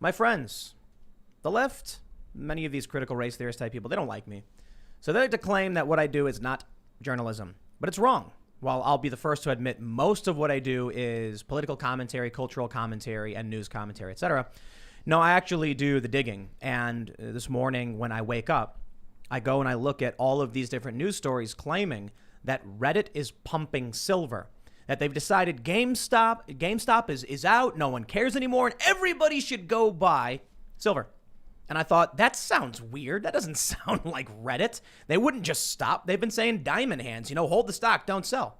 My friends, the left, many of these critical race theorist type people, they don't like me. So they like to claim that what I do is not journalism. But it's wrong. While I'll be the first to admit most of what I do is political commentary, cultural commentary, and news commentary, etc. No, I actually do the digging. And this morning when I wake up, I go and I look at all of these different news stories claiming that Reddit is pumping silver. That they've decided GameStop is out, no one cares anymore, and everybody should go buy silver. And I thought, that sounds weird. That doesn't sound like Reddit. They wouldn't just stop. They've been saying diamond hands, hold the stock, don't sell.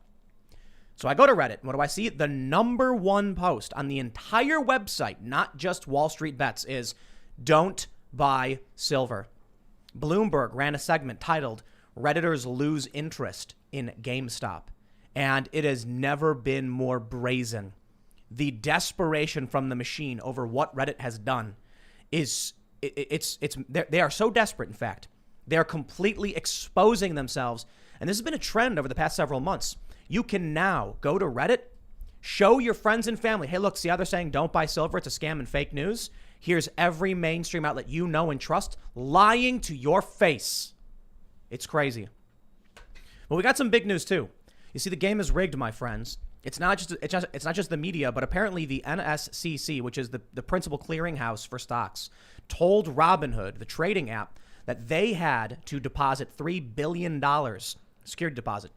So I go to Reddit. What do I see? The number one post on the entire website, not just Wall Street Bets, is don't buy silver. Bloomberg ran a segment titled, Redditors Lose Interest in GameStop. And it has never been more brazen. The desperation from the machine over what Reddit has done is, they are so desperate, in fact. They're completely exposing themselves. And this has been a trend over the past several months. You can now go to Reddit, show your friends and family, hey, look, see how they're saying don't buy silver, it's a scam and fake news? Here's every mainstream outlet you know and trust lying to your face. It's crazy. Well, we got some big news, too. You see, the game is rigged, my friends. It's not just the media, but apparently the NSCC, which is the principal clearinghouse for stocks, told Robinhood, the trading app, that they had to deposit $3 billion security deposit.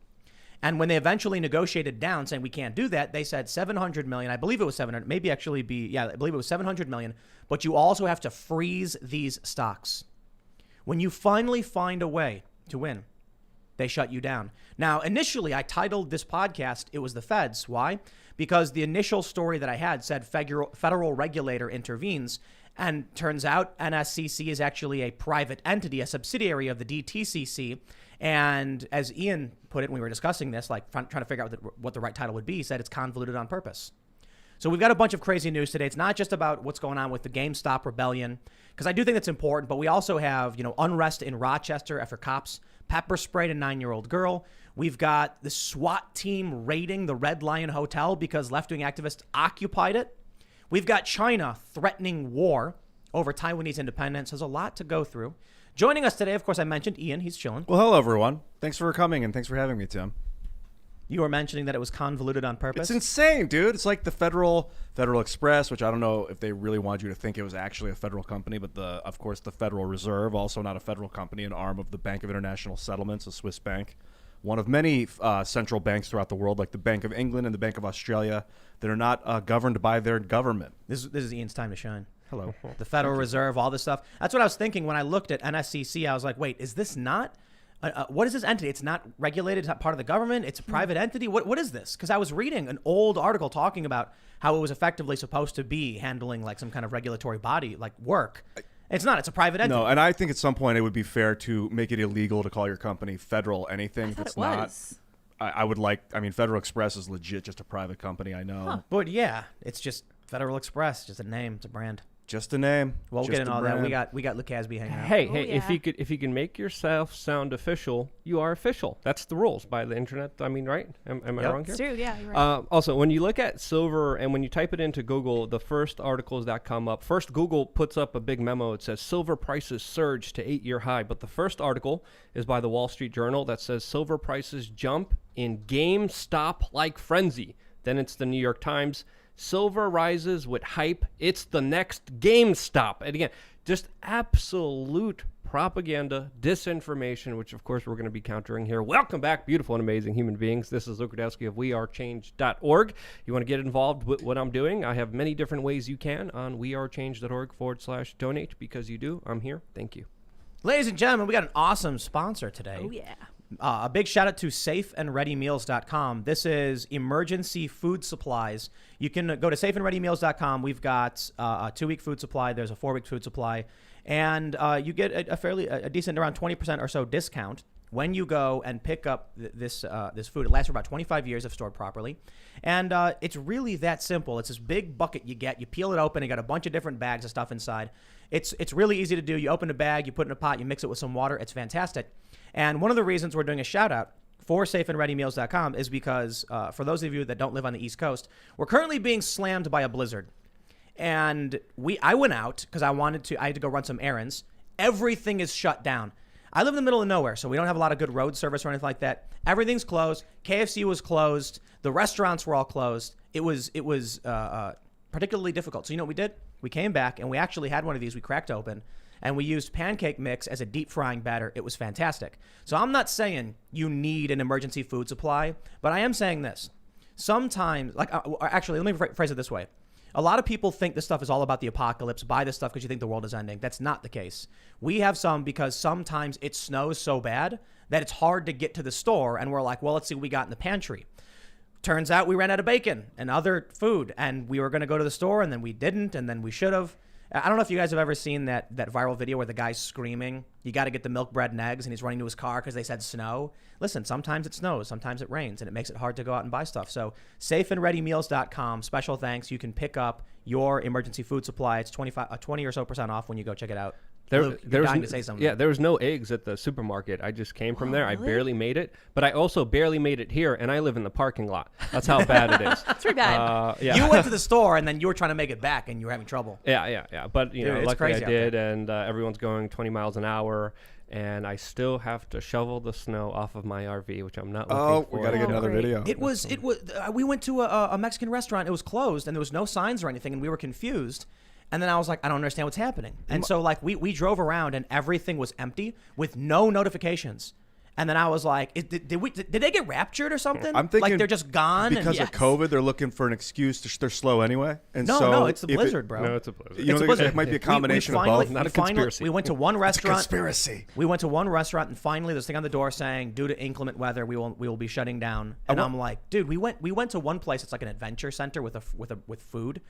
And when they eventually negotiated down, saying we can't do that, they said 700 million. I believe it was 700. Maybe actually I believe it was 700 million. But you also have to freeze these stocks. When you finally find a way to win, they shut you down. Now, initially, I titled this podcast, it was the feds. Why? Because the initial story that I had said federal regulator intervenes. And turns out NSCC is actually a private entity, a subsidiary of the DTCC. And as Ian put it when we were discussing this, like trying to figure out what the right title would be, he said it's convoluted on purpose. So we've got a bunch of crazy news today. It's not just about what's going on with the GameStop rebellion, because I do think that's important, but we also have, unrest in Rochester after cops pepper sprayed a 9-year-old girl. We've got the SWAT team raiding the Red Lion Hotel because left-wing activists occupied it. We've got China threatening war over Taiwanese independence. There's a lot to go through. Joining us today, of course, I mentioned Ian. He's chilling. Well, hello, everyone. Thanks for coming, and thanks for having me, Tim. You were mentioning that it was convoluted on purpose. It's insane, dude. It's like the Federal Express, which I don't know if they really wanted you to think it was actually a federal company, but of course, the Federal Reserve, also not a federal company, an arm of the Bank of International Settlements, a Swiss bank. One of many central banks throughout the world, like the Bank of England and the Bank of Australia, that are not governed by their government. This is Ian's time to shine. Hello. The Federal Reserve, all this stuff. That's what I was thinking when I looked at NSCC. I was like, wait, is this not? What is this entity? It's not regulated. It's not part of the government. It's a private entity. What is this? Because I was reading an old article talking about how it was effectively supposed to be handling like some kind of regulatory body, like work. It's not. It's a private entity. No, and I think at some point it would be fair to make it illegal to call your company federal anything that's not. I would like. I mean, Federal Express is legit just a private company. I know. Huh. But yeah, it's just Federal Express, just a name. It's a brand. Just a name. Well, we'll get into all that. We got Luke Casby hanging out. Hey, yeah. if you can make yourself sound official, you are official. That's the rules by the internet. I mean, right? Am I wrong here? It's true. Yeah, you're right. Also, when you look at silver and when you type it into Google, the first articles that come up, first Google puts up a big memo. It says silver prices surge to 8-year high. But the first article is by the Wall Street Journal that says silver prices jump in GameStop-like frenzy. Then it's the New York Times. Silver rises with hype. It's the next GameStop. And again, just absolute propaganda, disinformation, which of course we're going to be countering here. Welcome back, beautiful and amazing human beings. This is Luke Radowski of wearechange.org. You want to get involved with what I'm doing? I have many different ways you can on wearechange.org/donate. Because you do, I'm here. Thank you. Ladies and gentlemen, we got an awesome sponsor today. Oh, yeah. A big shout out to safeandreadymeals.com. This is emergency food supplies. You can go to safeandreadymeals.com. We've got a 2-week food supply. There's a 4-week food supply. And you get a decent, around 20% or so discount when you go and pick up this food. It lasts for about 25 years if stored properly. And it's really that simple. It's this big bucket you get. You peel it open. You got a bunch of different bags of stuff inside. It's really easy to do. You open a bag, you put it in a pot, you mix it with some water. It's fantastic. And one of the reasons we're doing a shout out for safeandreadymeals.com is because for those of you that don't live on the East Coast, we're currently being slammed by a blizzard. And I went out because I had to go run some errands. Everything is shut down. I live in the middle of nowhere, so we don't have a lot of good road service or anything like that. Everything's closed. KFC was closed. The restaurants were all closed. It was particularly difficult. So you know what we did? We came back and we actually had one of these. We cracked open and we used pancake mix as a deep frying batter. It was fantastic. So I'm not saying you need an emergency food supply, but I am saying this. Sometimes, actually, let me phrase it this way. A lot of people think this stuff is all about the apocalypse. Buy this stuff because you think the world is ending. That's not the case. We have some because sometimes it snows so bad that it's hard to get to the store. And we're like, well, let's see what we got in the pantry. Turns out we ran out of bacon and other food. And we were going to go to the store and then we didn't. And then we should have. I don't know if you guys have ever seen that viral video where the guy's screaming, you got to get the milk, bread, and eggs, and he's running to his car because they said snow. Listen, sometimes it snows, sometimes it rains, and it makes it hard to go out and buy stuff. So safeandreadymeals.com, special thanks. You can pick up your emergency food supply. It's 20 or so % off when you go check it out. Luke, you're dying to say something. Yeah, there was no eggs at the supermarket. I just came from there. Really? I barely made it, but I also barely made it here, and I live in the parking lot. That's how bad it is. That's pretty bad. Yeah. You went to the store, and then you were trying to make it back, and you were having trouble. Yeah. But, Dude, know, it's luckily I crazy out did, and everyone's going 20 miles an hour, and I still have to shovel the snow off of my RV, which I'm not looking for. We got to get another great. video. It was. We went to a Mexican restaurant. It was closed, and there was no signs or anything, and we were confused. And then I was like, I don't understand what's happening. And so like we drove around, and everything was empty with no notifications. And then I was like, did they get raptured or something? I'm thinking like they're just gone because and of COVID. They're looking for an excuse. They're slow anyway. And no, it's the blizzard, bro. No, it's a blizzard. You know, It's a blizzard. it might be a combination we of finally- both. Not a we finally- conspiracy. We went to one restaurant. Conspiracy. We went to one restaurant, and finally, there's a thing on the door saying, "Due to inclement weather, we will be shutting down." And I'm like, dude, we went to one place. It's like an adventure center with food,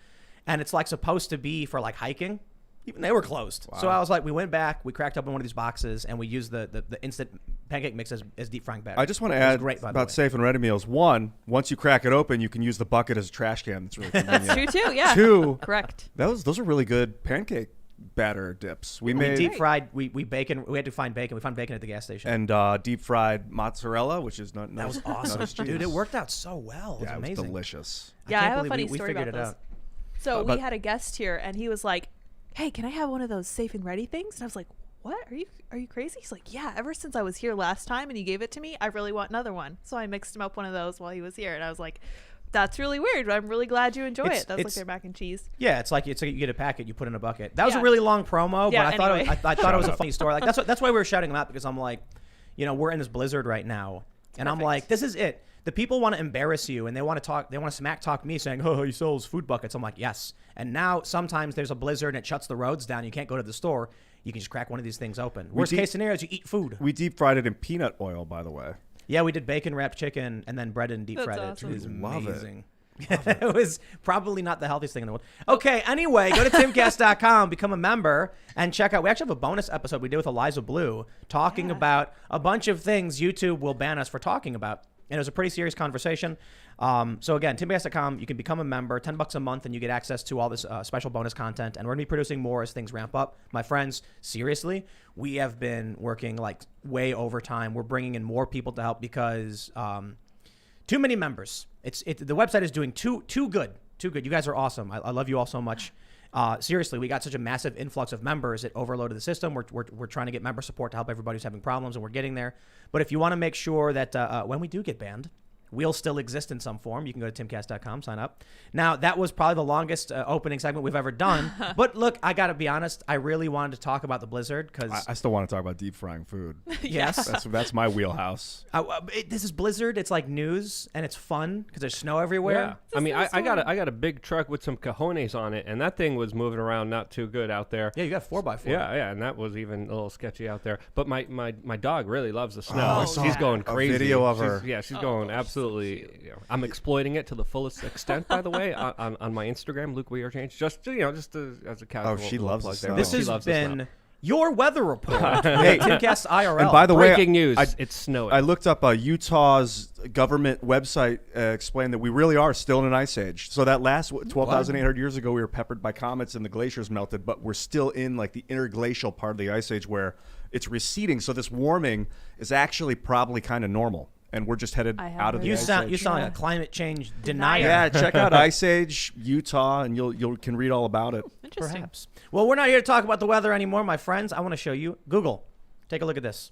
and it's like supposed to be for like hiking. Even they were closed. Wow. So I was like, we went back, we cracked open one of these boxes, and we used the instant pancake mix as deep frying batter. I just want to add great, by the about way. safe and ready meals. One, once you crack it open, you can use the bucket as a trash can. That's really convenient. That's true too. Yeah. Two, Correct. those are really good pancake batter dips. We We made deep fried. We bacon. We had to find bacon. We found bacon at the gas station. and deep fried mozzarella, which is not That was awesome, dude. It worked out so well. It was Yeah, it was amazing. delicious. Yeah, I can't have a believe funny we story figured about it those. out. So but- we had a guest here, and he was like, "Hey, can I have one of those safe and ready things?" And I was like, "What? Are you crazy?" He's like, "Yeah. Ever since I was here last time and you gave it to me, I really want another one." So I mixed him up one of those while he was here, and I was like, "That's really weird. I'm really glad you enjoy it." That's like their mac and cheese. Yeah, it's like you get a packet, you put in a bucket. That was a Yeah. really long promo, Yeah, but I thought anyway. I thought it was a funny story. Like that's why we were shouting them out, because I'm like, we're in this blizzard right now, and I'm Perfect. like, this is it. The people want to embarrass you, and they want to smack talk me, saying, "Oh, he sells food buckets." I'm like, yes. And now sometimes there's a blizzard and it shuts the roads down. You can't go to the store. You can just crack one of these things open. Worst case scenario is you eat food. We deep fried it in peanut oil, by the way. Yeah, we did bacon wrapped chicken and then bread and deep That's fried awesome. it. It was Love it. amazing. It was probably not the healthiest thing in the world. Okay, anyway, go to timcast.com, become a member, and check out. We actually have a bonus episode we did with Eliza Blue talking about a bunch of things YouTube will ban us for talking about. And it was a pretty serious conversation. So again, timcast.com, you can become a member, $10 a month, and you get access to all this special bonus content. And we're gonna be producing more as things ramp up. My friends, seriously, we have been working like way overtime. We're bringing in more people to help because too many members. The website is doing too good. You guys are awesome. I love you all so much. Seriously, we got such a massive influx of members, it overloaded the system. We're trying to get member support to help everybody who's having problems, and we're getting there. But if you want to make sure that when we do get banned, we'll still exist in some form, you can go to timcast.com, sign up. Now, that was probably the longest opening segment we've ever done. But look, I got to be honest, I really wanted to talk about the blizzard because I still want to talk about deep frying food. yes, That's my wheelhouse. this is blizzard. It's like news, and it's fun because there's snow everywhere. Yeah. I mean, I got a big truck with some cojones on it, and that thing was moving around not too good out there. Yeah, you got 4x4. Yeah, and that was even a little sketchy out there. But my dog really loves the snow. I She's saw going a crazy. video of her. She's going absolutely. I'm exploiting it to the fullest extent. By the way, on my Instagram, Luke We Are Change. Just as a casual. she little loves plug the there. snow. This She has loves the snow. been your weather report. Hey, Timcast IRL. And by the way, Breaking news. I- It's snowing. I looked up Utah's government website explained that we really are still in an ice age. So that last 12,800 years ago, we were peppered by comets and the glaciers melted, but we're still in like the interglacial part of the ice age where it's receding. So this warming is actually probably kind of normal. and we're just headed I have out of heard the You ice sound age. you sound like a Yeah. climate change denier. Yeah, check out Ice Age Utah, and you can read all about it. Interesting. Perhaps. Well, we're not here to talk about the weather anymore, my friends. I want to show you Google. Take a look at this.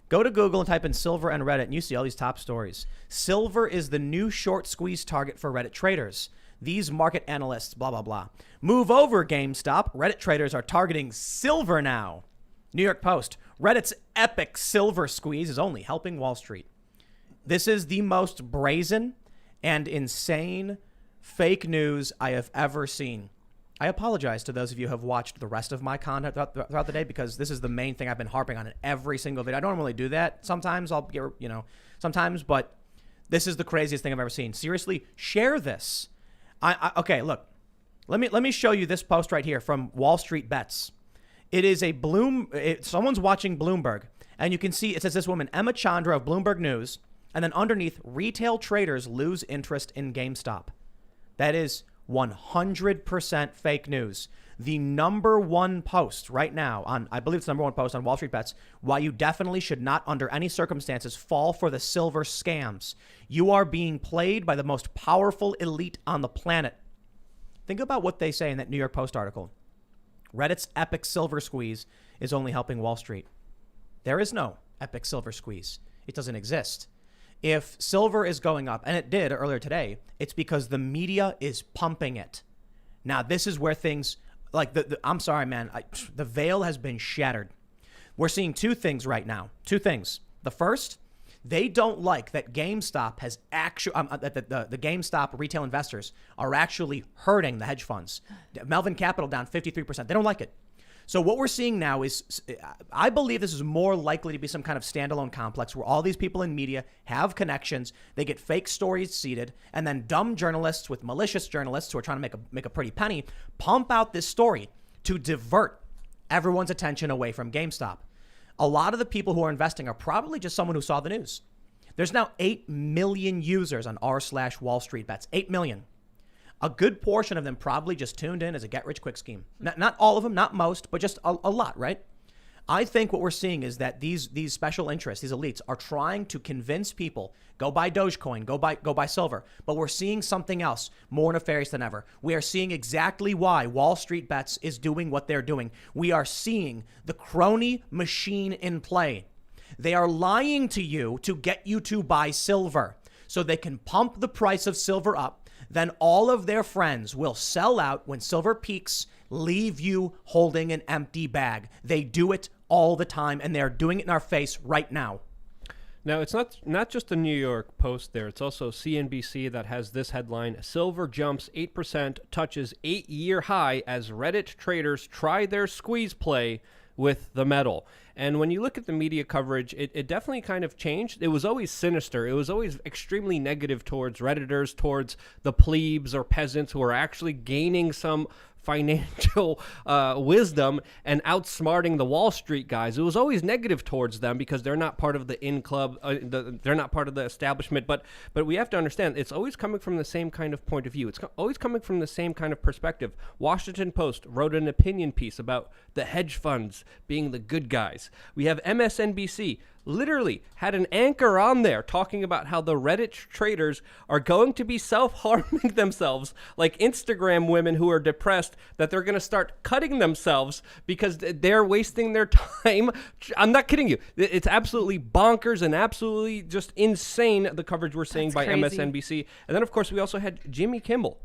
Go to Google and type in silver and Reddit, and you see all these top stories. Silver is the new short squeeze target for Reddit traders. These market analysts, blah, blah, blah. Move over, GameStop. Reddit traders are targeting silver now. New York Post. Reddit's epic silver squeeze is only helping Wall Street. This is the most brazen and insane fake news I have ever seen. I apologize to those of you who have watched the rest of my content throughout the day, because this is the main thing I've been harping on in every single video. I don't normally do that. Sometimes I'll get, sometimes, but this is the craziest thing I've ever seen. Seriously, share this. Okay, look. Let me show you this post right here from Wall Street Bets. It is someone's watching Bloomberg, and you can see it says this woman, Emma Chandra of Bloomberg News, and then underneath, retail traders lose interest in GameStop. That is 100% fake news. The number one post right now I believe it's the number one post on Wall Street Bets, why you definitely should not under any circumstances fall for the silver scams. You are being played by the most powerful elite on the planet. Think about what they say in that New York Post article. Reddit's epic silver squeeze is only helping Wall Street. There is no epic silver squeeze. It doesn't exist. If silver is going up, and it did earlier today, it's because the media is pumping it. Now, this is where things like I'm sorry, man. The veil has been shattered. We're seeing two things right now. Two things. The first, they don't like that GameStop has actually the GameStop retail investors are actually hurting the hedge funds. Melvin Capital down 53%. They don't like it. So what we're seeing now is, I believe this is more likely to be some kind of standalone complex where all these people in media have connections. They get fake stories seeded, and then dumb journalists with malicious journalists who are trying to make a pretty penny pump out this story to divert everyone's attention away from GameStop. A lot of the people who are investing are probably just someone who saw the news. There's now 8 million users on r/Wall Street Bets. 8 million. A good portion of them probably just tuned in as a get-rich-quick scheme. Not all of them, not most, but just a lot, right? I think what we're seeing is that these special interests, these elites, are trying to convince people, go buy Dogecoin, go buy silver. But we're seeing something else more nefarious than ever. We are seeing exactly why Wall Street Bets is doing what they're doing. We are seeing the crony machine in play. They are lying to you to get you to buy silver so they can pump the price of silver up. Then all of their friends will sell out when silver peaks, leave you holding an empty bag. They do it all the time, and they're doing it in our face right now. Now, it's not just the New York Post there. It's also CNBC that has this headline, Silver jumps 8%, touches 8-year high as Reddit traders try their squeeze play with the metal. And when you look at the media coverage, it definitely kind of changed. It was always sinister. It was always extremely negative towards Redditors, towards the plebes or peasants who are actually gaining some financial wisdom and outsmarting the Wall Street guys. It was always negative towards them because they're not part of the in club, they're not part of the establishment. But we have to understand it's always coming from the same kind of point of view. It's always coming from the same kind of perspective. Washington Post wrote an opinion piece about the hedge funds being the good guys. We have MSNBC literally had an anchor on there talking about how the Reddit traders are going to be self-harming themselves like Instagram women who are depressed, that they're going to start cutting themselves because they're wasting their time. I'm not kidding you. It's absolutely bonkers and absolutely just insane, the coverage we're seeing by crazy. MSNBC. And then, of course, we also had Jimmy Kimmel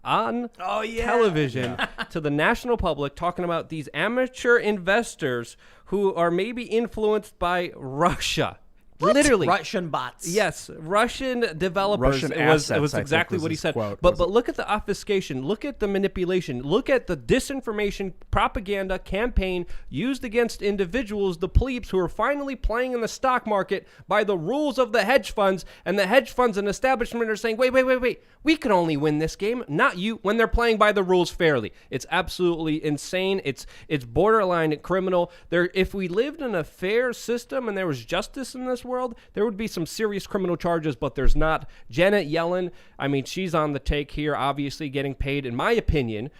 on television to the national public talking about these amateur investors who are maybe influenced by Russia. What? Literally. Russian bots. Yes, Russian developers. Russian It was assets, exactly what he said. Quote, but look at the obfuscation. Look at the manipulation. Look at the disinformation propaganda campaign used against individuals, the plebes, who are finally playing in the stock market by the rules of the hedge funds. And the hedge funds and establishment are saying, wait. We can only win this game, not you, when they're playing by the rules fairly. It's absolutely insane. It's borderline criminal. If we lived in a fair system and there was justice in this world, world, there would be some serious criminal charges, but there's not. Janet Yellen, I mean, she's on the take here, obviously getting paid, in my opinion,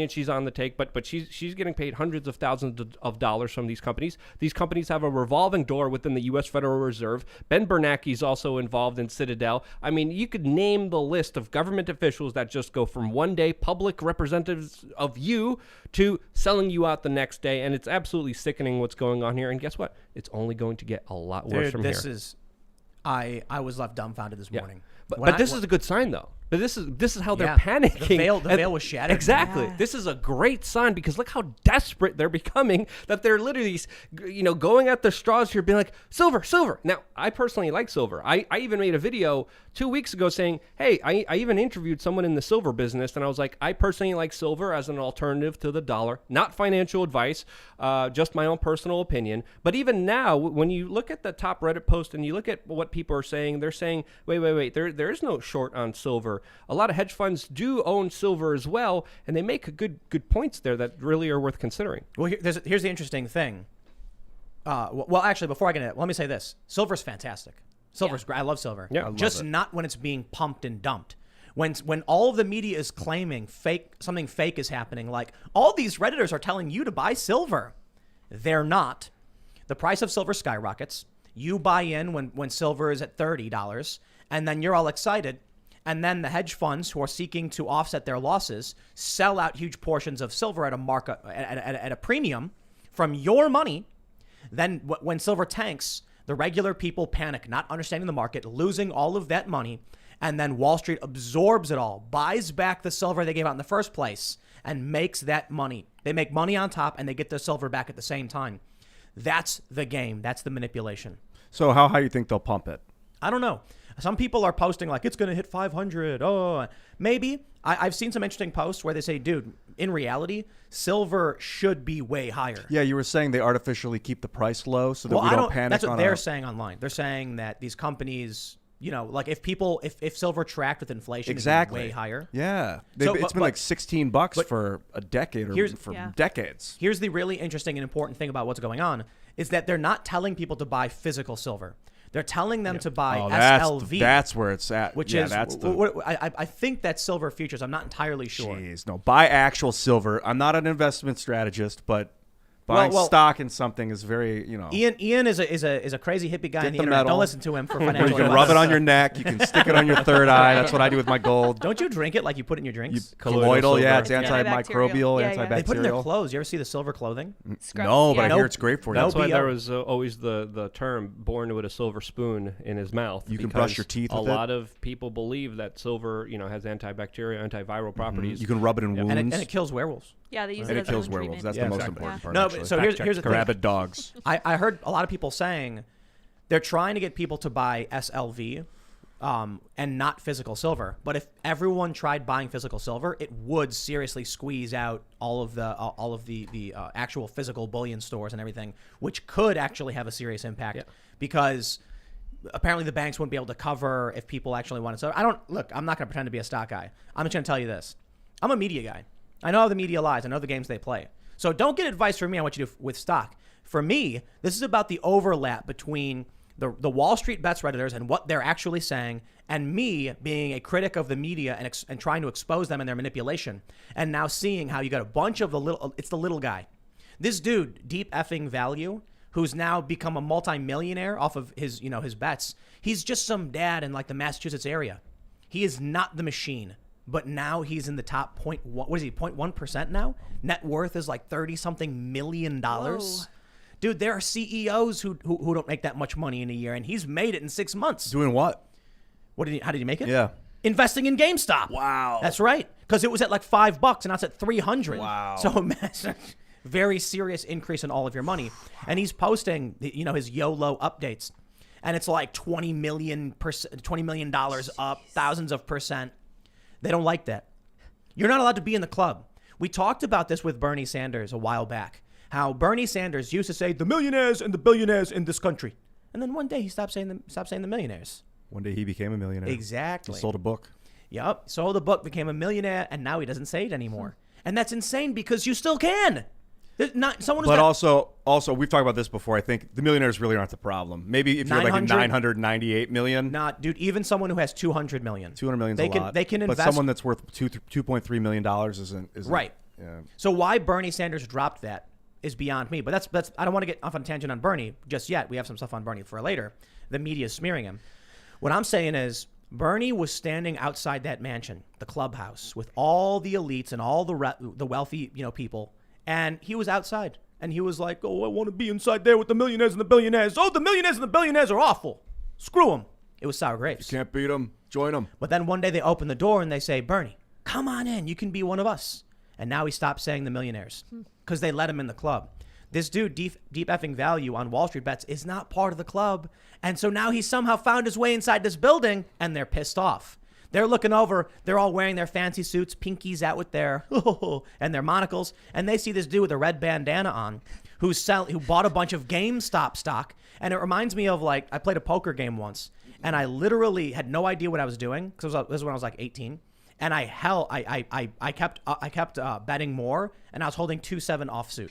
she's on the take, but she's getting paid hundreds of thousands of dollars from these companies. These companies have a revolving door within the U.S. Federal Reserve. Ben Bernanke's also involved in Citadel. I mean, you could name the list of government officials that just go from one day public representatives of you to selling you out the next day, and it's absolutely sickening what's going on here. And guess what? It's only going to get a lot worse from here. I was left dumbfounded this morning. But this is a good sign, though. But this is how they're panicking. The veil was shattered. Exactly. Yeah. This is a great sign because look how desperate they're becoming that they're literally, going at the straws here, being like, silver. Now, I personally like silver. I even made a video 2 weeks ago saying, hey, I even interviewed someone in the silver business, and I was like, I personally like silver as an alternative to the dollar. Not financial advice, just my own personal opinion. But even now, when you look at the top Reddit post and you look at what people are saying, they're saying, wait, there is no short on silver. A lot of hedge funds do own silver as well, and they make good points there that really are worth considering. Well, here's the interesting thing. Well, actually, before I get into it, let me say this. Silver's fantastic. Silver's great. I love silver. Yeah, just not when it's being pumped and dumped. When all of the media is claiming something fake is happening, like all these Redditors are telling you to buy silver. They're not. The price of silver skyrockets. You buy in when silver is at $30, and then you're all excited. And then the hedge funds who are seeking to offset their losses sell out huge portions of silver at a markup at a premium from your money. Then when silver tanks, the regular people panic, not understanding the market, losing all of that money. And then Wall Street absorbs it all, buys back the silver they gave out in the first place, and makes that money. They make money on top, and they get their silver back at the same time. That's the game. That's the manipulation. So how you think they'll pump it? I don't know. Some people are posting like it's going to hit 500. Oh, maybe. I've seen some interesting posts where they say, dude, in reality, silver should be way higher. Yeah, you were saying they artificially keep the price low so that we don't panic. That's what they're saying online. They're saying that these companies, like if silver tracked with inflation, exactly, it'd be way higher. Yeah, it's been like $16 for a decade or decades. Here's the really interesting and important thing about what's going on is that they're not telling people to buy physical silver. They're telling them to buy SLV. That's where it's at. I think that's silver futures. I'm not entirely sure. Jeez, no, buy actual silver. I'm not an investment strategist, but buying stock in something is very, Ian is a crazy hippie guy on the internet. Don't listen to him for financial advice. You can rub it on your neck. You can stick it on your third eye. That's what I do with my gold. Don't you drink it like you put it in your drinks? Colloidal, yeah. It's antimicrobial, antibacterial. They put it in their clothes. You ever see the silver clothing? No, but I hear it's great for you. That's why there was always the term born with a silver spoon in his mouth. You can brush your teeth with it. A lot of people believe that silver, has antibacterial, antiviral properties. You can rub it in wounds. And it kills werewolves. Yeah, they use and it kills werewolves. That's the most important part. No, so here's the thing. Rabid dogs. I heard a lot of people saying they're trying to get people to buy SLV and not physical silver. But if everyone tried buying physical silver, it would seriously squeeze out all of the actual physical bullion stores and everything, which could actually have a serious impact because apparently the banks wouldn't be able to cover if people actually wanted. So I'm not going to pretend to be a stock guy. I'm just going to tell you this. I'm a media guy. I know how the media lies. I know the games they play. So don't get advice from me on what you do with stock. For me, this is about the overlap between the Wall Street Bets Redditors and what they're actually saying, and me being a critic of the media and trying to expose them and their manipulation, and now seeing how you got a bunch of it's the little guy. This dude, Deep Effing Value, who's now become a multimillionaire off of his bets. He's just some dad in like the Massachusetts area. He is not the machine. But now he's in the top 0.1% now? Net worth is like $30-something million. Whoa. Dude, there are CEOs who don't make that much money in a year, and he's made it in 6 months. Doing what? How did he make it? Yeah. Investing in GameStop. Wow. That's right. Because it was at like $5, and now it's at $300. Wow. So very serious increase in all of your money. And he's posting, his YOLO updates. And it's like $20 million up, thousands of percent. They don't like that. You're not allowed to be in the club. We talked about this with Bernie Sanders a while back, how Bernie Sanders used to say the millionaires and the billionaires in this country. And then one day he stopped saying the millionaires. One day he became a millionaire. Exactly. He sold a book. Yep. Sold a book, became a millionaire, and now he doesn't say it anymore. And that's insane because you still can. There's not someone who's But got also, we've talked about this before. I think the millionaires really aren't the problem. Maybe if you're like 900 998 million, not, dude. Even someone who has 200 million, 200 million's they a can lot. they can but invest. someone that's worth $2.3 million isn't Right. Yeah. So why Bernie Sanders dropped that is beyond me. But that's I don't want to get off on a tangent on Bernie just yet. We have some stuff on Bernie for later. The media is smearing him. What I'm saying is Bernie was standing outside that mansion, the clubhouse, with all the elites and all the wealthy, people, and he was outside. And he was like, "Oh, I want to be inside there with the millionaires and the billionaires. Oh, the millionaires and the billionaires are awful. Screw them." It was sour grapes. You can't beat them. Join them. But then one day they open the door and they say, "Bernie, come on in. You can be one of us." And now he stopped saying the millionaires because they let him in the club. This dude, deep effing value on Wall Street bets, is not part of the club. And so now he's somehow found his way inside this building and they're pissed off. They're looking over. They're all wearing their fancy suits, pinkies out with their and their monocles. And they see this dude with a red bandana on who bought a bunch of GameStop stock. And it reminds me of, like, I played a poker game once and I literally had no idea what I was doing because this was when I was like 18. And I kept betting more and I was holding 2-7 offsuit.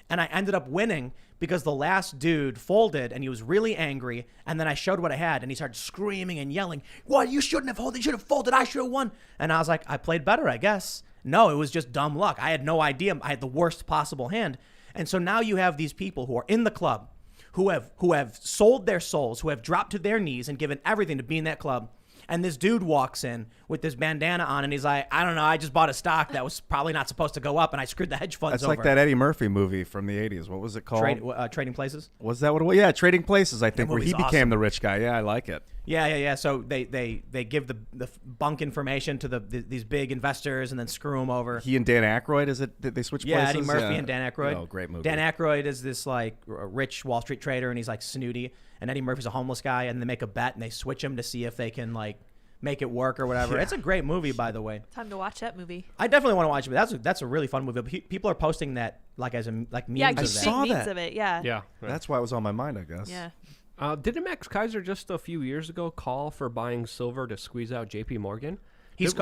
And I ended up winning because the last dude folded and he was really angry. And then I showed what I had and he started screaming and yelling, "What? You shouldn't have folded. You should have folded. I should have won." And I was like, I played better, I guess. No, it was just dumb luck. I had no idea. I had the worst possible hand. And so now you have these people who are in the club who have sold their souls, who have dropped to their knees and given everything to be in that club. And this dude walks in with this bandana on and he's like, "I don't know, I just bought a stock that was probably not supposed to go up and I screwed the hedge funds That's over." like that Eddie Murphy movie from the 80s. What was it called? Trading Places? Was that what it was? Yeah, Trading Places, I think, where he movie's became awesome. the rich guy. Yeah, I like it. Yeah. So they give the bunk information to these big investors and then screw them over. He and Dan Aykroyd, did they switch places? Eddie Murphy and Dan Aykroyd. Oh, great movie. Dan Aykroyd is this like rich Wall Street trader and he's like snooty. And Eddie Murphy's a homeless guy and they make a bet and they switch him to see if they can like make it work or whatever. Yeah. It's a great movie, by the way. Time to watch that movie. I definitely want to watch it. That's a really fun movie. People are posting that like as memes Yeah, of keep that. seeing saw memes that. of it. Yeah. Yeah. That's why it was on my mind, I guess. Yeah. Didn't Max Kaiser just a few years ago call for buying silver to squeeze out J.P. Morgan? He's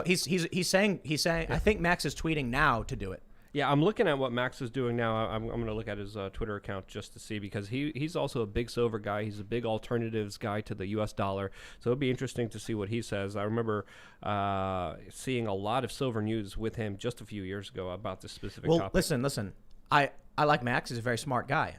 saying I think Max is tweeting now to do it. Yeah, I'm looking at what Max is doing now. I'm going to look at his Twitter account just to see because he's also a big silver guy. He's a big alternatives guy to the U.S. dollar. So it'll be interesting to see what he says. I remember seeing a lot of silver news with him just a few years ago about this specific topic. Listen. I like Max. He's a very smart guy.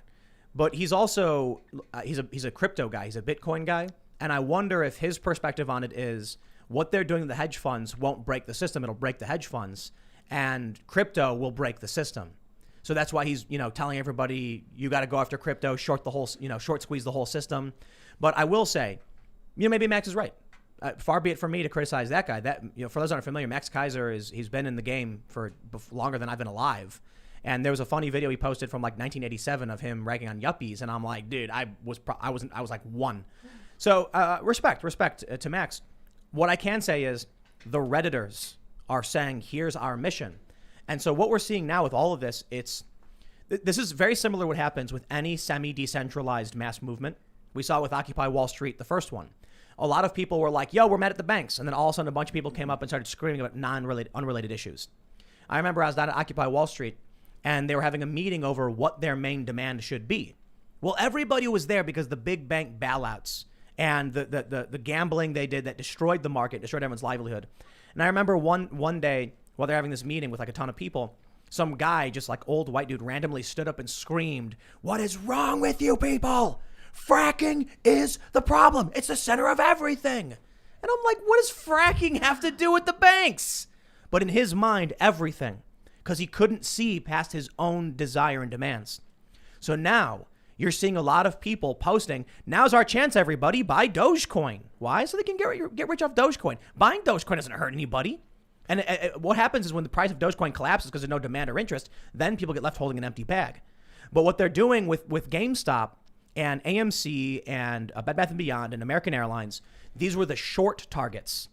But he's also he's a crypto guy. He's a Bitcoin guy. And I wonder if his perspective on it is what they're doing to the hedge funds won't break the system. It'll break the hedge funds. And crypto will break the system. So that's why he's, telling everybody, you got to go after crypto, short squeeze the whole system. But I will say, maybe Max is right. Far be it from me to criticize that guy. That, for those who aren't familiar, Max Kaiser he's been in the game for longer than I've been alive. And there was a funny video he posted from like 1987 of him ragging on yuppies. And I'm like, dude, I was like one. So respect to Max. What I can say is the Redditors are saying, here's our mission. And so what we're seeing now with all of this, this is very similar to what happens with any semi-decentralized mass movement. We saw it with Occupy Wall Street, the first one. A lot of people were like, yo, we're mad at the banks. And then all of a sudden a bunch of people came up and started screaming about unrelated issues. I remember I was down at Occupy Wall Street and they were having a meeting over what their main demand should be. Well, everybody was there because the big bank bailouts and the gambling they did that destroyed the market, destroyed everyone's livelihood. And I remember one day while they're having this meeting with like a ton of people, some guy, just like old white dude, randomly stood up and screamed, "What is wrong with you people? Fracking is the problem. It's the center of everything." And I'm like, what does fracking have to do with the banks? But in his mind, everything, because he couldn't see past his own desire and demands. So now you're seeing a lot of people posting, "Now's our chance, everybody, buy Dogecoin." Why? So they can get rich off Dogecoin. Buying Dogecoin doesn't hurt anybody. And what happens is when the price of Dogecoin collapses because there's no demand or interest, then people get left holding an empty bag. But what they're doing with GameStop and AMC and Bed Bath & Beyond and American Airlines, these were the short targets.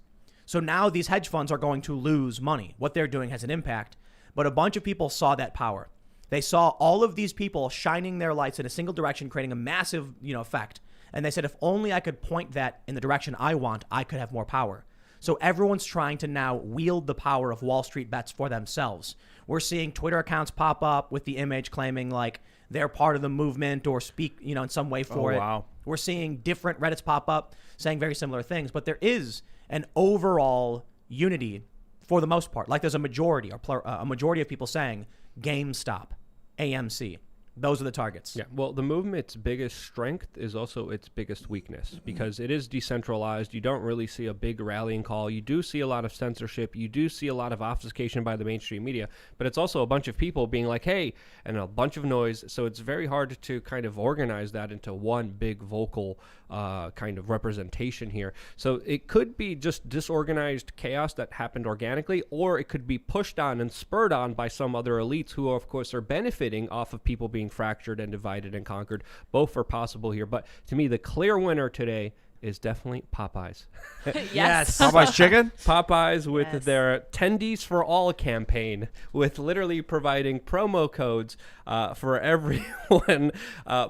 So now these hedge funds are going to lose money. What they're doing has an impact. But a bunch of people saw that power. They saw all of these people shining their lights in a single direction, creating a massive, effect. And they said, if only I could point that in the direction I want, I could have more power. So everyone's trying to now wield the power of Wall Street bets for themselves. We're seeing Twitter accounts pop up with the image claiming like they're part of the movement or speak, in some way for it. Wow. We're seeing different Reddits pop up saying very similar things, but there is an overall unity for the most part. Like there's a majority a majority of people saying GameStop, AMC. Those are the targets. Yeah, well, the movement's biggest strength is also its biggest weakness because it is decentralized. You don't really see a big rallying call. You do see a lot of censorship. You do see a lot of obfuscation by the mainstream media, but it's also a bunch of people being like, hey, and a bunch of noise. So it's very hard to kind of organize that into one big vocal kind of representation here. So it could be just disorganized chaos that happened organically, or it could be pushed on and spurred on by some other elites who, of course, are benefiting off of people being fractured and divided and conquered. Both are possible here. But to me, the clear winner today is definitely Popeyes. Yes. Popeye's chicken? Popeyes with Yes. their Tendies for All campaign, with literally providing promo codes for everyone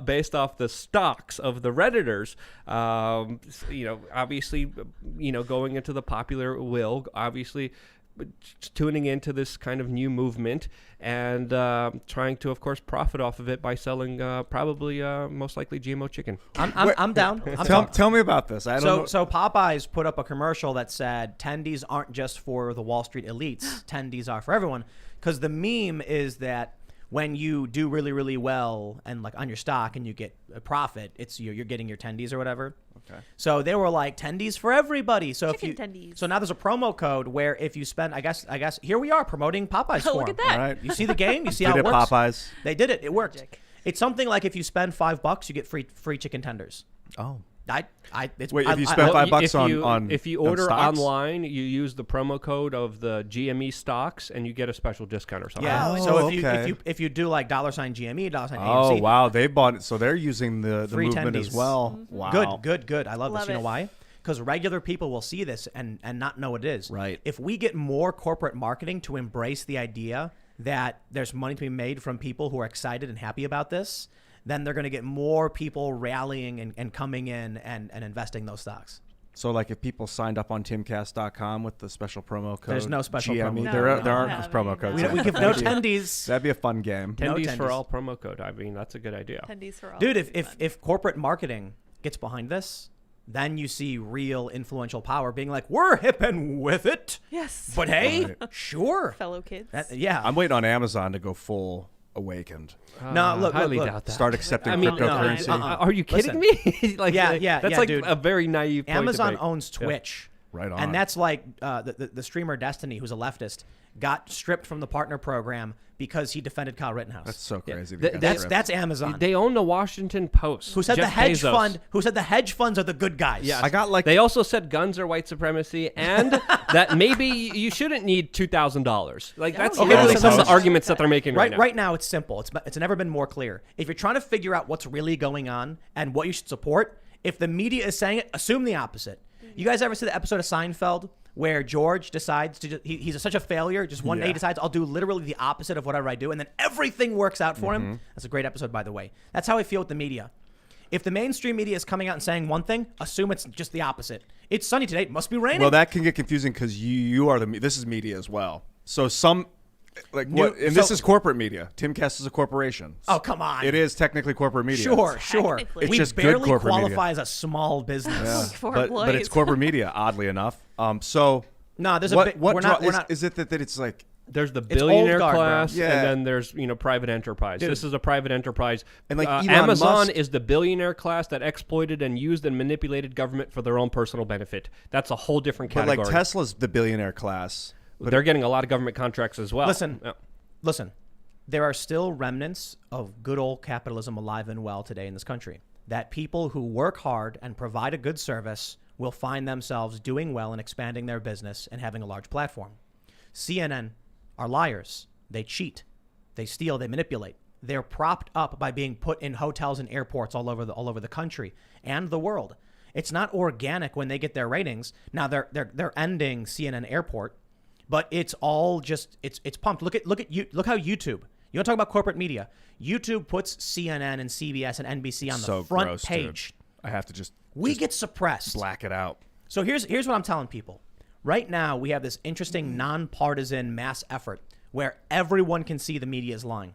based off the stocks of the Redditors. Obviously, going into the popular will, obviously tuning into this kind of new movement and trying to, of course, profit off of it by selling probably most likely GMO chicken. I'm down. I'm down. Tell me about this. I don't know. So Popeyes put up a commercial that said tendies aren't just for the Wall Street elites. Tendies are for everyone. Because the meme is that when you do really, really well and like on your stock and you get a profit, it's you're getting your tendies or whatever. Okay. So they were like tendies for everybody. So Chicken if you tendies. so now there's a promo code where if you spend, I guess here we are promoting Popeyes. Oh, for look at 'em. that. All right. You see the game? You see Did how it it works? Popeyes? They did it. It worked. Magic. It's something like if you spend $5, you get free chicken tenders. Oh. Wait, if you spend $5 if you on order stocks? online, you use the promo code of the GME stocks, and you get a special discount or something. yeah. Oh, so okay. if you do like $GME, $AMC. Oh, wow. They bought it. So they're using the Free movement tendies. as well. Mm-hmm. Wow. Good. I love this. Love You know it. why? Because regular people will see this and not know what it is. Right. If we get more corporate marketing to embrace the idea that there's money to be made from people who are excited and happy about this, then they're going to get more people rallying and coming in and investing those stocks. So, like, if people signed up on Timcast.com with the special promo code, There's no special GME, promo No, there, we there don't aren't have promo any. codes. We there. give no That'd be- tendies. That'd be a fun game. No Tendies for tendies. All promo code. I mean, that's a good idea. Tendies for all. Dude, That'd be fun. if corporate marketing gets behind this, then you see real influential power being like, we're hip and with it. Yes. But hey, Right. sure. Fellow kids. Yeah. I'm waiting on Amazon to go full awakened. No, look, highly look. doubt that. Start accepting I mean, cryptocurrency. are you kidding me? Like, Yeah, like, yeah, That's yeah, like dude. a very naive point to Amazon make. owns Yeah. Twitch. Right on. And that's like the streamer Destiny, who's a leftist, got stripped from the partner program because he defended Kyle Rittenhouse. That's so Yeah. crazy. Th- that that's- That's Amazon. They own the Washington Post. who said Jeff the hedge Bezos. fund? Who said the hedge funds are the good guys? Yeah. I got like They also said guns are white supremacy, and that maybe you shouldn't need $2,000. Like that's yeah. literally Okay, some of the so- arguments that they're making right now. Right now, it's simple. It's never been more clear. If you're trying to figure out what's really going on and what you should support, if the media is saying it, assume the opposite. You guys ever see the episode of Seinfeld where George decides to he's such a failure, just one day he Yeah. decides I'll do literally the opposite of whatever I do, and then everything works out for him? That's a great episode, by the way. That's how I feel with the media. If the mainstream media is coming out and saying one thing, assume it's just the opposite. It's sunny today. It must be raining. well, that can get confusing because you are this is media as well. So some like what? And this so- is corporate media. Timcast is a corporation. Oh, come on. It is technically corporate media. Sure. Technically. It's We just good barely corporate media. qualify as a small business. Yeah. For but employees. it's corporate media, oddly enough. So No, there's what? a big. What We're draw- not. We're not. is it that it's like? There's the old billionaire guard, bro. class, Yeah. and then there's private enterprise. Dude. This is a private enterprise. And like Elon Amazon Musk- is the billionaire class that exploited and used and manipulated government for their own personal benefit. That's a whole different But category. like Tesla's the billionaire class. They're getting a lot of government contracts as well. Listen. There are still remnants of good old capitalism alive and well today in this country. That people who work hard and provide a good service will find themselves doing well and expanding their business and having a large platform. CNN are liars. They cheat. They steal. They manipulate. They're propped up by being put in hotels and airports all over the country and the world. It's not organic when they get their ratings. Now they're ending CNN Airport, but it's all just it's pumped. Look how YouTube. You want to talk about corporate media? YouTube puts CNN and CBS and NBC on the So front gross, page. dude. I have to just We get suppressed. black it out. So here's what I'm telling people. Right now, we have this interesting nonpartisan mass effort where everyone can see the media is lying.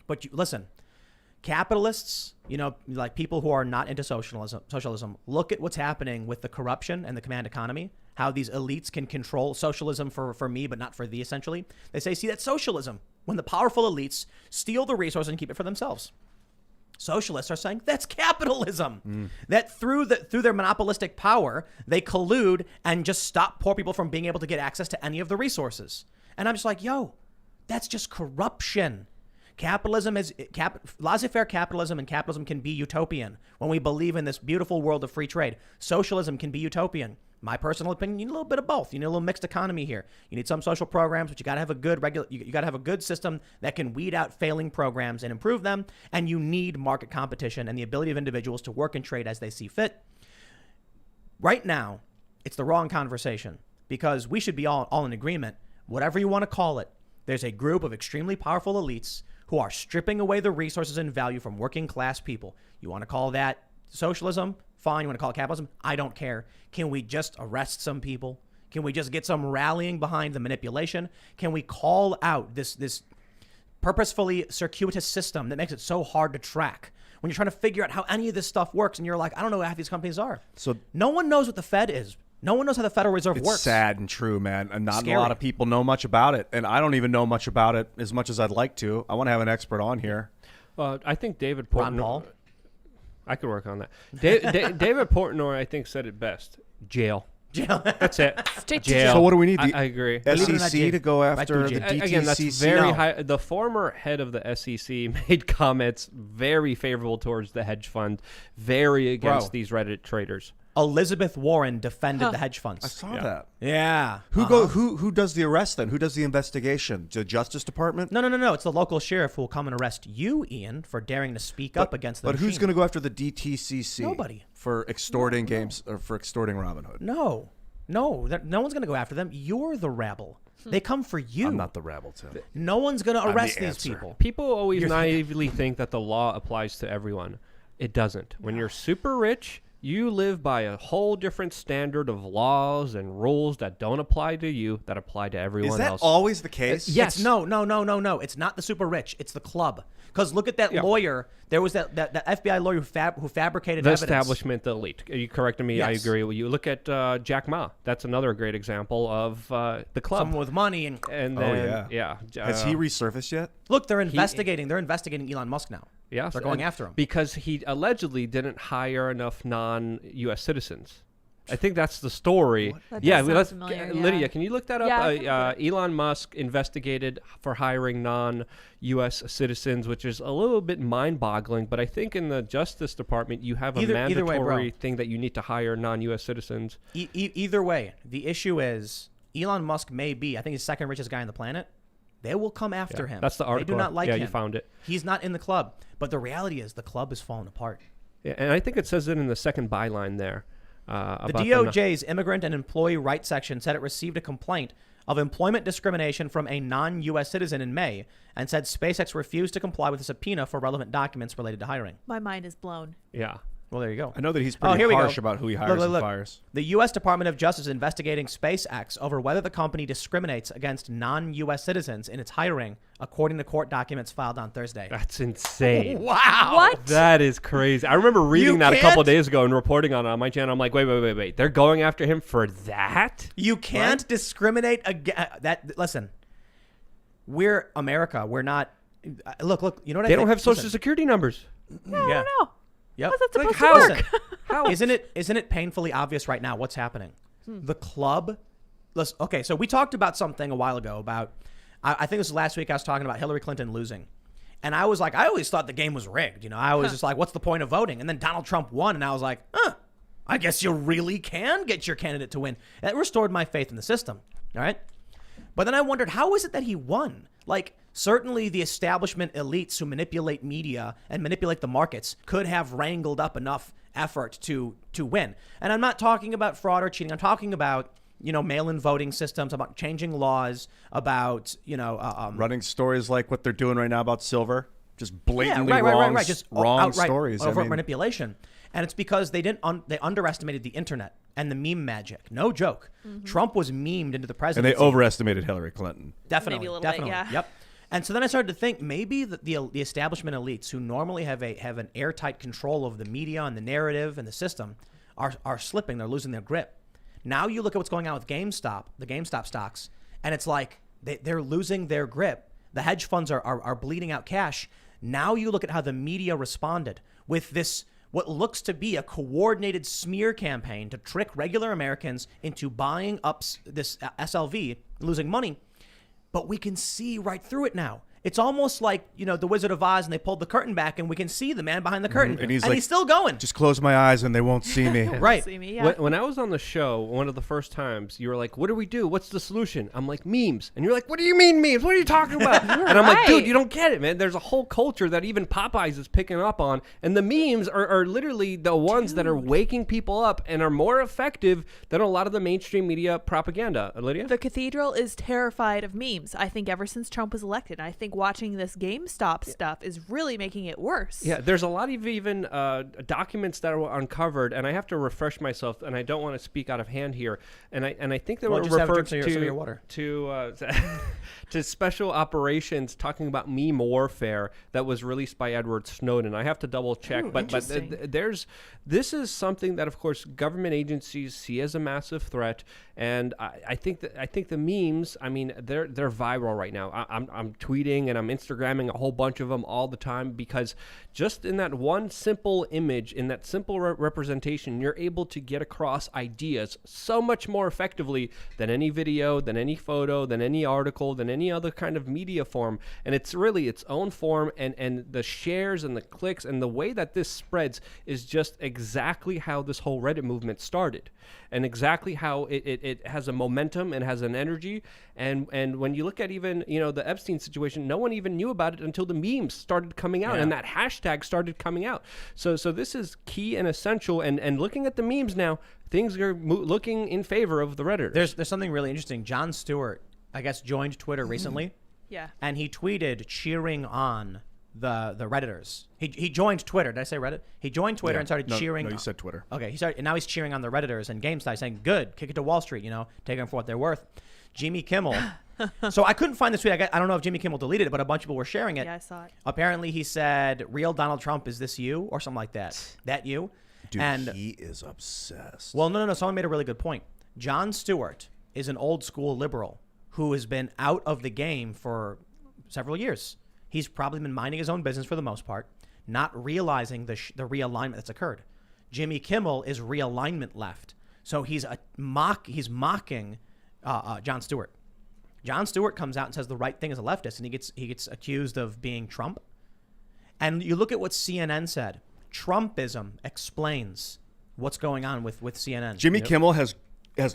But listen, capitalists, like people who are not into socialism, look at what's happening with the corruption and the command economy, how these elites can control socialism for me, but not for thee, essentially. They say, see, that's socialism, when the powerful elites steal the resource and keep it for themselves. Socialists are saying that's capitalism. That through their monopolistic power, they collude and just stop poor people from being able to get access to any of the resources. And I'm just like, that's just corruption. Capitalism is laissez-faire capitalism, and capitalism can be utopian when we believe in this beautiful world of free trade. Socialism can be utopian. My personal opinion, you need a little bit of both. You need a little mixed economy here. You need some social programs, but you got to have a good you got to have a good system that can weed out failing programs and improve them. And you need market competition and the ability of individuals to work and trade as they see fit. Right now, it's the wrong conversation because we should be all in agreement. Whatever you want to call it, there's a group of extremely powerful elites who are stripping away the resources and value from working class people. You want to call that socialism? Fine. You want to call it capitalism? I don't care. Can we just arrest some people? Can we just get some rallying behind the manipulation? Can we call out this purposefully circuitous system that makes it so hard to track? When you're trying to figure out how any of this stuff works and you're like, I don't know who half these companies are. So no one knows what the Fed is. No one knows how the Federal Reserve works. It's sad and true, man. And not Scary. a lot of people know much about it. And I don't even know much about it as much as I'd like to. I want to have an expert on here. I think David Ron Portnoy. Paul? I could work on that. David Portnoy, I think, said it best. Jail. That's it. Straight to Jail. So what do we need? I agree. SEC to go after the DTCC? Again, that's very high. The former head of the SEC made comments very favorable towards the hedge fund, very against these Reddit traders. Elizabeth Warren defended the hedge funds. I saw that. Yeah. Who does the arrest then? Who does the investigation? The Justice Department? No. It's the local sheriff who will come and arrest you, Ian, for daring to speak up against the But who's machine. going to go after the DTCC? Nobody. For extorting games or for extorting Robinhood? No one's going to go after them. You're the rabble. They come for you. I'm not the rabble, Tim. No one's going to I'm arrest the these answer. people. People always naively think that the law applies to everyone. It doesn't. When you're super rich, you live by a whole different standard of laws and rules that don't apply to you, that apply to everyone Is that else. always the case? Yes. No. It's not the super rich. It's the club. Because look at that lawyer. There was that FBI lawyer who fabricated The evidence. establishment, the elite. Are you correcting me? Yes. I agree with you. Look at Jack Ma. That's another great example of the club. Someone with money and then, yeah. Has he resurfaced yet? look, they're investigating. They're investigating Elon Musk now. Yeah, they're going after him because he allegedly didn't hire enough non-U.S. citizens. I think that's the story. That Yeah, does sound familiar, yeah. Lydia, can you look that up? Yeah, I can look it Elon Musk investigated for hiring non-U.S. citizens, which is a little bit mind-boggling. But I think in the Justice Department, you have a Either way, mandatory bro. thing that you need to hire non-U.S. citizens. Either way, the issue is Elon Musk may be, I think, he's the second richest guy on the planet. They will come after him. That's the article. They do not like him. Yeah, you found it. He's not in the club. But the reality is the club is falling apart. Yeah, and I think it says it in the second byline there. The DOJ's Immigrant and Employee Rights section said it received a complaint of employment discrimination from a non-U.S. citizen in May and said SpaceX refused to comply with a subpoena for relevant documents related to hiring. My mind is blown. Yeah. Well, there you go. I know that he's Oh, pretty here we harsh go. about who he hires and fires. The U.S. Department of Justice is investigating SpaceX over whether the company discriminates against non-U.S. citizens in its hiring, according to court documents filed on Thursday. That's insane. Wow. What? That is crazy. I remember reading You that a couple can't- days ago and reporting on my channel. I'm like, wait. They're going after him for that? You can't discriminate against that. Listen, we're America. We're not. Look. You know what I They think? don't have social Listen. security numbers. I don't know. Yep. How's that supposed how? to work? Listen, How? Isn't it painfully obvious right now what's happening? The club. Listen, okay, so we talked about something a while ago about. I think this was last week. I was talking about Hillary Clinton losing, and I was like, I always thought the game was rigged. I was just like, what's the point of voting? And then Donald Trump won, and I was like, I guess you really can get your candidate to win. And it restored my faith in the system. All right. But then I wondered, how is it that he won? Like, certainly the establishment elites who manipulate media and manipulate the markets could have wrangled up enough effort to win. And I'm not talking about fraud or cheating. I'm talking about, mail-in voting systems, about changing laws, about, Running stories like what they're doing right now about silver. Just blatantly right. wrong, Just wrong outright stories. Overt manipulation. And it's because they underestimated the internet. and the meme magic. No joke. Trump was memed into the And presidency. they overestimated Hillary Clinton. Definitely, Maybe a little bit, definitely. yeah. Yep. And so then I started to think maybe the establishment elites who normally have an airtight control of the media and the narrative and the system are slipping. They're losing their grip. Now you look at what's going on with GameStop, the GameStop stocks, and it's like they're losing their grip. The hedge funds are bleeding out cash. Now you look at how the media responded with this, what looks to be a coordinated smear campaign to trick regular Americans into buying up this SLV, losing money. But we can see right through it now. It's almost like, the Wizard of Oz, and they pulled the curtain back, and we can see the man behind the curtain. And he's still going. Just close my eyes and they won't see me. Right. See me, yeah. When I was on the show, one of the first times, you were like, what do we do? What's the solution? I'm like, memes. And you're like, what do you mean memes? What are you talking about? And I'm like, dude, right. you don't get it, man. There's a whole culture that even Popeyes is picking up on. And the memes are literally the ones that are waking people up and are more effective than a lot of the mainstream media propaganda. Lydia? The cathedral is terrified of memes. I think ever since Trump was elected, I think watching this GameStop stuff is really making it worse. Yeah, there's a lot of even documents that were uncovered, and I have to refresh myself, and I don't want to speak out of hand here. And I think they were Just have a referred drink some of your water. to special operations talking about meme warfare that was released by Edward Snowden. I have to double check, but this is something that, of course, government agencies see as a massive threat, and I think the memes, I mean, they're viral right now. I'm tweeting and I'm Instagramming a whole bunch of them all the time because just in that one simple image, in that simple representation, you're able to get across ideas so much more effectively than any video, than any photo, than any article, than any other kind of media form. And it's really its own form, and the shares and the clicks and the way that this spreads is just exactly how this whole Reddit movement started, and exactly how it has a momentum and has an energy. And when you look at even, the Epstein situation, no one even knew about it until the memes started coming out and that hashtag started coming out. So this is key and essential. And looking at the memes now, things are looking in favor of the Redditors. There's something really interesting. Jon Stewart, I guess, joined Twitter recently. Yeah. And he tweeted cheering on the Redditors. He joined Twitter. Did I say Reddit? He joined Twitter and started cheering. No, you said Twitter. Okay, and now he's cheering on the Redditors and GameStop, saying, good, kick it to Wall Street, take them for what they're worth. Jimmy Kimmel. So I couldn't find this tweet. I don't know if Jimmy Kimmel deleted it, but a bunch of people were sharing it. Yeah, I saw it. Apparently he said, real Donald Trump, is this you? Or something like that. That you? Dude, and he is obsessed. Well, no. Someone made a really good point. Jon Stewart is an old school liberal who has been out of the game for several years. He's probably been minding his own business for the most part, not realizing the realignment that's occurred. Jimmy Kimmel is realignment left. So he's mocking Jon Stewart. Jon Stewart comes out and says the right thing as a leftist, and he gets accused of being Trump. And you look at what CNN said. Trumpism explains what's going on with CNN. Jimmy Kimmel has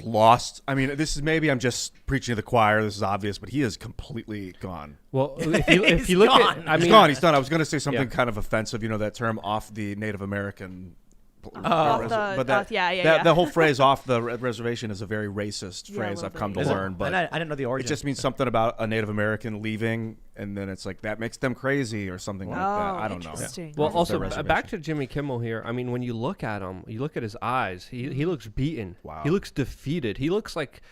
lost. I mean, this is, maybe I'm just preaching to the choir. This is obvious, but he is completely gone. Well, if you look gone. at, He's gone. He's done. I was going to say something kind of offensive. That term off the Native American. The whole phrase "off the reservation" is a very racist phrase I've come to learn. But I didn't know the origin. It just means something about a Native American leaving, and then it's like that makes them crazy or something like that. I don't know. Interesting. Well, Off also the reservation. back to Jimmy Kimmel here. I mean, when you look at him, you look at his eyes. He looks beaten. Wow. He looks defeated. He looks like,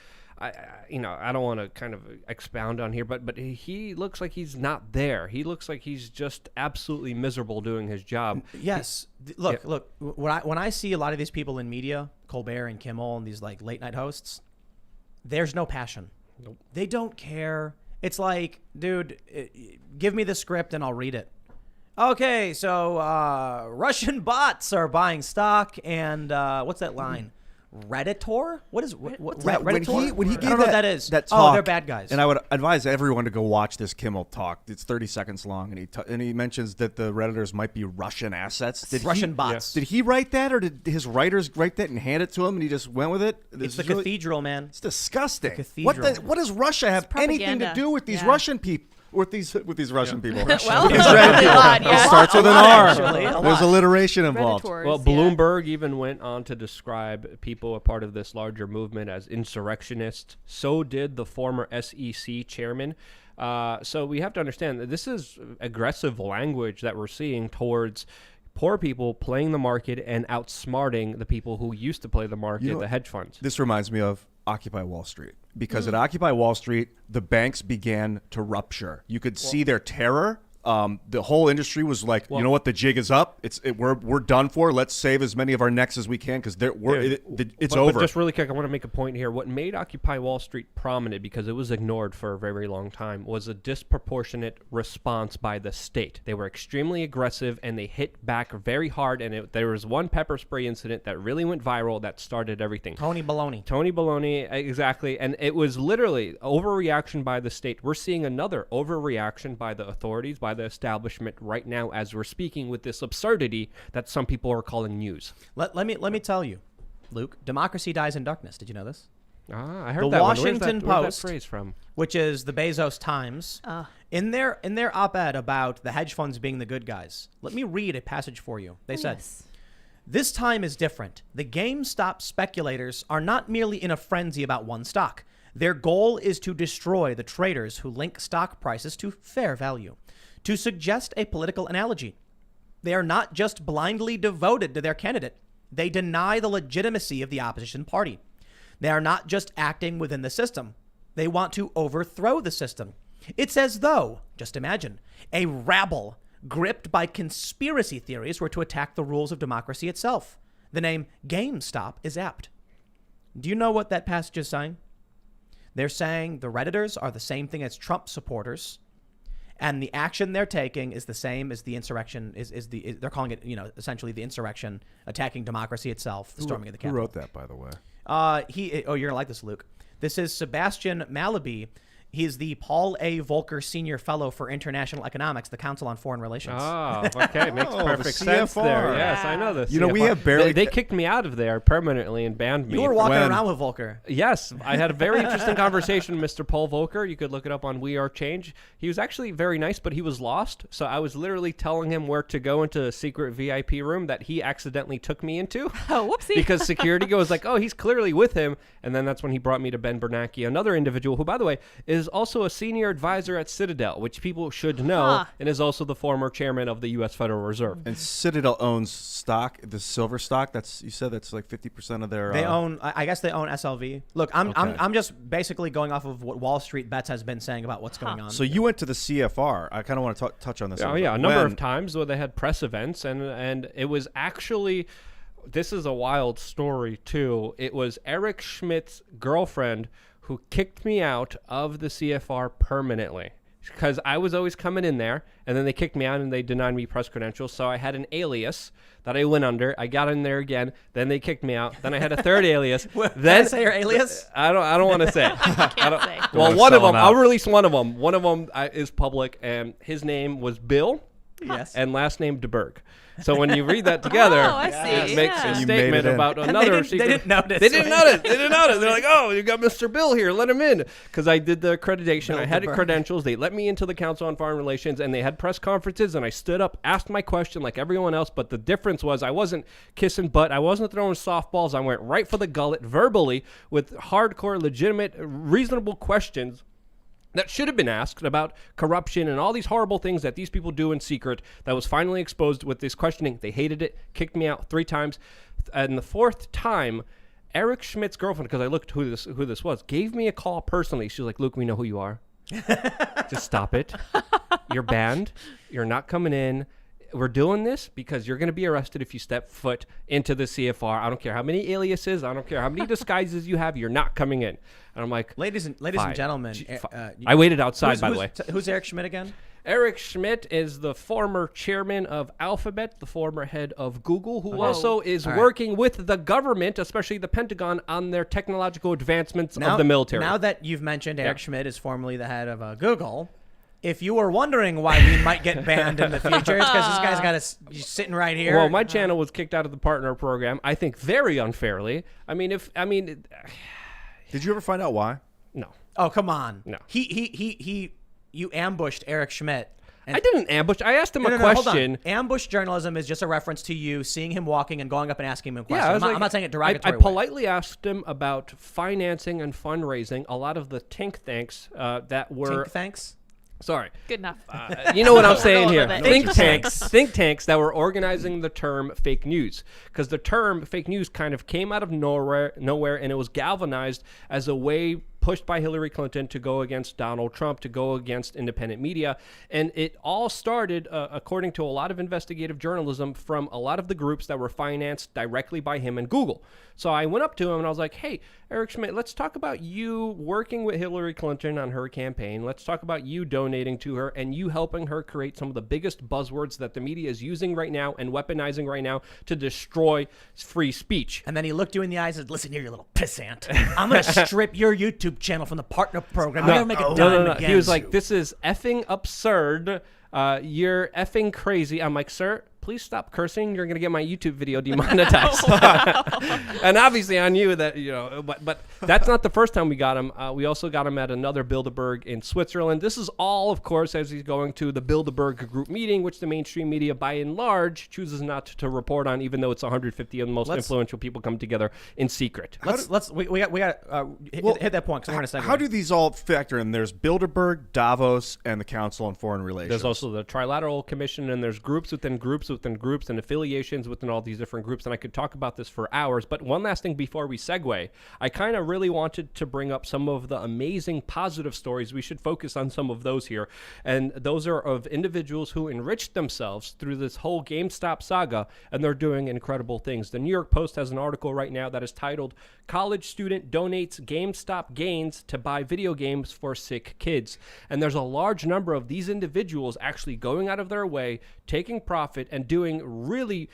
I don't want to kind of expound on here, but he looks like he's not there. He looks like he's just absolutely miserable doing his job. Yes. Look. When I see a lot of these people in media, Colbert and Kimmel and these like late night hosts, there's no passion. Nope. They don't care. It's like, dude, give me the script and I'll read it. Okay, so Russian bots are buying stock, and what's that line? Redditor? What's that? Redditor? When he I gave don't know what that is. That talk, they're bad guys. And I would advise everyone to go watch this Kimmel talk. It's 30 seconds long, and he mentions that the Redditors might be Russian assets. Russian bots. Did he write that, or did his writers write that and hand it to him, and he just went with it? It's the cathedral, man. It's disgusting. The cathedral. What does Russia have anything to do with these Russian people? With these Russian people. Well, Israeli people. It starts with an R. Actually, There's alliteration involved. Well, Bloomberg even went on to describe people a part of this larger movement as insurrectionists. So did the former SEC chairman. So we have to understand that this is aggressive language that we're seeing towards poor people playing the market and outsmarting the people who used to play the market, the hedge funds. This reminds me of Occupy Wall Street, because at Occupy Wall Street, the banks began to rupture. You could see their terror. The whole industry was like, you know what, the jig is up. We're done for. Let's save as many of our necks as we can because it's over. But just really quick, I want to make a point here. What made Occupy Wall Street prominent, because it was ignored for a very, very long time, was a disproportionate response by the state. They were extremely aggressive and they hit back very hard. And there was one pepper spray incident that really went viral that started everything. Tony Baloney, exactly. And it was literally overreaction by the state. We're seeing another overreaction by the authorities, by the establishment right now as we're speaking, with this absurdity that some people are calling news. Let me tell you, Luke, democracy dies in darkness. Did you know this? I heard the that Washington one. Where's Post, that phrase from? Which is the Bezos Times, in their op-ed about the hedge funds being the good guys. Let me read a passage for you. They said, "This time is different. The GameStop speculators are not merely in a frenzy about one stock. Their goal is to destroy the traders who link stock prices to fair value. To suggest a political analogy, they are not just blindly devoted to their candidate. They deny the legitimacy of the opposition party. They are not just acting within the system. They want to overthrow the system. It's as though, just imagine, a rabble gripped by conspiracy theories were to attack the rules of democracy itself. The name GameStop is apt." Do you know what that passage is saying? They're saying the Redditors are the same thing as Trump supporters, and the action they're taking is the same as the insurrection. They're calling it, essentially the insurrection, attacking democracy itself, the storming of the Capitol. Who wrote that, by the way? You're gonna like this, Luke. This is Sebastian Malaby. He's the Paul A. Volcker Senior Fellow for International Economics, the Council on Foreign Relations. Oh, okay. Makes perfect the sense CFR. there. Yes, I know this. We have barely... They kicked me out of there permanently and banned me. You were walking When? around with Volcker. Yes, I had a very interesting conversation with Mr. Paul Volcker. You could look it up on We Are Change. He was actually very nice, but he was lost. So I was literally telling him where to go into a secret VIP room that he accidentally took me into. Oh, whoopsie. Because security goes like, oh, he's clearly with him. And then that's when he brought me to Ben Bernanke, another individual who, by the way, is also a senior advisor at Citadel, which people should know, and is also the former chairman of the U.S. Federal Reserve. And Citadel owns stock, the silver stock. You said that's like 50% of their. They own. I guess they own SLV. Look, I'm just basically going off of what Wall Street Bets has been saying about what's going on. So you went to the CFR. I kind of want to touch on this. Oh yeah, a number of times where they had press events, and it was actually. This is a wild story too. It was Eric Schmidt's girlfriend who kicked me out of the CFR permanently, because I was always coming in there, and then they kicked me out and they denied me press credentials. So I had an alias that I went under. I got in there again. Then they kicked me out. Then I had a third alias. Can I say your alias? I don't want to say. Can't say. Well, one of them. I'll release one of them. One of them is public, and his name was Bill. Yes. And last name DeBerg. So when you read that together, I see. it makes Yeah. a You statement made it in. about another secret. They didn't notice. They didn't notice. They didn't notice. They're like, oh, you got Mr. Bill here. Let him in. Because I did the accreditation. Bill I had DeBerg. credentials. They let me into the Council on Foreign Relations, and they had press conferences, and I stood up, asked my question like everyone else, but the difference was I wasn't kissing butt. I wasn't throwing softballs. I went right for the gullet verbally with hardcore, legitimate, reasonable questions that should have been asked about corruption and all these horrible things that these people do in secret. That was finally exposed with this questioning. They hated it, kicked me out 3 times. And the 4th time, Eric Schmidt's girlfriend, because I looked who this was, gave me a call personally. She was like, Luke, we know who you are. Just stop it. You're banned. You're not coming in. We're doing this because you're going to be arrested if you step foot into the CFR. I don't care how many aliases. I don't care how many disguises you have. You're not coming in. And I'm like, Ladies and gentlemen, I waited outside, by the way. Who's Eric Schmidt again? Eric Schmidt is the former chairman of Alphabet, the former head of Google, who also is working with the government, especially the Pentagon, on their technological advancements of the military. Now that you've mentioned Eric Schmidt is formerly the head of Google, if you were wondering why we might get banned in the future, it's because this guy's got us sitting right here. Well, my channel was kicked out of the partner program, I think very unfairly. Did you ever find out why? No. Oh, come on. No. You ambushed Eric Schmidt. I didn't ambush. I asked him a Hold on. question. Ambush journalism is just a reference to you seeing him walking and going up and asking him a question. Yeah, I'm not saying it derogatory. I politely asked him about financing and fundraising. A lot of the think tanks that were Tink thanks. Sorry. Good enough. You know what I'm saying Roll here. with it. Think tanks that were organizing the term fake news, because the term fake news kind of came out of nowhere, and it was galvanized as a way pushed by Hillary Clinton to go against Donald Trump, to go against independent media. And it all started, according to a lot of investigative journalism, from a lot of the groups that were financed directly by him and Google. So I went up to him and I was like, hey, Eric Schmidt, let's talk about you working with Hillary Clinton on her campaign. Let's talk about you donating to her and you helping her create some of the biggest buzzwords that the media is using right now and weaponizing right now to destroy free speech. And then he looked you in the eyes and said, listen here, you little pissant. I'm going to strip your YouTube channel from the partner program. You're going to make a dime again. He was like, this is effing absurd. You're effing crazy. I'm like, sir, please stop cursing. You're going to get my YouTube video demonetized. And obviously I knew that, but that's not the first time we got him. We also got him at another Bilderberg in Switzerland. This is all, of course, as he's going to the Bilderberg group meeting, which the mainstream media, by and large, chooses not to report on, even though it's 150 of the most influential people come together in secret. We got hit that point because we're going to segue. How do these all factor in? There's Bilderberg, Davos, and the Council on Foreign Relations. There's also the Trilateral Commission, and there's groups within groups within groups and affiliations within all these different groups. And I could talk about this for hours. But one last thing before we segue, I kind of really wanted to bring up some of the amazing positive stories. We should focus on some of those here. And those are of individuals who enriched themselves through this whole GameStop saga, and they're doing incredible things. The New York Post has an article right now that is titled, "College Student Donates GameStop Gains to Buy Video Games for Sick Kids." And there's a large number of these individuals actually going out of their way, taking profit, and doing really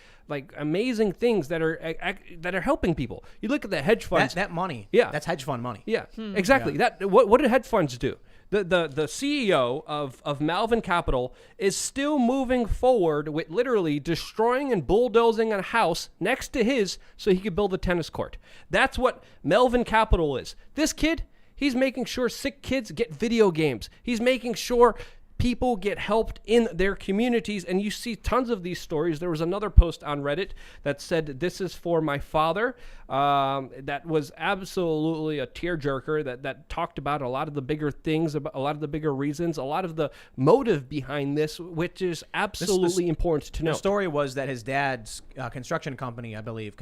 amazing things that are helping people. You look at the hedge funds. That money. Yeah. That's hedge fund money. Yeah, exactly. Yeah. What do hedge funds do? The CEO of Malvern Capital is still moving forward with literally destroying and bulldozing a house next to his so he could build a tennis court. That's what Malvern Capital is. This kid, he's making sure sick kids get video games. He's making sure people get helped in their communities, and you see tons of these stories. There was another post on Reddit that said, "This is for my father." That was absolutely a tearjerker. That talked about a lot of the bigger things, about a lot of the bigger reasons, a lot of the motive behind this, which is absolutely important to know. The story was that his dad's construction company, I believe,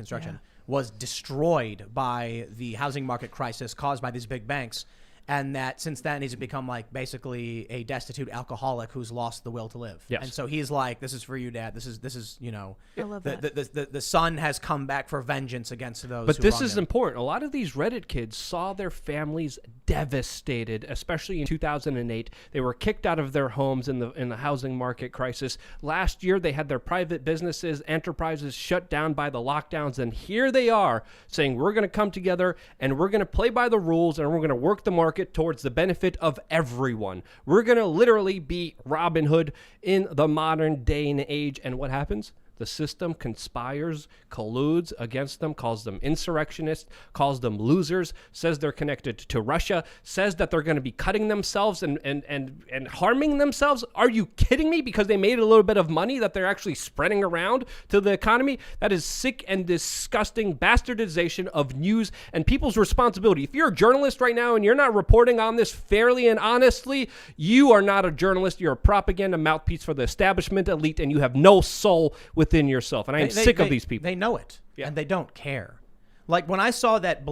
was destroyed by the housing market crisis caused by these big banks. And that since then he's become basically a destitute alcoholic who's lost the will to live. Yes. And so he's like, "This is for you, Dad. This is I love that. the son has come back for vengeance against those." But who this wronged is him. important. A lot of these Reddit kids saw their families devastated, especially in 2008. They were kicked out of their homes in the housing market crisis. Last year, they had their private businesses, enterprises shut down by the lockdowns, and here they are saying, "We're going to come together and we're going to play by the rules and we're going to work the market towards the benefit of everyone. We're going to literally be Robinhood in the modern day and age." And what happens? The system conspires, colludes against them, calls them insurrectionists, calls them losers, says they're connected to Russia, says that they're going to be cutting themselves and harming themselves. Are you kidding me? Because they made a little bit of money that they're actually spreading around to the economy? That is sick and disgusting bastardization of news and people's responsibility. If you're a journalist right now and you're not reporting on this fairly and honestly, you are not a journalist. You're a propaganda mouthpiece for the establishment elite, and you have no soul within yourself. And I am sick of these people. They know it, and they don't care. Like when I saw that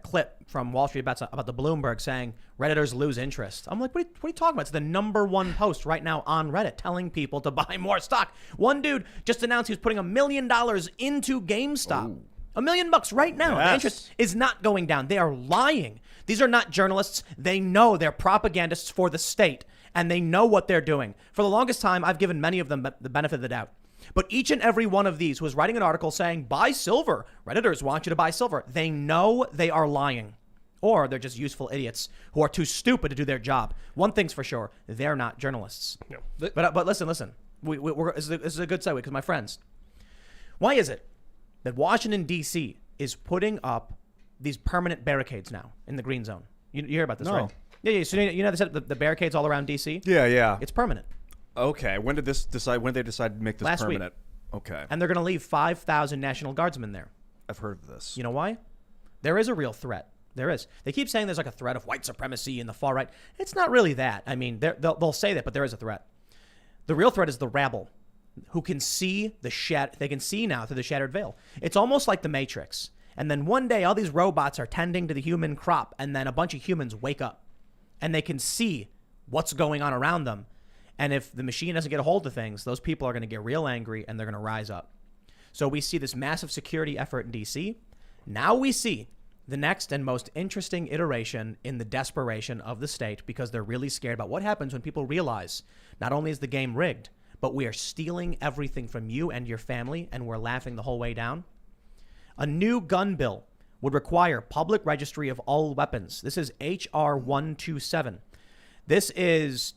clip from Wall Street Bets about the Bloomberg saying Redditors lose interest, I'm like, what are you talking about? It's the #1 post right now on Reddit telling people to buy more stock. One dude just announced he was putting $1 million into GameStop. Ooh. $1 million right now. Yes. The interest is not going down. They are lying. These are not journalists. They know they're propagandists for the state, and they know what they're doing. For the longest time, I've given many of them the benefit of the doubt. But each and every one of these was writing an article saying, buy silver. Redditors want you to buy silver. They know they are lying. Or they're just useful idiots who are too stupid to do their job. One thing's for sure, they're not journalists. No. But listen. This is a good segue because my friends, why is it that Washington, D.C. is putting up these permanent barricades now in the green zone? You hear about this, No. right? Yeah. So you know they set up the barricades all around D.C.? Yeah. It's permanent. Okay. When did they decide to make this Last week. permanent? Okay. And they're going to leave 5,000 National Guardsmen there. I've heard of this. You know why? There is a real threat There is. They keep saying there's like a threat of white supremacy in the far right. It's not really that. I mean, they'll say that, but there is a threat. The real threat is the rabble, who can see they can see now through the shattered veil. It's almost like the Matrix. And then one day, all these robots are tending to the human crop, and then a bunch of humans wake up, and they can see what's going on around them. And if the machine doesn't get a hold of things, those people are going to get real angry, and they're going to rise up. So we see this massive security effort in D.C. Now we see the next and most interesting iteration in the desperation of the state, because they're really scared about what happens when people realize not only is the game rigged, but we are stealing everything from you and your family, and we're laughing the whole way down. A new gun bill would require public registry of all weapons. This is H.R. 127. This is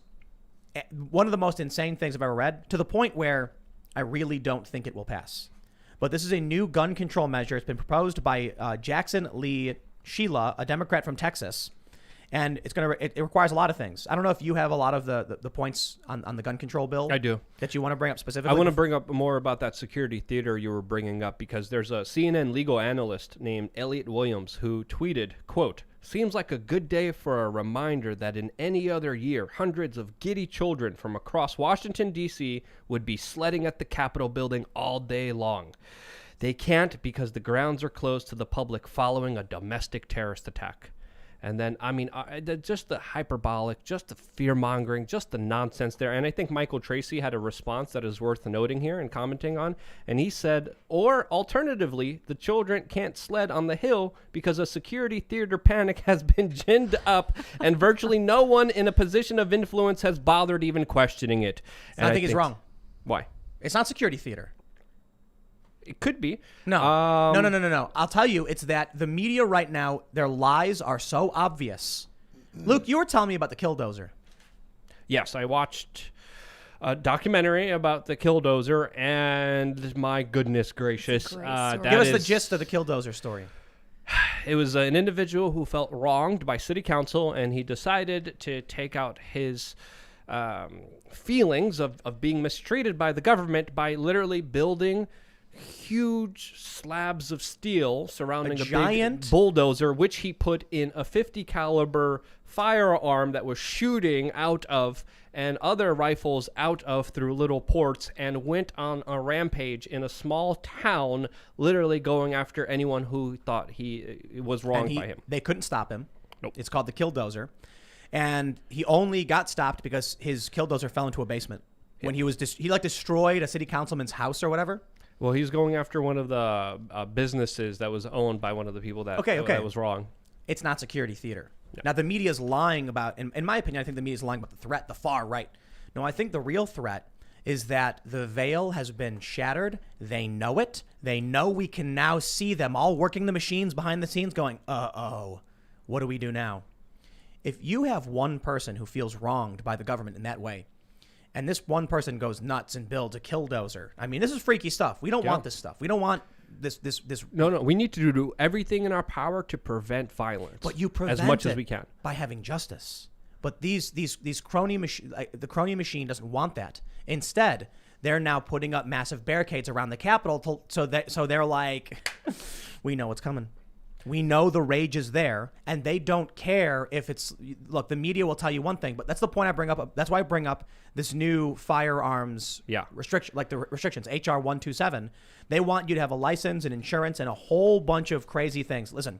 one of the most insane things I've ever read, to the point where I really don't think it will pass. But this is a new gun control measure. It's been proposed by Jackson Lee Sheila, a Democrat from Texas. And it requires a lot of things. I don't know if you have a lot of the points on the gun control bill. I do. That you want to bring up specifically. I want to bring up more about that security theater you were bringing up, because there's a CNN legal analyst named Elliot Williams who tweeted, quote, "Seems like a good day for a reminder that in any other year, hundreds of giddy children from across Washington, D.C. would be sledding at the Capitol building all day long. They can't because the grounds are closed to the public following a domestic terrorist attack." And then, I mean, just the hyperbolic, just the fear-mongering, just the nonsense there. And I think Michael Tracy had a response that is worth noting here and commenting on. And he said, or alternatively, the children can't sled on the hill because a security theater panic has been ginned up and virtually no one in a position of influence has bothered even questioning it. And I think he's wrong. Why? It's not security theater. It could be. No. No. I'll tell you, it's that the media right now, their lies are so obvious. Luke, you were telling me about the Killdozer. Yes, I watched a documentary about the Killdozer, and my goodness gracious. Give us the gist of the Killdozer story. It was an individual who felt wronged by city council, and he decided to take out his feelings of being mistreated by the government by literally building huge slabs of steel surrounding a giant big bulldozer, which he put in a 50 caliber firearm that was shooting out of, and other rifles out of, through little ports, and went on a rampage in a small town, literally going after anyone who thought he was wronged by him. They couldn't stop him. Nope. It's called the Killdozer. And he only got stopped because his Killdozer fell into a basement. When he was he destroyed a city councilman's house or whatever. Well, he's going after one of the businesses that was owned by one of the people that that was wrong. It's not security theater. Yeah. Now, the media is lying about, in my opinion, I think the media is lying about the threat, the far right. No, I think the real threat is that the veil has been shattered. They know it. They know we can now see them all working the machines behind the scenes going, what do we do now? If you have one person who feels wronged by the government in that way, and this one person goes nuts and builds a Killdozer. I mean, this is freaky stuff. We don't want this stuff. We don't want this. No. We need to do everything in our power to prevent violence. But you prevent as much it as we can by having justice. But these crony machine, the crony machine doesn't want that. Instead, they're now putting up massive barricades around the Capitol. So they're like, we know what's coming. We know the rage is there, and they don't care if it's. Look, the media will tell you one thing, but that's the point I bring up. That's why I bring up this new firearms restriction, like the restrictions, HR 127. They want you to have a license and insurance and a whole bunch of crazy things. Listen,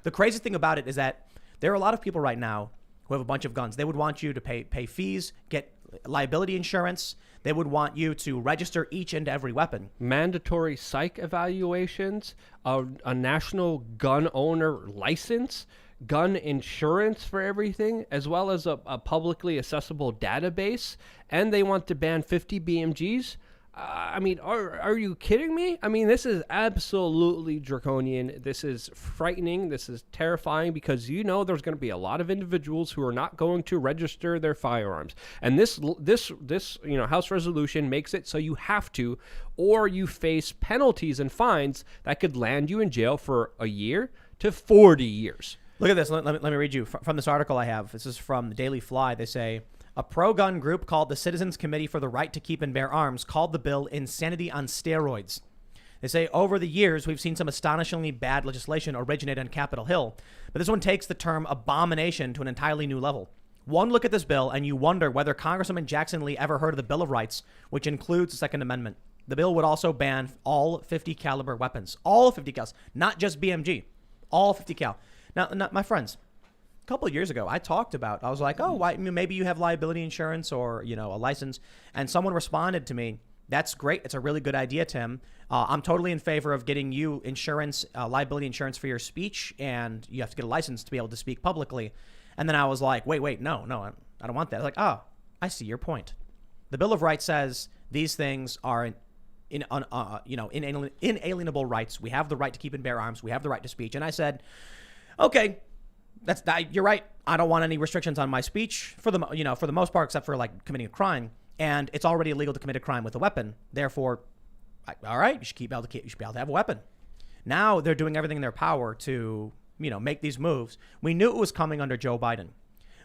the crazy thing about it is that there are a lot of people right now who have a bunch of guns. They would want you to pay fees, get liability insurance. They would want you to register each and every weapon. Mandatory psych evaluations, a national gun owner license, gun insurance for everything, as well as a publicly accessible database. And they want to ban 50 BMGs. I mean, are you kidding me? I mean, this is absolutely draconian. This is frightening. This is terrifying, because you know there's going to be a lot of individuals who are not going to register their firearms. And this House resolution makes it so you have to, or you face penalties and fines that could land you in jail for a year to 40 years. Look at this. Let me read you from this article I have. This is from the Daily Fly. They say, a pro-gun group called the Citizens Committee for the Right to Keep and Bear Arms called the bill insanity on steroids. They say over the years, we've seen some astonishingly bad legislation originate on Capitol Hill, but this one takes the term abomination to an entirely new level. One look at this bill and you wonder whether Congresswoman Jackson Lee ever heard of the Bill of Rights, which includes the Second Amendment. The bill would also ban all 50 caliber weapons, all 50 cals, not just BMG, all 50 cal. Now, my friends, a couple of years ago, I was like, oh, why, maybe you have liability insurance or, a license. And someone responded to me, that's great. It's a really good idea, Tim. I'm totally in favor of getting you insurance, liability insurance for your speech. And you have to get a license to be able to speak publicly. And then I was like, wait, no, I don't want that. I was like, oh, I see your point. The Bill of Rights says these things are inalienable rights. We have the right to keep and bear arms. We have the right to speech. And I said, okay, you're right. I don't want any restrictions on my speech for the most part, except for like committing a crime. And it's already illegal to commit a crime with a weapon. Therefore, all right, you should be able to have a weapon. Now they're doing everything in their power to, make these moves. We knew it was coming under Joe Biden.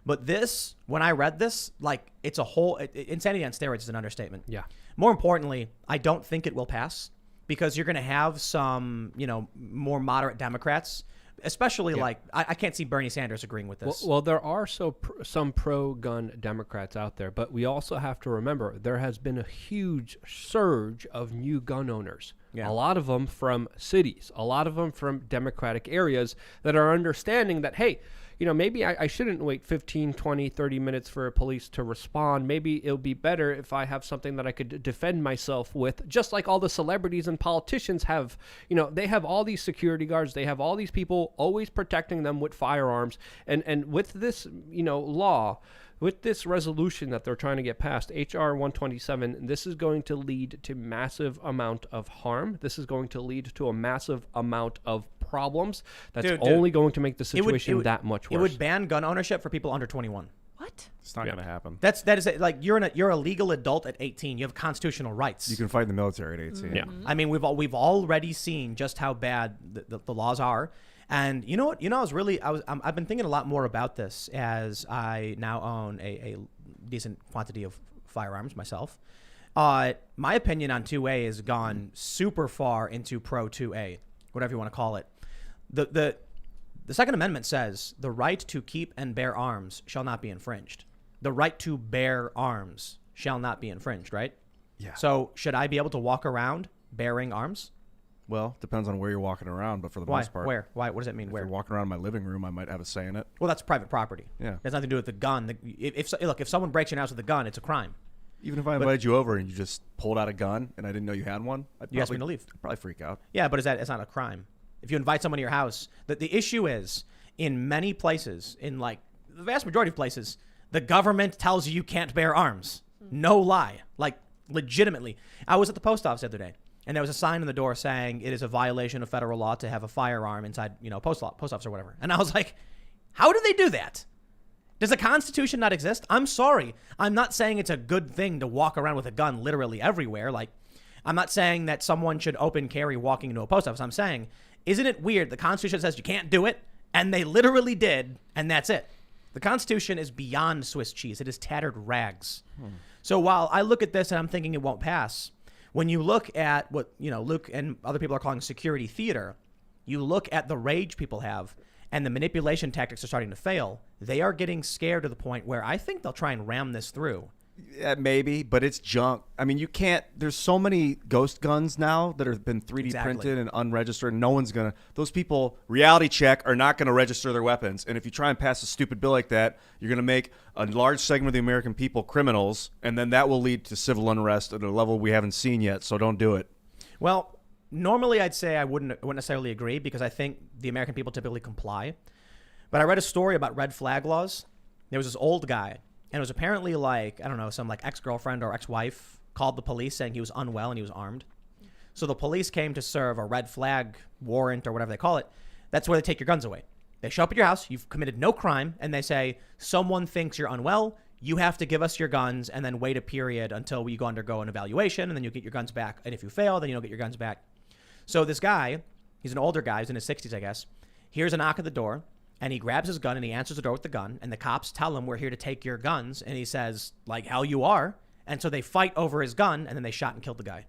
But this, when I read this, like it's a whole insanity on steroids is an understatement. Yeah. More importantly, I don't think it will pass because you're going to have some, more moderate Democrats, especially I can't see Bernie Sanders agreeing with this. Well, there are some pro-gun Democrats out there, but we also have to remember there has been a huge surge of new gun owners. Yeah. A lot of them from cities, a lot of them from Democratic areas that are understanding that, hey, maybe I shouldn't wait 15, 20, 30 minutes for police to respond. Maybe it'll be better if I have something that I could defend myself with, just like all the celebrities and politicians have. They have all these security guards. They have all these people always protecting them with firearms. And with this, law, with this resolution that they're trying to get passed, H.R. 127, this is going to lead to massive amount of harm. This is going to lead to a massive amount of problems. That's only going to make the situation that much worse. It would ban gun ownership for people under 21. What? It's not going to happen. That is like you're a legal adult at 18. You have constitutional rights. You can fight in the military at 18. Yeah. I mean, we've already seen just how bad the laws are. And you know what? I've been thinking a lot more about this as I now own a decent quantity of firearms myself. My opinion on 2A has gone super far into pro 2A, whatever you want to call it. The Second Amendment says the right to keep and bear arms shall not be infringed. The right to bear arms shall not be infringed, right? Yeah. So should I be able to walk around bearing arms? Well, depends on where you're walking around, but for the most part. Where? Why? What does that mean? If Where? you're walking around in my living room, I might have a say in it. Well, that's private property. Yeah. It has nothing to do with the gun. If someone breaks your house with a gun, it's a crime. Even if I invited you over and you just pulled out a gun and I didn't know you had one, You asked me to leave. I'd probably freak out. Yeah, but it's not a crime. If you invite someone to your house, the issue is in many places, in like the vast majority of places, the government tells you can't bear arms. No lie. Like legitimately. I was at the post office the other day and there was a sign on the door saying it is a violation of federal law to have a firearm inside, post office or whatever. And I was like, how do they do that? Does the Constitution not exist? I'm sorry. I'm not saying it's a good thing to walk around with a gun literally everywhere. Like, I'm not saying that someone should open carry walking into a post office. I'm saying, isn't it weird? The Constitution says you can't do it, and they literally did, and that's it. The Constitution is beyond Swiss cheese. It is tattered rags. So while I look at this and I'm thinking it won't pass, when you look at what, Luke and other people are calling security theater, you look at the rage people have and the manipulation tactics are starting to fail. They are getting scared to the point where I think they'll try and ram this through. Yeah, maybe, but it's junk. I mean, you can't. There's so many ghost guns now that have been 3D printed and unregistered. No one's gonna. Those people, reality check, are not gonna register their weapons. And if you try and pass a stupid bill like that, you're gonna make a large segment of the American people criminals, and then that will lead to civil unrest at a level we haven't seen yet. So don't do it. Well, normally I'd say I wouldn't necessarily agree because I think the American people typically comply. But I read a story about red flag laws. There was this old guy. And it was apparently some ex-girlfriend or ex-wife called the police saying he was unwell and he was armed. So the police came to serve a red flag warrant or whatever they call it. That's where they take your guns away. They show up at your house. You've committed no crime. And they say, someone thinks you're unwell. You have to give us your guns and then wait a period until you undergo an evaluation. And then you'll get your guns back. And if you fail, then you'll get your guns back. So this guy, he's an older guy. He's in his 60s, I guess. Hears a knock at the door. And he grabs his gun and he answers the door with the gun. And the cops tell him, we're here to take your guns. And he says, like hell you are. And so they fight over his gun and then they shot and killed the guy.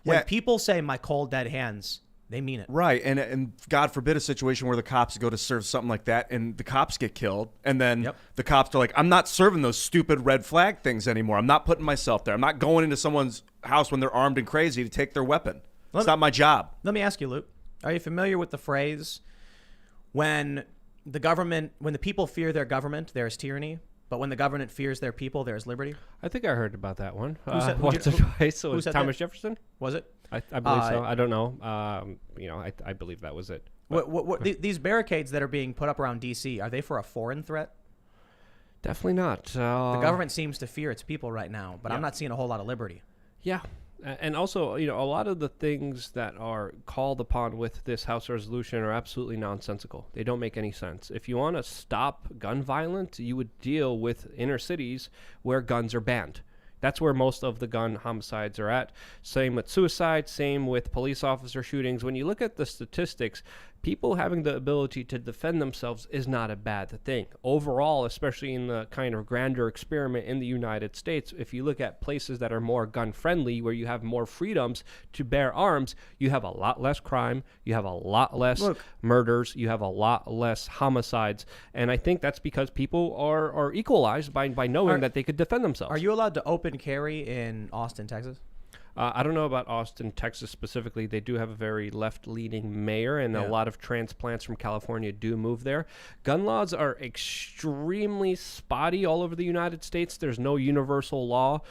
When Yeah. people say my cold dead hands, they mean it. Right, and God forbid a situation where the cops go to serve something like that, and the cops get killed, and then Yep. the cops are like, "I'm not serving those stupid red flag things anymore. I'm not putting myself there. I'm not going into someone's house when they're armed and crazy to take their weapon. It's not my job." Let me ask you, Luke. Are you familiar with the phrase, when the people fear their government, there is tyranny, but when the government fears their people, there is liberty? I think I heard about that one. said- Once who- or twice. So who it was said Thomas that? Jefferson? Was it? I believe so. I don't know. I believe that was it. These barricades that are being put up around D.C., are they for a foreign threat? Definitely not. The government seems to fear its people right now, but I'm Yeah. not seeing a whole lot of liberty. Yeah. And also, a lot of the things that are called upon with this House resolution are absolutely nonsensical. They don't make any sense. If you want to stop gun violence, you would deal with inner cities where guns are banned. That's where most of the gun homicides are at. Same with suicide, same with police officer shootings. When you look at the statistics, people having the ability to defend themselves is not a bad thing. Overall, especially in the kind of grander experiment in the United States, if you look at places that are more gun friendly, where you have more freedoms to bear arms, you have a lot less crime, you have a lot less murders, you have a lot less homicides. And I think that's because people are equalized by knowing that they could defend themselves. Are you allowed to open carry in Austin, Texas? I don't know about Austin, Texas specifically. They do have a very left-leaning mayor, and a lot of transplants from California do move there. Gun laws are extremely spotty all over the United States. There's no universal law.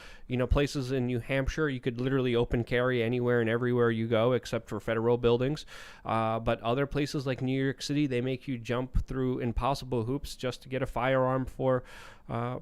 Places in New Hampshire, you could literally open carry anywhere and everywhere you go, except for federal buildings. But other places like New York City, they make you jump through impossible hoops just to get a firearm for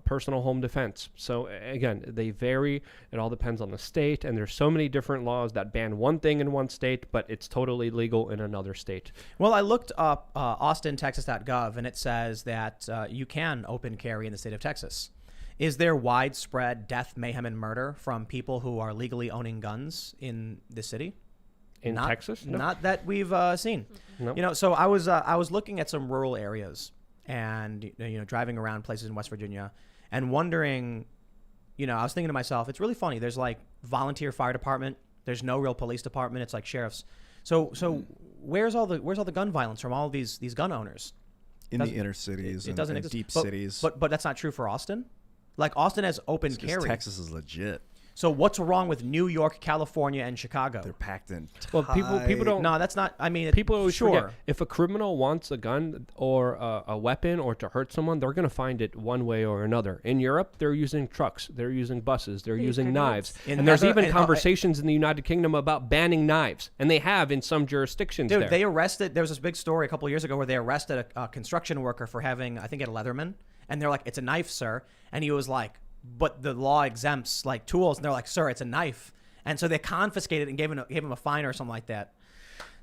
personal home defense. So again, they vary. It all depends on the state, and there's so many different laws that ban one thing in one state, but it's totally legal in another state. Well, I looked up austintexas.gov, and it says that you can open carry in the state of Texas. Is there widespread death, mayhem, and murder from people who are legally owning guns in the city? In Texas? No. Not that we've seen. No. So I was looking at some rural areas and driving around places in West Virginia and wondering, I was thinking to myself, it's really funny. There's like volunteer fire department. There's no real police department. It's like sheriffs. So where's all the gun violence from all these gun owners? In the inner cities and doesn't exist. deep But- cities. But that's not true for Austin. Like Austin has open It's 'cause carry. Texas is legit. So what's wrong with New York, California, and Chicago? They're packed in. Well, people don't. No, that's not. I mean, People always sure. forget, if a criminal wants a gun or a weapon or to hurt someone, they're going to find it one way or another. In Europe, they're using trucks, they're using buses, they're using knives. In And there's other- even in- conversations in the United Kingdom about banning knives. And they have in some jurisdictions Dude, there. they arrested. There was this big story a couple of years ago where they arrested a construction worker for having, I think, a Leatherman, and they're like, "It's a knife, sir," and he was like, "But the law exempts like tools," and they're like, "Sir, it's a knife," and so they confiscated it and gave him a fine or something like that.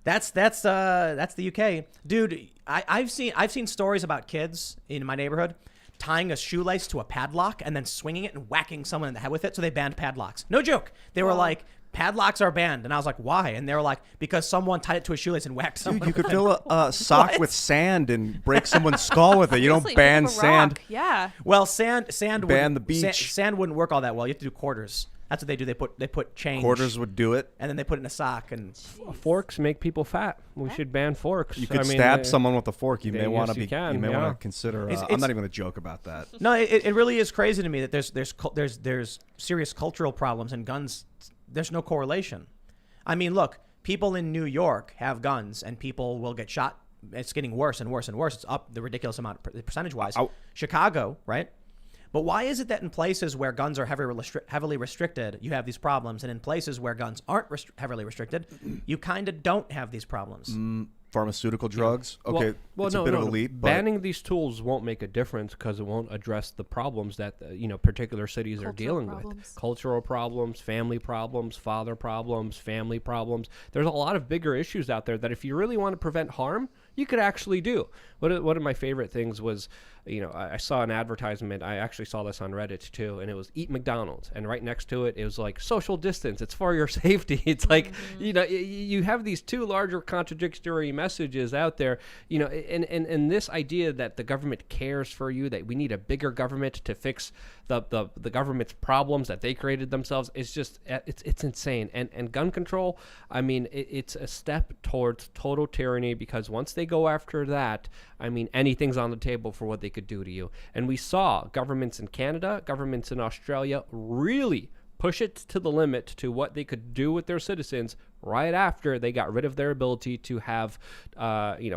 That's the UK, dude. I've seen stories about kids in my neighborhood tying a shoelace to a padlock and then swinging it and whacking someone in the head with it. So they banned padlocks. No joke. They were like, padlocks are banned, and I was like, why? And they were like, because someone tied it to a shoelace and whacked someone. Dude, you could with it. fill a sock What? with sand and break someone's skull with it. You don't Seriously, ban pick up a sand. rock. Yeah. Well, sand Ban wouldn't- the beach. Sand wouldn't work all that well. You have to do quarters. That's what they do. They put change. Quarters would do it. And then they put it in a sock. And Forks make people fat. We should ban forks. You could I mean, stab someone with a fork. You Yeah, may want to yes, you be. can, You may yeah. want to consider. It's- I'm not even going to joke about that. no, it really is crazy to me that there's serious cultural problems and guns. There's no correlation. I mean, look, people in New York have guns and people will get shot. It's getting worse and worse and worse. It's up the ridiculous amount percentage wise. Chicago, right? But why is it that in places where guns are heavily restricted, you have these problems, and in places where guns aren't heavily restricted, you kind of don't have these problems? Pharmaceutical drugs. Okay, well, it's no, a bit no, of a no. leap. But Banning these tools won't make a difference because it won't address the problems that particular cities are Cultural dealing problems. with. Cultural problems, family problems, father problems, family problems. There's a lot of bigger issues out there that if you really want to prevent harm, you could actually do. One of my favorite things was, I saw an advertisement. I actually saw this on Reddit too, and it was eat McDonald's, and right next to it, it was like social distance. It's for your safety. It's like, you have these two larger contradictory messages out there, and this idea that the government cares for you, that we need a bigger government to fix the government's problems that they created themselves, is just, it's insane. And gun control, I mean, it's a step towards total tyranny, because once they go after that, I mean, anything's on the table for what they could do to you. And we saw governments in Canada, governments in Australia really push it to the limit to what they could do with their citizens right after they got rid of their ability to have,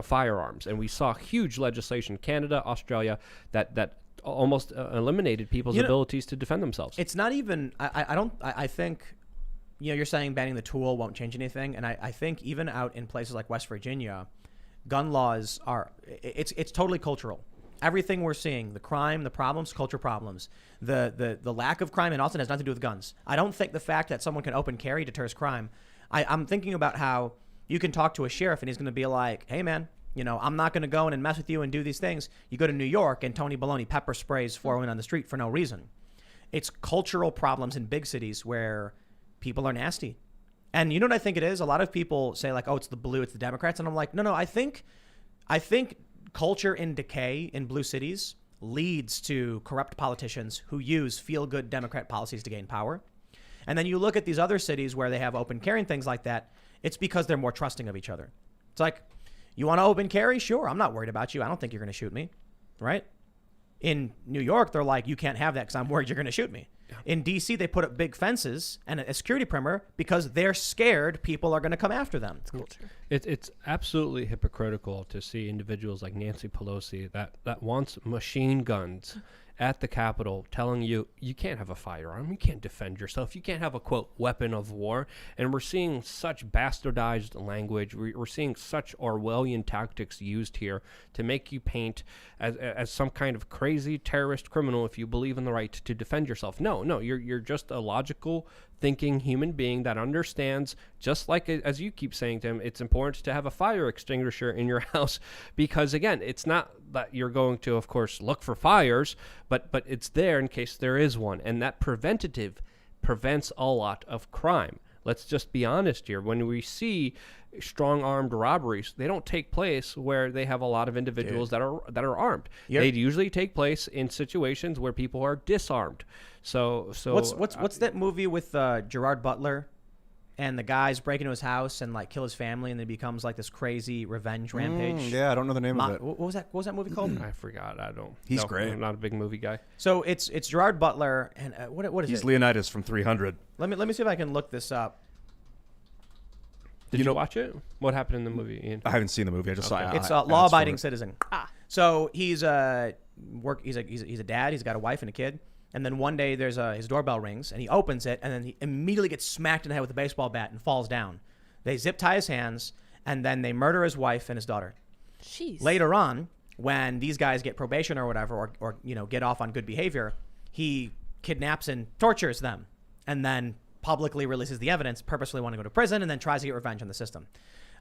firearms. And we saw huge legislation, Canada, Australia, that almost eliminated people's abilities to defend themselves. It's not even, I think, you're saying banning the tool won't change anything. And I think even out in places like West Virginia, gun laws it's totally cultural. Everything we're seeing, the crime, the problems, culture problems, the lack of crime in Austin has nothing to do with guns. I don't think the fact that someone can open carry deters crime. I'm thinking about how you can talk to a sheriff and he's going to be like, hey man, I'm not going to go in and mess with you and do these things. You go to New York and Tony Baloney pepper sprays 4 women on the street for no reason. It's cultural problems in big cities where people are nasty. And you know what I think it is? A lot of people say like, oh, it's the blue, it's the Democrats. And I'm like, no, I think culture in decay in blue cities leads to corrupt politicians who use feel-good Democrat policies to gain power. And then you look at these other cities where they have open carry and things like that. It's because they're more trusting of each other. It's like, you want to open carry? Sure. I'm not worried about you. I don't think you're going to shoot me. Right? In New York, they're like, you can't have that because I'm worried you're going to shoot me. Yeah. In D.C., they put up big fences and a security perimeter because they're scared people are going to come after them. It's absolutely hypocritical to see individuals like Nancy Pelosi that wants machine guns at the Capitol telling you can't have a firearm, you can't defend yourself, you can't have a, quote, weapon of war. And we're seeing such bastardized language. We're seeing such Orwellian tactics used here to make you paint as some kind of crazy terrorist criminal if you believe in the right to defend yourself. No, you're just a logical thinking human being that understands, just like as you keep saying, Tim, it's important to have a fire extinguisher in your house, because again, it's not that you're going to, of course, look for fires, but it's there in case there is one. And that preventative prevents a lot of crime. Let's just be honest here. When we see strong armed robberies, they don't take place where they have a lot of individuals that are armed. Yep. They usually take place in situations where people are disarmed. So what's that movie with Gerard Butler and the guys break into his house and like kill his family, and then it becomes like this crazy revenge rampage? Yeah, I don't know the name of it. What was that movie called? I forgot. I don't. He's great. I'm not a big movie guy. So it's Gerard Butler and what is He's it? Leonidas from 300. Let me see if I can look this up. Did you watch it? What happened in the movie, Ian? I haven't seen the movie. I just saw it. It's a law-abiding citizen. So he's a dad. He's got a wife and a kid. And then one day his doorbell rings and he opens it and then he immediately gets smacked in the head with a baseball bat and falls down. They zip tie his hands and then they murder his wife and his daughter. Jeez. Later on, when these guys get probation or whatever, or get off on good behavior, he kidnaps and tortures them and then publicly releases the evidence, purposely wanting to go to prison, and then tries to get revenge on the system.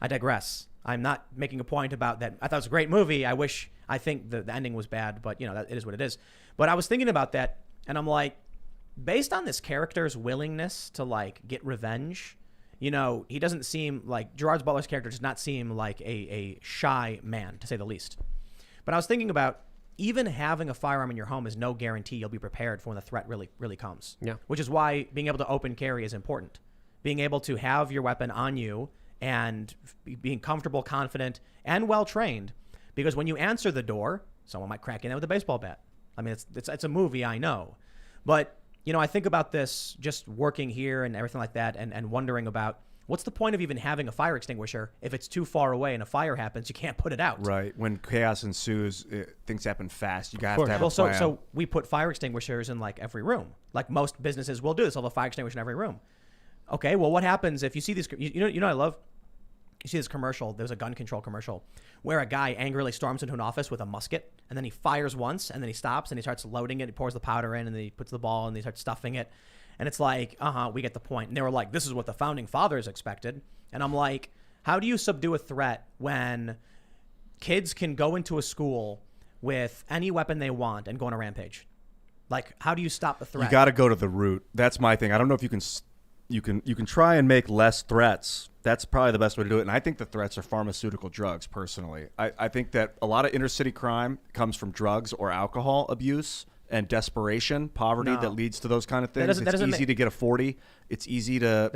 I digress. I'm not making a point about that. I thought it was a great movie. I think the ending was bad, but that it is what it is. But I was thinking about that, and I'm like, based on this character's willingness to like get revenge, he doesn't seem like Gerard Butler's character does not seem like a shy man, to say the least. But I was thinking about, even having a firearm in your home is no guarantee you'll be prepared for when the threat really, really comes. Yeah. Which is why being able to open carry is important. Being able to have your weapon on you and being comfortable, confident, and well-trained. Because when you answer the door, someone might crack in there with a baseball bat. I mean, it's a movie, I know. But, I think about this just working here and everything like that and wondering about, what's the point of even having a fire extinguisher if it's too far away and a fire happens, you can't put it out? Right. When chaos ensues, things happen fast. You have to have a plan. So we put fire extinguishers in like every room. Like most businesses will do this. They'll have a fire extinguisher in every room. Okay, well, what happens if you see these? I love. You see this commercial. There's a gun control commercial where a guy angrily storms into an office with a musket, and then he fires once, and then he stops, and he starts loading it. He pours the powder in, and then he puts the ball, and he starts stuffing it. And it's like, we get the point. And they were like, this is what the founding fathers expected. And I'm like, how do you subdue a threat when kids can go into a school with any weapon they want and go on a rampage. Like, how do you stop the threat? You got to go to the root. That's my thing. I don't know if you can try and make less threats. That's probably the best way to do it. And I think the threats are pharmaceutical drugs, personally. I think that a lot of inner city crime comes from drugs or alcohol abuse and desperation, poverty that leads to those kind of things. It's easy to get a 40. It's easy to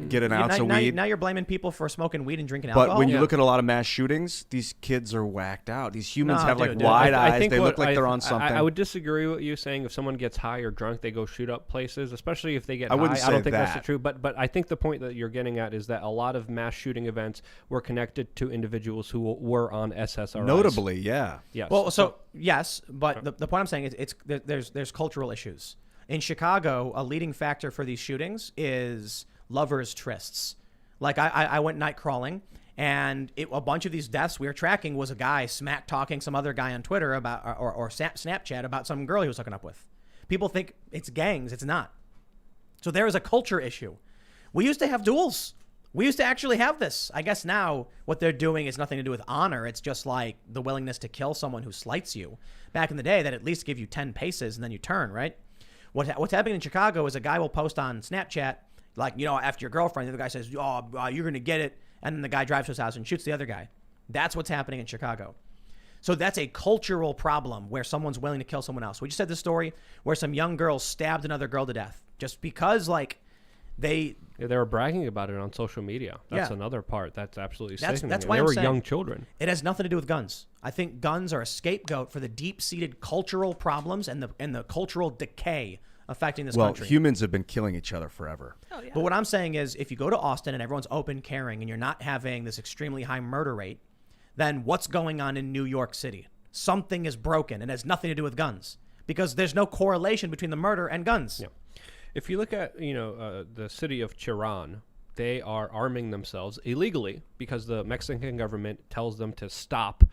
get an ounce of weed. Now you're blaming people for smoking weed and drinking But alcohol. when you look at a lot of mass shootings, these kids are whacked out. These humans have dude, wide eyes. think They look like they're on something. I would disagree with you saying if someone gets high or drunk, they go shoot up places, especially if they get I wouldn't high. I don't say think that's that. the truth. But I think the point that you're getting at is that a lot of mass shooting events were connected to individuals who were on SSRIs. Notably, yeah. Yes. Well, so yes, but the point I'm saying is there's cultural issues. In Chicago, a leading factor for these shootings is lovers' trysts. Like I went night crawling, and a bunch of these deaths we were tracking was a guy smack talking some other guy on Twitter about or Snapchat about some girl he was hooking up with. People think it's gangs. It's not. So there is a culture issue. We used to have duels. We used to actually have this. I guess now what they're doing is nothing to do with honor. It's just like the willingness to kill someone who slights you. Back in the day, that at least give you 10 paces and then you turn, right? What's happening in Chicago is a guy will post on Snapchat, like, after your girlfriend, the other guy says, oh, you're going to get it. And then the guy drives to his house and shoots the other guy. That's what's happening in Chicago. So that's a cultural problem where someone's willing to kill someone else. We just had this story where some young girl stabbed another girl to death just because, they were bragging about it on social media. That's Yeah. another part. That's absolutely That's sickening. why They I'm were saying young children. it has nothing to do with guns. I think guns are a scapegoat for the deep-seated cultural problems and the cultural decay affecting this country. Well, humans have been killing each other forever. Oh, yeah. But what I'm saying is, if you go to Austin and everyone's open, caring, and you're not having this extremely high murder rate, then what's going on in New York City? Something is broken and has nothing to do with guns because there's no correlation between the murder and guns. Yeah. If you look at, the city of Tehran, they are arming themselves illegally because the Mexican government tells them to stop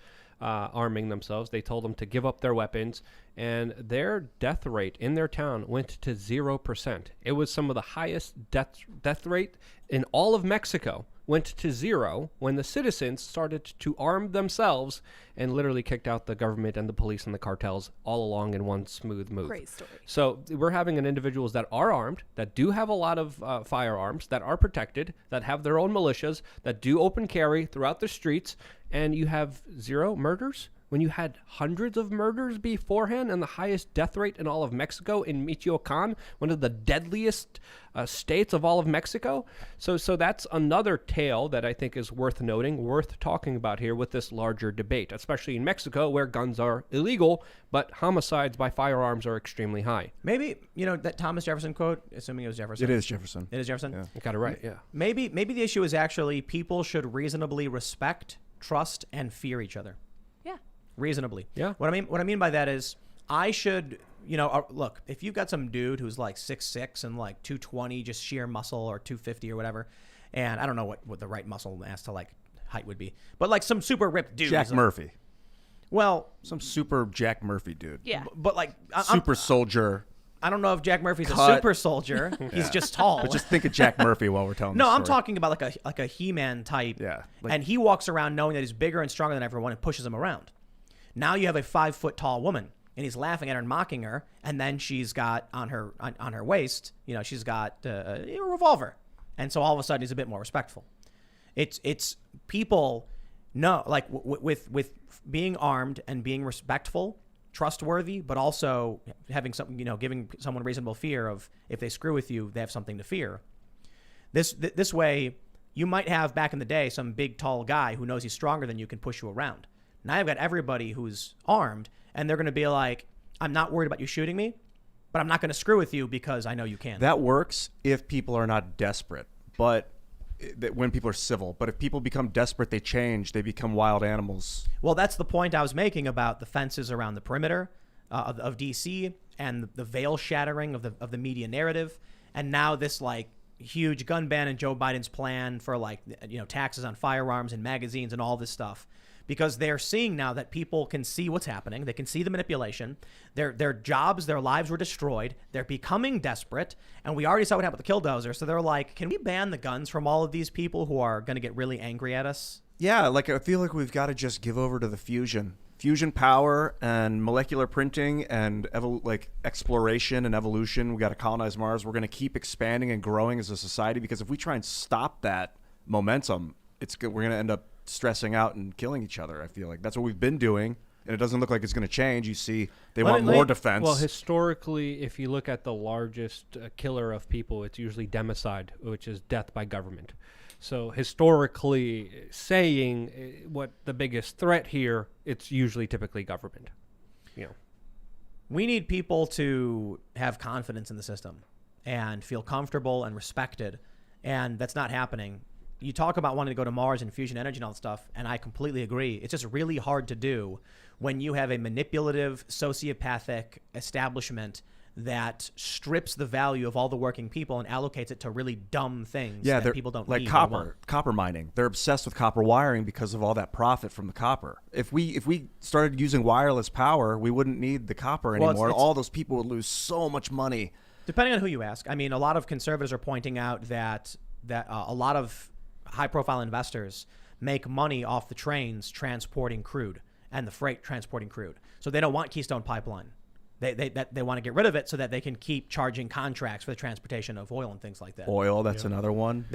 arming themselves. They told them to give up their weapons, and their death rate in their town went to 0%. It was some of the highest death rate in all of Mexico. Went to 0 when the citizens started to arm themselves and literally kicked out the government and the police and the cartels all along in one smooth move. Great story. So we're having individuals that are armed, that do have a lot of firearms, that are protected, that have their own militias, that do open carry throughout the streets, and you have 0 murders when you had hundreds of murders beforehand and the highest death rate in all of Mexico in Michoacan, one of the deadliest states of all of Mexico. So that's another tale that I think is worth noting, worth talking about here with this larger debate, especially in Mexico where guns are illegal, but homicides by firearms are extremely high. Maybe, that Thomas Jefferson quote, assuming it was Jefferson. It is Jefferson. It is Jefferson? Yeah. You got it right, yeah. Maybe the issue is actually people should reasonably respect, trust, and fear each other. Yeah. Reasonably. Yeah. What I mean by that is I should, look, if you've got some dude who's like 6'6" and like 220, just sheer muscle, or 250 or whatever, and I don't know what the right muscle mass to height would be, but like some super ripped dude. Jack Murphy. Well, Some super Jack Murphy dude. Yeah. but like Super soldier. I don't know if Jack Murphy's a Cut. super soldier. He's just tall. But just think of Jack Murphy while we're telling No, the I'm story. talking about like a He-Man type. Yeah, and he walks around knowing that he's bigger and stronger than everyone and pushes him around. Now you have a 5-foot tall woman, and he's laughing at her and mocking her, and then she's got on her waist, she's got a revolver, and so all of a sudden he's a bit more respectful. It's people know, like with being armed and being respectful, trustworthy, but also having something, giving someone reasonable fear of if they screw with you, they have something to fear. This way, you might have back in the day some big tall guy who knows he's stronger than you can push you around. Now I've got everybody who's armed, and they're going to be like, I'm not worried about you shooting me, but I'm not going to screw with you because I know you can. That works if people are not desperate, but when people are civil. But if people become desperate, they change. They become wild animals. Well, that's the point I was making about the fences around the perimeter of D.C. and the veil shattering of the media narrative, and now this huge gun ban and Joe Biden's plan for taxes on firearms and magazines and all this stuff. Because they're seeing now that people can see what's happening. They can see the manipulation. Their jobs, their lives were destroyed. They're becoming desperate. And we already saw what happened with the Killdozer. So they're like, can we ban the guns from all of these people who are going to get really angry at us Yeah, like I feel like we've got to just give over to the fusion power and molecular printing and exploration and evolution. We got to colonize Mars. We're going to keep expanding and growing as a society, because if we try and stop that momentum, we're going to end up stressing out and killing each other. I feel like that's what we've been doing, and it doesn't look like it's going to change. You see, they want more defense. Well, historically, if you look at the largest killer of people, it's usually democide, which is death by government. So historically, saying what the biggest threat here, it's usually typically government. You know, we need people to have confidence in the system and feel comfortable and respected, and that's not happening. You talk about wanting to go to Mars and fusion energy and all that stuff, and I completely agree. It's just really hard to do when you have a manipulative, sociopathic establishment that strips the value of all the working people and allocates it to really dumb things that people don't like need. Copper mining. They're obsessed with copper wiring because of all that profit from the copper. If we started using wireless power, we wouldn't need the copper anymore. And all those people would lose so much money. Depending on who you ask. I mean, a lot of conservatives are pointing out that a lot of high-profile investors make money off the trains transporting crude and the freight transporting crude. So they don't want Keystone Pipeline. They want to get rid of it so that they can keep charging contracts for the transportation of oil and things like that. Oil, that's another one.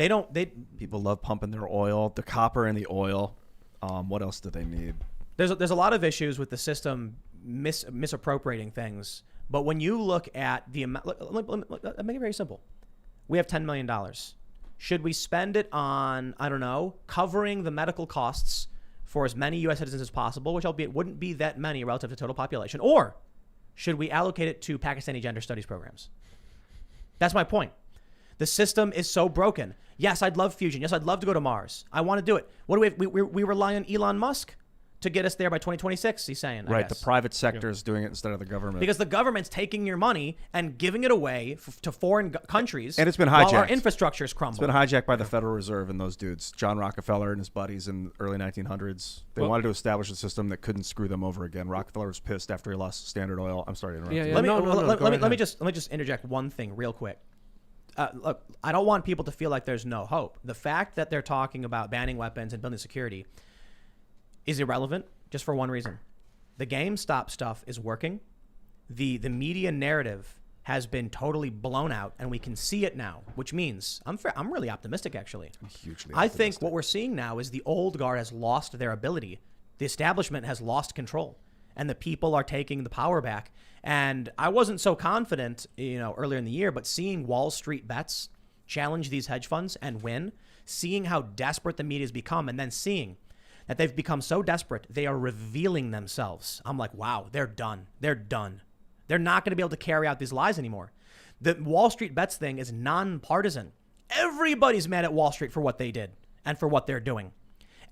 People love pumping their oil, the copper and the oil. What else do they need? There's a lot of issues with the system misappropriating things. But when you look at the amount, let me make it very simple. We have $10 million. Should we spend it on, I don't know, covering the medical costs for as many U.S. citizens as possible, which albeit wouldn't be that many relative to total population, or should we allocate it to Pakistani gender studies programs? That's my point. The system is so broken. Yes, I'd love fusion. Yes, I'd love to go to Mars. I want to do it. What do we have? We rely on Elon Musk to get us there by 2026, he's saying. Right, the private sector is doing it instead of the government. Because the government's taking your money and giving it away to foreign countries. And it's been hijacked. While our infrastructure's crumbling. It's been hijacked by the Federal Reserve and those dudes. John Rockefeller and his buddies in the early 1900s. They wanted to establish a system that couldn't screw them over again. Rockefeller was pissed after he lost Standard Oil. I'm sorry to interrupt you. Let me just interject one thing real quick. Look, I don't want people to feel like there's no hope. The fact that they're talking about banning weapons and building security is irrelevant. Just for one reason. The GameStop stuff is working. The media narrative has been totally blown out, and we can see it now, which means I'm really optimistic, actually. I'm hugely I optimistic. think what we're seeing now is the old guard has lost their ability. The establishment has lost control, and the people are taking the power back. And I wasn't so confident, earlier in the year, but seeing Wall Street bets challenge these hedge funds and win, seeing how desperate the media has become, and then seeing that they've become so desperate, they are revealing themselves. I'm like, wow, they're done. They're done. They're not going to be able to carry out these lies anymore. The Wall Street bets thing is nonpartisan. Everybody's mad at Wall Street for what they did and for what they're doing.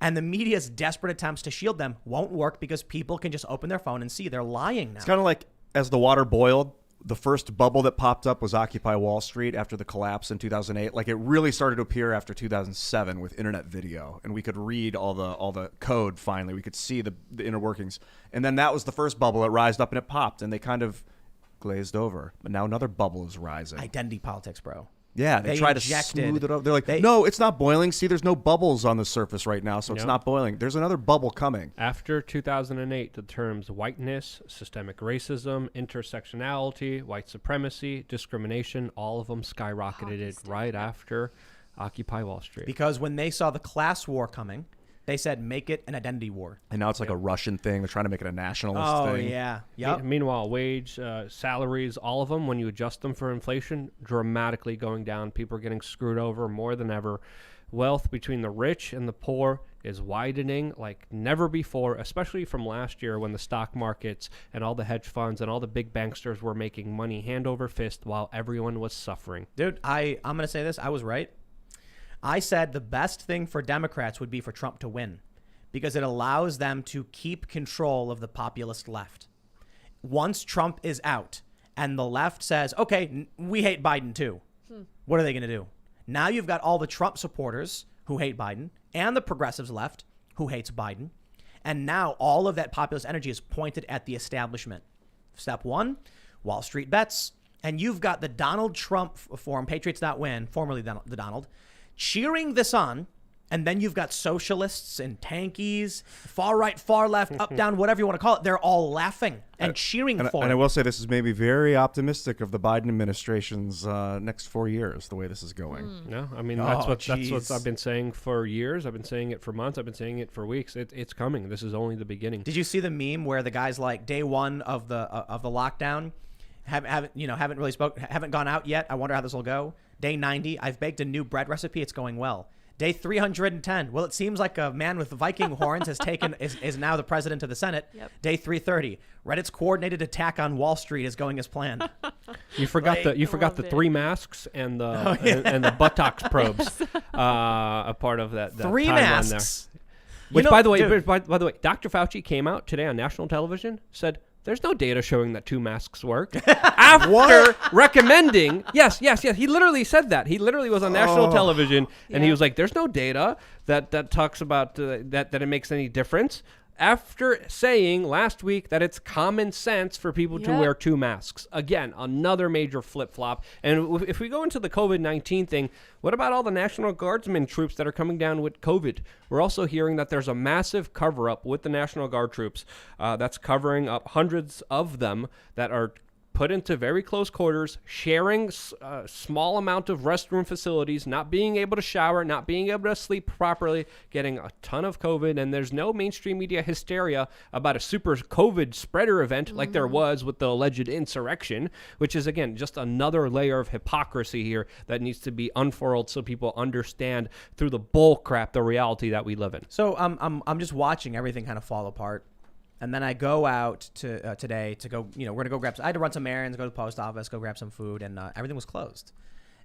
And the media's desperate attempts to shield them won't work because people can just open their phone and see they're lying now. It's kind of like as the water boiled, the first bubble that popped up was Occupy Wall Street after the collapse in 2008. Like, it really started to appear after 2007 with internet video, and we could read all the code finally. We could see the inner workings. And then that was the first bubble. It rised up and it popped, and they kind of glazed over. But now another bubble is rising. Identity politics, bro. Yeah, they try to smooth it over. They're like, no, it's not boiling. See, there's no bubbles on the surface right now, so it's not boiling. There's another bubble coming. After 2008, the terms whiteness, systemic racism, intersectionality, white supremacy, discrimination, all of them skyrocketed right after Occupy Wall Street. Because when they saw the class war coming, they said, make it an identity war. And now it's like a Russian thing. They're trying to make it a nationalist thing. Oh, yeah. Yep. Meanwhile, wage, salaries, all of them, when you adjust them for inflation, dramatically going down. People are getting screwed over more than ever. Wealth between the rich and the poor is widening like never before, especially from last year when the stock markets and all the hedge funds and all the big banksters were making money hand over fist while everyone was suffering. Dude, I'm going to say this. I was right. I said the best thing for Democrats would be for Trump to win because it allows them to keep control of the populist left. Once Trump is out and the left says, okay, we hate Biden too. What are they going to do? Now you've got all the Trump supporters who hate Biden and the progressives left who hates Biden. And now all of that populist energy is pointed at the establishment. Step one, Wall Street bets. And you've got the Donald Trump Forum, Patriots Not Win, formerly the Donald, cheering this on And then you've got socialists and tankies, far right, far left, up, down, whatever you want to call it. They're all laughing and cheering for And I it. will say this is maybe very optimistic of the Biden administration's next 4 years, the way this is going. No, I mean Oh, that's what jeez. I've been saying for years. I've been saying it for months. I've been saying it for weeks. It's coming. This is only the beginning. Did you see the meme where the guy's like, day one of the lockdown, haven't gone out yet. I wonder how this will go. Day 90, I've baked a new bread recipe. It's going well. Day 310. Well, it seems like a man with Viking horns is now the president of the Senate. Yep. Day 330. Reddit's coordinated attack on Wall Street is going as planned. You forgot Like- the love 3 masks and the and the buttocks probes. A part of that 3 timeline masks. there. Which, You know, by the way, dude, by the way, Dr. Fauci came out today on national television, said there's no data showing that 2 masks work. After recommending, yes, he literally said that. He literally was on national television, and he Yeah. was like, "There's no data that talks about that it makes any difference." After saying last week that it's common sense for people to Yep. wear 2 masks. Again, another major flip-flop. And if we go into the COVID-19 thing, what about all the National Guardsmen troops that are coming down with COVID? We're also hearing that there's a massive cover-up with the National Guard troops that's covering up hundreds of them that are put into very close quarters, sharing a small amount of restroom facilities, not being able to shower, not being able to sleep properly, getting a ton of COVID, and there's no mainstream media hysteria about a super COVID spreader event like there was with the alleged insurrection, which is, again, just another layer of hypocrisy here that needs to be unfurled so people understand through the bull crap the reality that we live in. So I'm just watching everything kind of fall apart. And then I go out to today to go, we're going to go grab I had to run some errands, go to the post office, go grab some food, and everything was closed.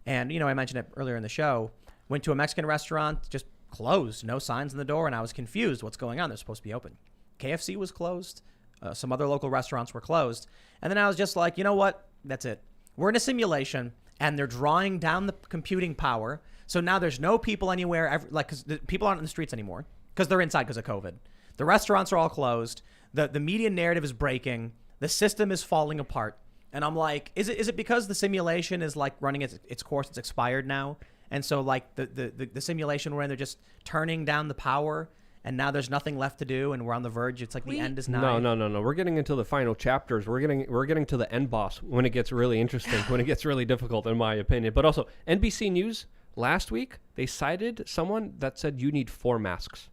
And, I mentioned it earlier in the show, went to a Mexican restaurant, just closed, no signs in the door, and I was confused. What's going on? They're supposed to be open. KFC was closed. Some other local restaurants were closed. And then I was just like, you know what? That's it. We're in a simulation, and they're drawing down the computing power. So now there's no people anywhere, because people aren't in the streets anymore because they're inside because of COVID. The restaurants are all closed. The media narrative is breaking. The system is falling apart. And I'm like, is it because the simulation is like running its course? It's expired now. And so like the simulation we're in, they're just turning down the power. And now there's nothing left to do. And we're on the verge. It's like the end is nigh. No. We're getting into the final chapters. We're getting to the end boss when it gets really interesting, when it gets really difficult, in my opinion. But also, NBC News last week, they cited someone that said you need 4 masks.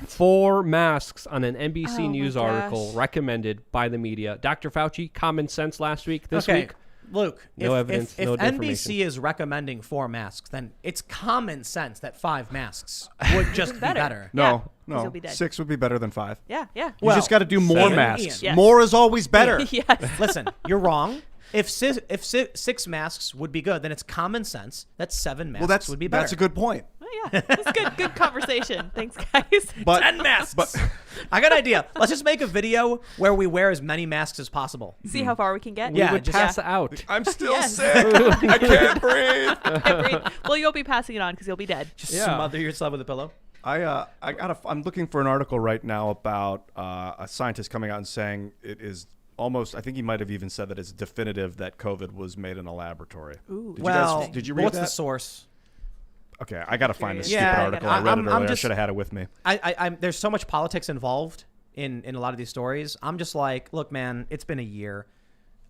4 masks on an NBC Oh my News article gosh. recommended by the media. Dr. Fauci, common sense last week. This Okay, week, Luke, No if, evidence, if no NBC information. is recommending 4 masks, then it's common sense that 5 masks would just be Better. better. No, Yeah, 'cause no. you'll be dead. 6 would be better than 5. Yeah. You Well, just got to do more Ian, masks. Ian. Yes. More is always better. Yes. Listen, you're wrong. If 6 masks would be good, then it's common sense that 7 masks Well, would be better. that's a good point. Oh, yeah. That's good conversation. Thanks, guys. But 10 masks. I got an idea. Let's just make a video where we wear as many masks as possible. See how far we can get. Yeah, we would just- pass out. I'm still Yes. sick. I can't breathe. Well, you'll be passing it on because you'll be dead. Just Yeah. smother yourself with a pillow. I'm looking for an article right now about a scientist coming out and saying it is almost, I think he might have even said that it's definitive that COVID was made in a laboratory. Ooh. Did you read what's that? the source? Okay, I got to find this Yeah, stupid article. I read I'm it earlier. I just- should have had it with me. I'm there's so much politics involved in a lot of these stories. I'm just like, look, man, it's been a year.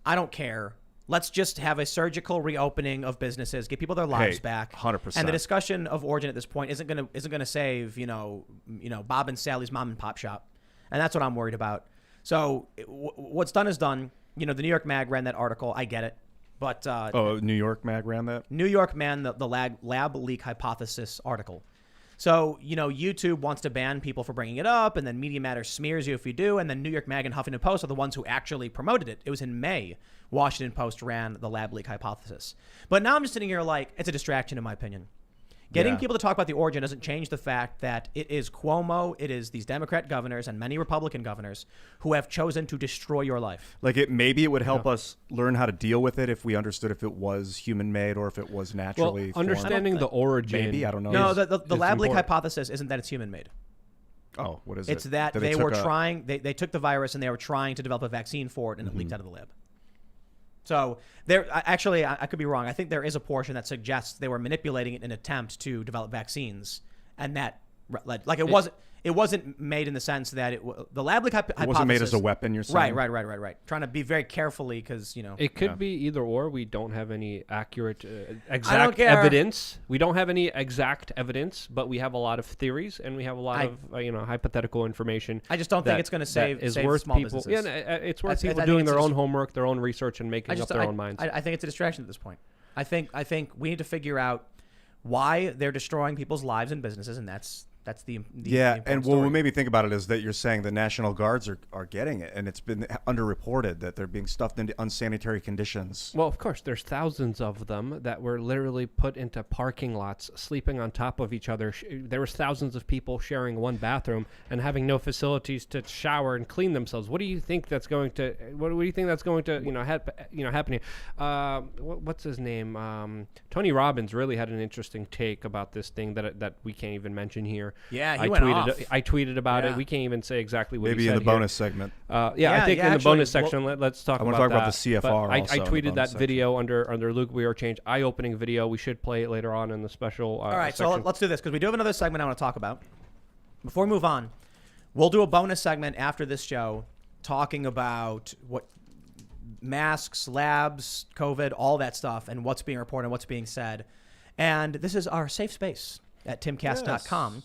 I don't care. Let's just have a surgical reopening of businesses, get people their lives Hey, back. 100%. And the discussion of origin at this point isn't gonna save Bob and Sally's mom and pop shop, and that's what I'm worried about. So what's done is done. The New York Mag ran that article. I get it, but New York Mag ran that? New York Man, the lab leak hypothesis article. So, YouTube wants to ban people for bringing it up, and then Media Matters smears you if you do, and then New York Mag and Huffington Post are the ones who actually promoted it. It was in May. Washington Post ran the lab leak hypothesis. But now I'm just sitting here like, it's a distraction in my opinion. Getting Yeah. people to talk about the origin doesn't change the fact that it is Cuomo, it is these Democrat governors and many Republican governors who have chosen to destroy your life. Like maybe it would help us learn how to deal with it if we understood if it was human made or if it was Well, naturally formed. understanding the origin. Maybe, I don't know. No, is- the is lab leak important. hypothesis isn't that it's human made. Oh, what is It's it? that they were took a- trying, they took the virus and they were trying to develop a vaccine for it, and it leaked out of the lab. So I could be wrong. I think there is a portion that suggests they were manipulating it in an attempt to develop vaccines, and that like it wasn't made in the sense that the lab leak hypothesis. It wasn't made as a weapon, you're saying? Right. Trying to be very carefully because, It could be either or. We don't have any accurate, I don't exact care. evidence. We don't have any exact evidence, but we have a lot of theories and we have a lot of hypothetical information. I just don't think it's going to save worth small people. businesses. Yeah, it's worth I people think doing it's their just- own homework, their own research, and making up their own minds. I think it's a distraction at this point. I think we need to figure out why they're destroying people's lives and businesses, and that's the and story. what made me think about it is that you're saying the National Guards are getting it, and it's been underreported that they're being stuffed into unsanitary conditions. Well, of course, there's thousands of them that were literally put into parking lots, sleeping on top of each other. There was thousands of people sharing one bathroom and having no facilities to shower and clean themselves. What do you think that's going to? What do you think that's going to happen here? What's his name? Tony Robbins really had an interesting take about this thing that we can't even mention here. Yeah, he went off. I tweeted about Yeah. it. We can't even say exactly what Maybe he said in the here. bonus segment. I think in the actually, bonus section, let's talk I about wanna talk that. about the CFR But I also in the tweeted that bonus section. video under Luke We Are Change, eye-opening video. We should play it later on in the special All right, section. so let's do this because we do have another segment I want to talk about. Before we move on, we'll do a bonus segment after this show talking about what masks, labs, COVID, all that stuff, and what's being reported and what's being said. And this is our safe space at timcast.com.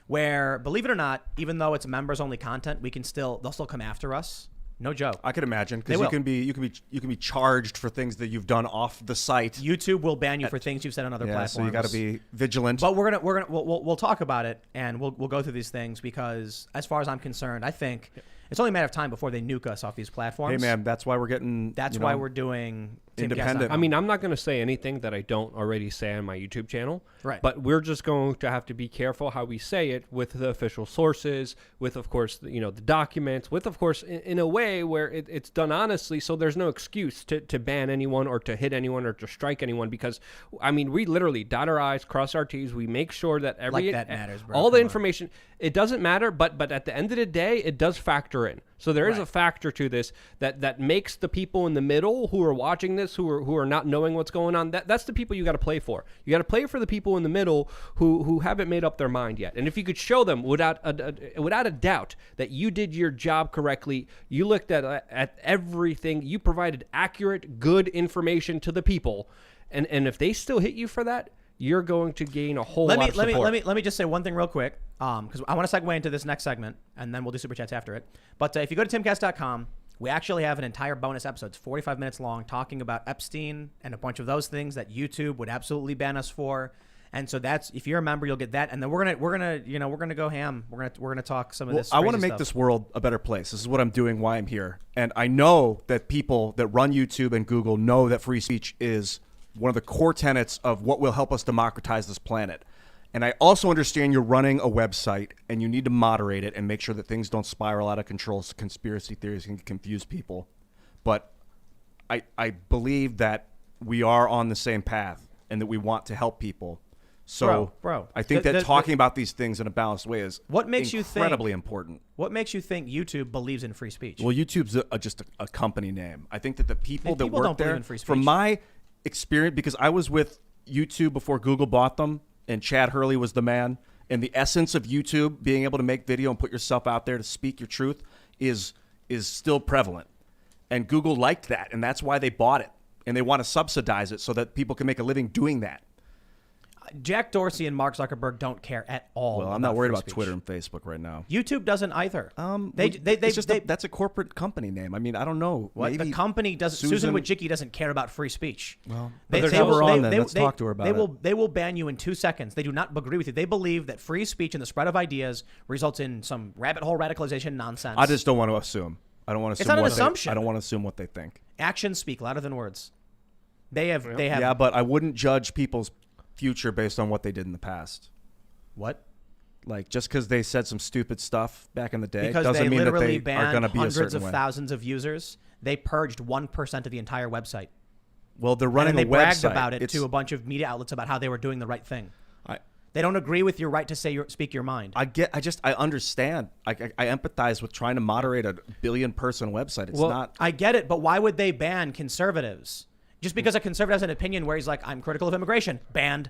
Where, believe it or not, even though it's members-only content, they'll still come after us. No joke. I could imagine They because will. you can be charged for things that you've done off the site. YouTube will ban you for things you've said on other platforms. So you got to be vigilant. But we'll talk about it and we'll go through these things because, as far as I'm concerned, I think it's only a matter of time before they nuke us off these platforms. Hey man, that's why we're getting. That's why we're doing independent. I mean, I'm not going to say anything that I don't already say on my YouTube channel. Right. But we're just going to have to be careful how we say it with the official sources, with, of course, the documents, with, of course, in a way where it's done honestly, so there's no excuse to ban anyone or to hit anyone or to strike anyone because, I mean, we literally dot our I's, cross our T's. We make sure that that matters, bro. all the Come on. information, it doesn't matter, but at the end of the day, it does factor in. So there is a factor to this that makes the people in the middle who are watching this, who are not knowing what's going on, that's the people you got to play for. You got to play for the people in the middle who haven't made up their mind yet. And if you could show them without a doubt that you did your job correctly, you looked at everything, you provided accurate, good information to the people, and if they still hit you for that, you're going to gain a whole lot of support. Let me just say one thing real quick, because I want to segue into this next segment, and then we'll do Super Chats after it. But if you go to timcast.com, we actually have an entire bonus episode. It's 45 minutes long, talking about Epstein and a bunch of those things that YouTube would absolutely ban us for. And so that's, if you're a member, you'll get that. And then we're gonna go ham. We're gonna talk some of this. I want to crazy make stuff. this world a better place. This is what I'm doing, why I'm here. And I know that people that run YouTube and Google know that free speech is one of the core tenets of what will help us democratize this planet. And I also understand you're running a website and you need to moderate it and make sure that things don't spiral out of control so conspiracy theories can confuse people. But I believe that we are on the same path and that we want to help people. So Bro, I think that talking about these things in a balanced way is incredibly important. What makes you think YouTube believes in free speech? Well, YouTube's just a company name. I think that the people that people work don't believe there, in free speech. from my experience, because I was with YouTube before Google bought them, and Chad Hurley was the man. And the essence of YouTube, being able to make video and put yourself out there to speak your truth, is still prevalent. And Google liked that, and that's why they bought it. And they want to subsidize it so that people can make a living doing that. Jack Dorsey and Mark Zuckerberg don't care at all. Well, I'm not worried free about speech. Twitter and Facebook right now. YouTube doesn't either. That's a corporate company name. I mean, I don't know. What? Maybe The company doesn't. Susan Wojcicki doesn't care about free speech. Well, They- let's they have will- her on they- then. Let's talk to her about it. They will ban you in 2 seconds. They do not agree with you. They believe that free speech and the spread of ideas results in some rabbit hole radicalization nonsense. I just don't want to assume. I don't want to It's assume not an what assumption. I don't want to assume what they think. Actions speak louder than words. They have. Yeah, but I wouldn't judge people's future based on what they did in the past. What? Like, just because they said some stupid stuff back in the day Because doesn't they mean that literally they are going banned to be a hundreds certain of way. thousands of users. They purged 1% of the entire website. Well, they're And running they a bragged website. about it It's- to a bunch of media outlets about how they were doing the right thing. I They don't agree with your right to speak your mind. I understand. I empathize with trying to moderate a billion-person website. It's Well, not. I get it, but why would they ban conservatives? Just because a conservative has an opinion where he's like, I'm critical of immigration, banned.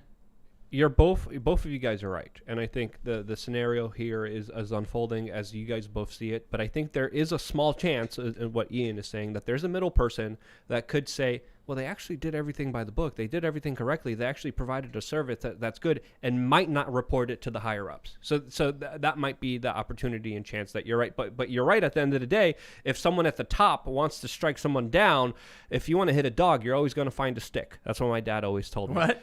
both of you guys are right, and I think the scenario here is as unfolding as you guys both see it. But I think there is a small chance, in what Ian is saying, that there's a middle person that could say, well, they actually did everything by the book. They did everything correctly. They actually provided a service that's good, and might not report it to the higher ups. So that might be the opportunity and chance that you're right. But you're right. At the end of the day, if someone at the top wants to strike someone down, if you want to hit a dog, you're always going to find a stick. That's what my dad always told me. What?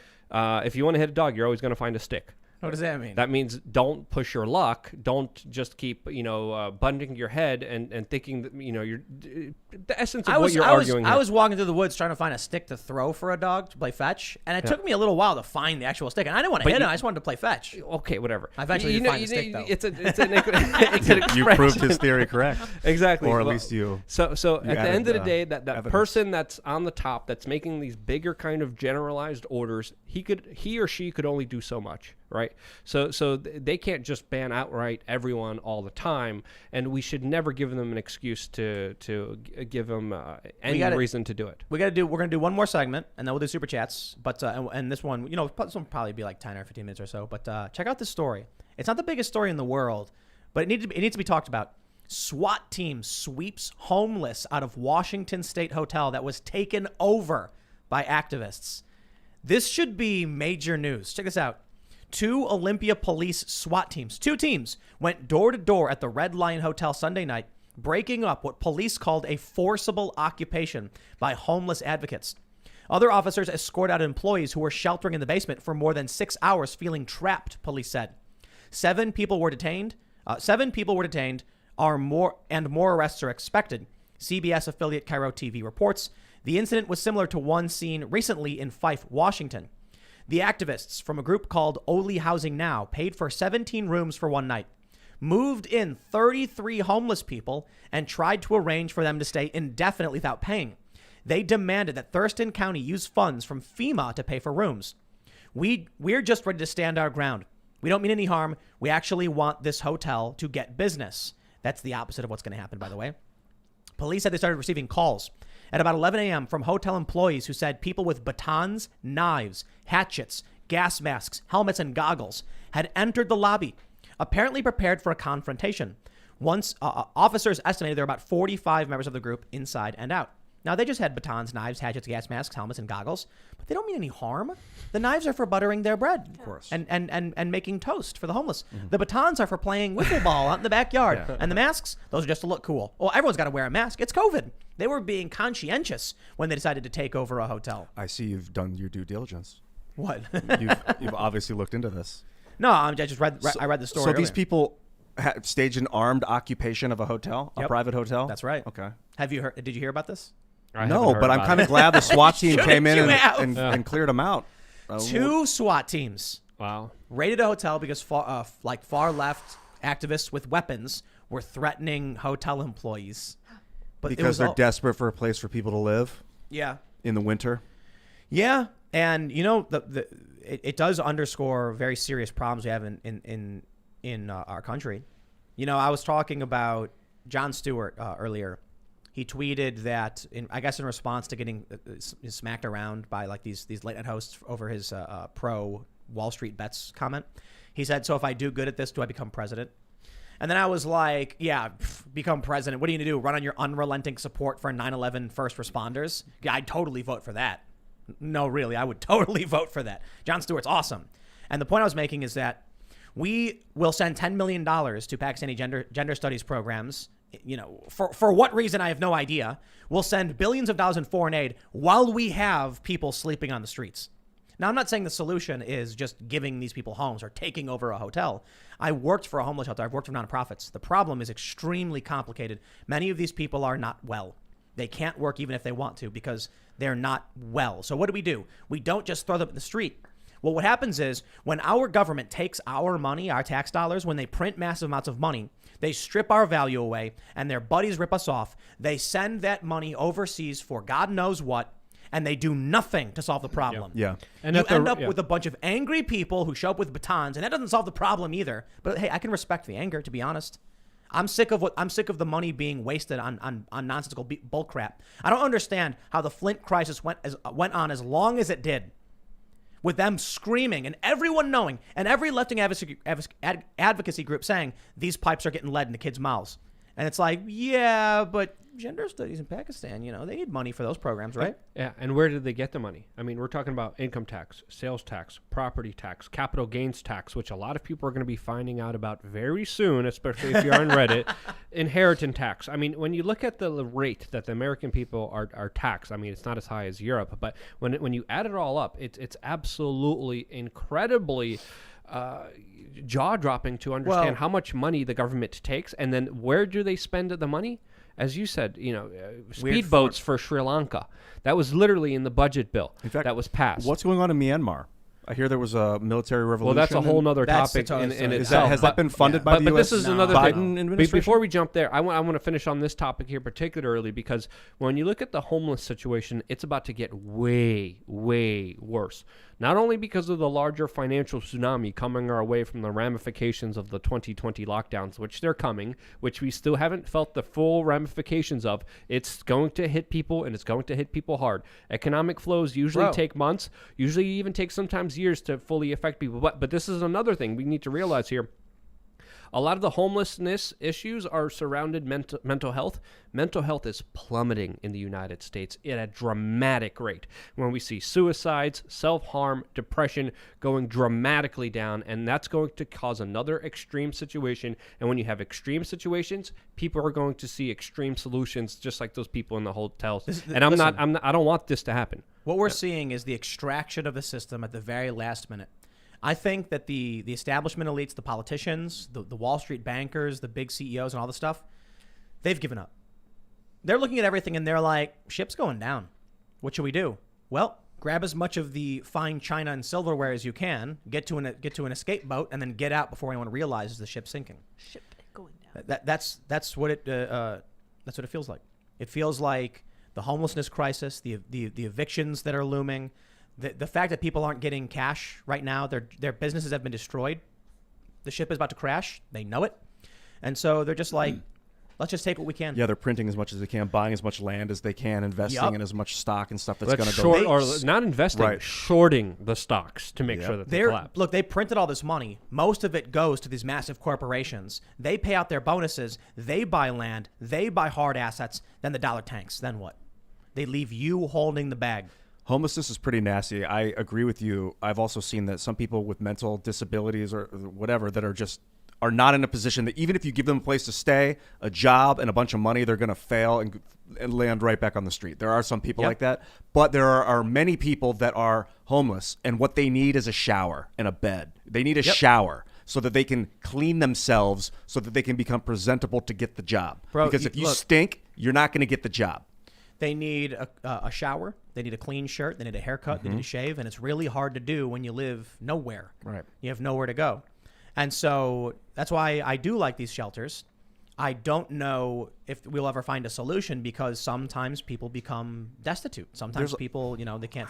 If you want to hit a dog, you're always going to find a stick. What does that mean? That means don't push your luck. Don't just keep, bunging your head and thinking that, you're the essence of what you're arguing here. I was walking through the woods trying to find a stick to throw for a dog to play fetch, and it took me a little while to find the actual stick. And I didn't want to hit him. I just wanted to play fetch. Okay, whatever. I eventually did find the stick, though. It's an expression. You proved his theory correct. Exactly. Or at least you. So at the end of the day, that evidence. person that's on the top, that's making these bigger kind of generalized orders, he or she could only do so much, right? So they can't just ban outright everyone all the time, and we should never give them an excuse to give them any reason to do it. We're gonna do one more segment, and then we'll do super chats. But and this one, this will probably be like 10 or 15 minutes or so. But check out this story. It's not the biggest story in the world, but it needs to be talked about. SWAT team sweeps homeless out of Washington State hotel that was taken over by activists. This should be major news. Check this out. 2 Olympia police SWAT teams, 2 teams, went door to door at the Red Lion Hotel Sunday night, breaking up what police called a forcible occupation by homeless advocates. Other officers escorted out employees who were sheltering in the basement for more than 6 hours, feeling trapped, police said. 7 people were detained. More arrests are expected. CBS affiliate Cairo TV reports the incident was similar to one seen recently in Fife, Washington. The activists from a group called Oli Housing Now paid for 17 rooms for one night, moved in 33 homeless people, and tried to arrange for them to stay indefinitely without paying. They demanded that Thurston County use funds from FEMA to pay for rooms. We're just ready to stand our ground. We don't mean any harm. We actually want this hotel to get business. That's the opposite of what's going to happen, by the way. Police said they started receiving calls at about 11 a.m. from hotel employees who said people with batons, knives, hatchets, gas masks, helmets, and goggles had entered the lobby, apparently prepared for a confrontation. Once officers estimated there were about 45 members of the group inside and out. Now, they just had batons, knives, hatchets, gas masks, helmets, and goggles, but they don't mean any harm. The knives are for buttering their bread, of course, and making toast for the homeless. Mm-hmm. The batons are for playing wiffle ball out in the backyard, and the masks, those are just to look cool. Well, everyone's got to wear a mask. It's COVID. They were being conscientious when they decided to take over a hotel. I see you've done your due diligence. What? You've obviously looked into this. No, I just read. I read the story. So earlier. these people staged an armed occupation of a hotel, a private hotel. That's right. Okay. Have you heard? Did you hear about this? No, but I'm kind of glad the SWAT team came in and cleared them out. 2 SWAT teams. Wow. Raided a hotel because far left activists with weapons were threatening hotel employees. But because they're desperate for a place for people to live. Yeah. In the winter. Yeah, and it does underscore very serious problems we have in our country. I was talking about Jon Stewart earlier. He tweeted that, in response to getting smacked around by like these late night hosts over his pro Wall Street bets comment. He said, "So if I do good at this, do I become president?" And then I was like, "Yeah, become president. What are you gonna do? Run on your unrelenting support for 9/11 first responders? Yeah, I'd totally vote for that. No, really, I would totally vote for that. Jon Stewart's awesome." And the point I was making is that we will send $10 million to Pakistani gender studies programs. For what reason, I have no idea. We'll send billions of dollars in foreign aid while we have people sleeping on the streets. Now, I'm not saying the solution is just giving these people homes or taking over a hotel. I worked for a homeless shelter. I've worked for nonprofits. The problem is extremely complicated. Many of these people are not well. They can't work even if they want to because they're not well. So what do? We don't just throw them in the street. Well, what happens is when our government takes our money, our tax dollars, when they print massive amounts of money, they strip our value away and their buddies rip us off. They send that money overseas for God knows what, and they do nothing to solve the problem. Yeah. And you end up with a bunch of angry people who show up with batons, and that doesn't solve the problem either. But hey, I can respect the anger, to be honest. I'm sick of the money being wasted on nonsensical bullcrap. I don't understand how the Flint crisis went on as long as it did. with them screaming and everyone knowing and every left-wing advocacy group saying these pipes are getting lead into kids' mouths. And it's like, yeah, but gender studies in Pakistan, they need money for those programs, right? Yeah, and where did they get the money? I mean, we're talking about income tax, sales tax, property tax, capital gains tax, which a lot of people are going to be finding out about very soon, especially if you're on Reddit. Inheritance tax. I mean, when you look at the rate that the American people are taxed, I mean, it's not as high as Europe, but when you add it all up, it's absolutely incredibly jaw-dropping to understand how much money the government takes, and then where do they spend the money? As you said, speedboats for Sri Lanka. That was literally in the budget bill. In fact, that was passed. What's going on in Myanmar? I hear there was a military revolution. Well, that's a whole nother That's topic the in total- itself. Has that been funded by the but U.S. this is another Biden thing. administration? Before we jump there, I want to finish on this topic here particularly because when you look at the homeless situation, it's about to get way, way worse. Not only because of the larger financial tsunami coming our way from the ramifications of the 2020 lockdowns, which they're coming, which we still haven't felt the full ramifications of. It's going to hit people, and it's going to hit people hard. Economic flows usually take months, usually even take sometimes years to fully affect people. But this is another thing we need to realize here. A lot of the homelessness issues are surrounded mental health. Mental health is plummeting in the United States at a dramatic rate. When we see suicides, self-harm, depression going dramatically down, and that's going to cause another extreme situation. And when you have extreme situations, people are going to see extreme solutions, just like those people in the hotels. And I don't want this to happen. What we're seeing is the extraction of the system at the very last minute. I think that the establishment elites, the politicians, the Wall Street bankers, the big CEOs and all this stuff, they've given up. They're looking at everything and they're like, ship's going down. What should we do? Well, grab as much of the fine china and silverware as you can, get to an escape boat, and then get out before anyone realizes the ship's sinking. Ship going down. That's what it feels like. It feels like the homelessness crisis, the evictions that are looming. The fact that people aren't getting cash right now, their businesses have been destroyed. The ship is about to crash. They know it. And so they're just like, let's just take what we can. Yeah, they're printing as much as they can, buying as much land as they can, investing in as much stock and stuff that's going to short, go. or not investing, shorting the stocks to make sure that they collapse. Look, they printed all this money. Most of it goes to these massive corporations. They pay out their bonuses. They buy land. They buy hard assets. Then the dollar tanks. Then what? They leave you holding the bag. Homelessness is pretty nasty. I agree with you. I've also seen that some people with mental disabilities or whatever that are not in a position that even if you give them a place to stay, a job, and a bunch of money, they're going to fail and land right back on the street. There are some people like that, but there are many people that are homeless, and what they need is a shower and a bed. They need a shower so that they can clean themselves so that they can become presentable to get the job. Because if you stink, you're not going to get the job. They need a shower. They need a clean shirt. They need a haircut. They need a shave. And it's really hard to do when you live nowhere. Right. You have nowhere to go. And so that's why I do like these shelters. I don't know if we'll ever find a solution because sometimes people become destitute. Sometimes people, they can't.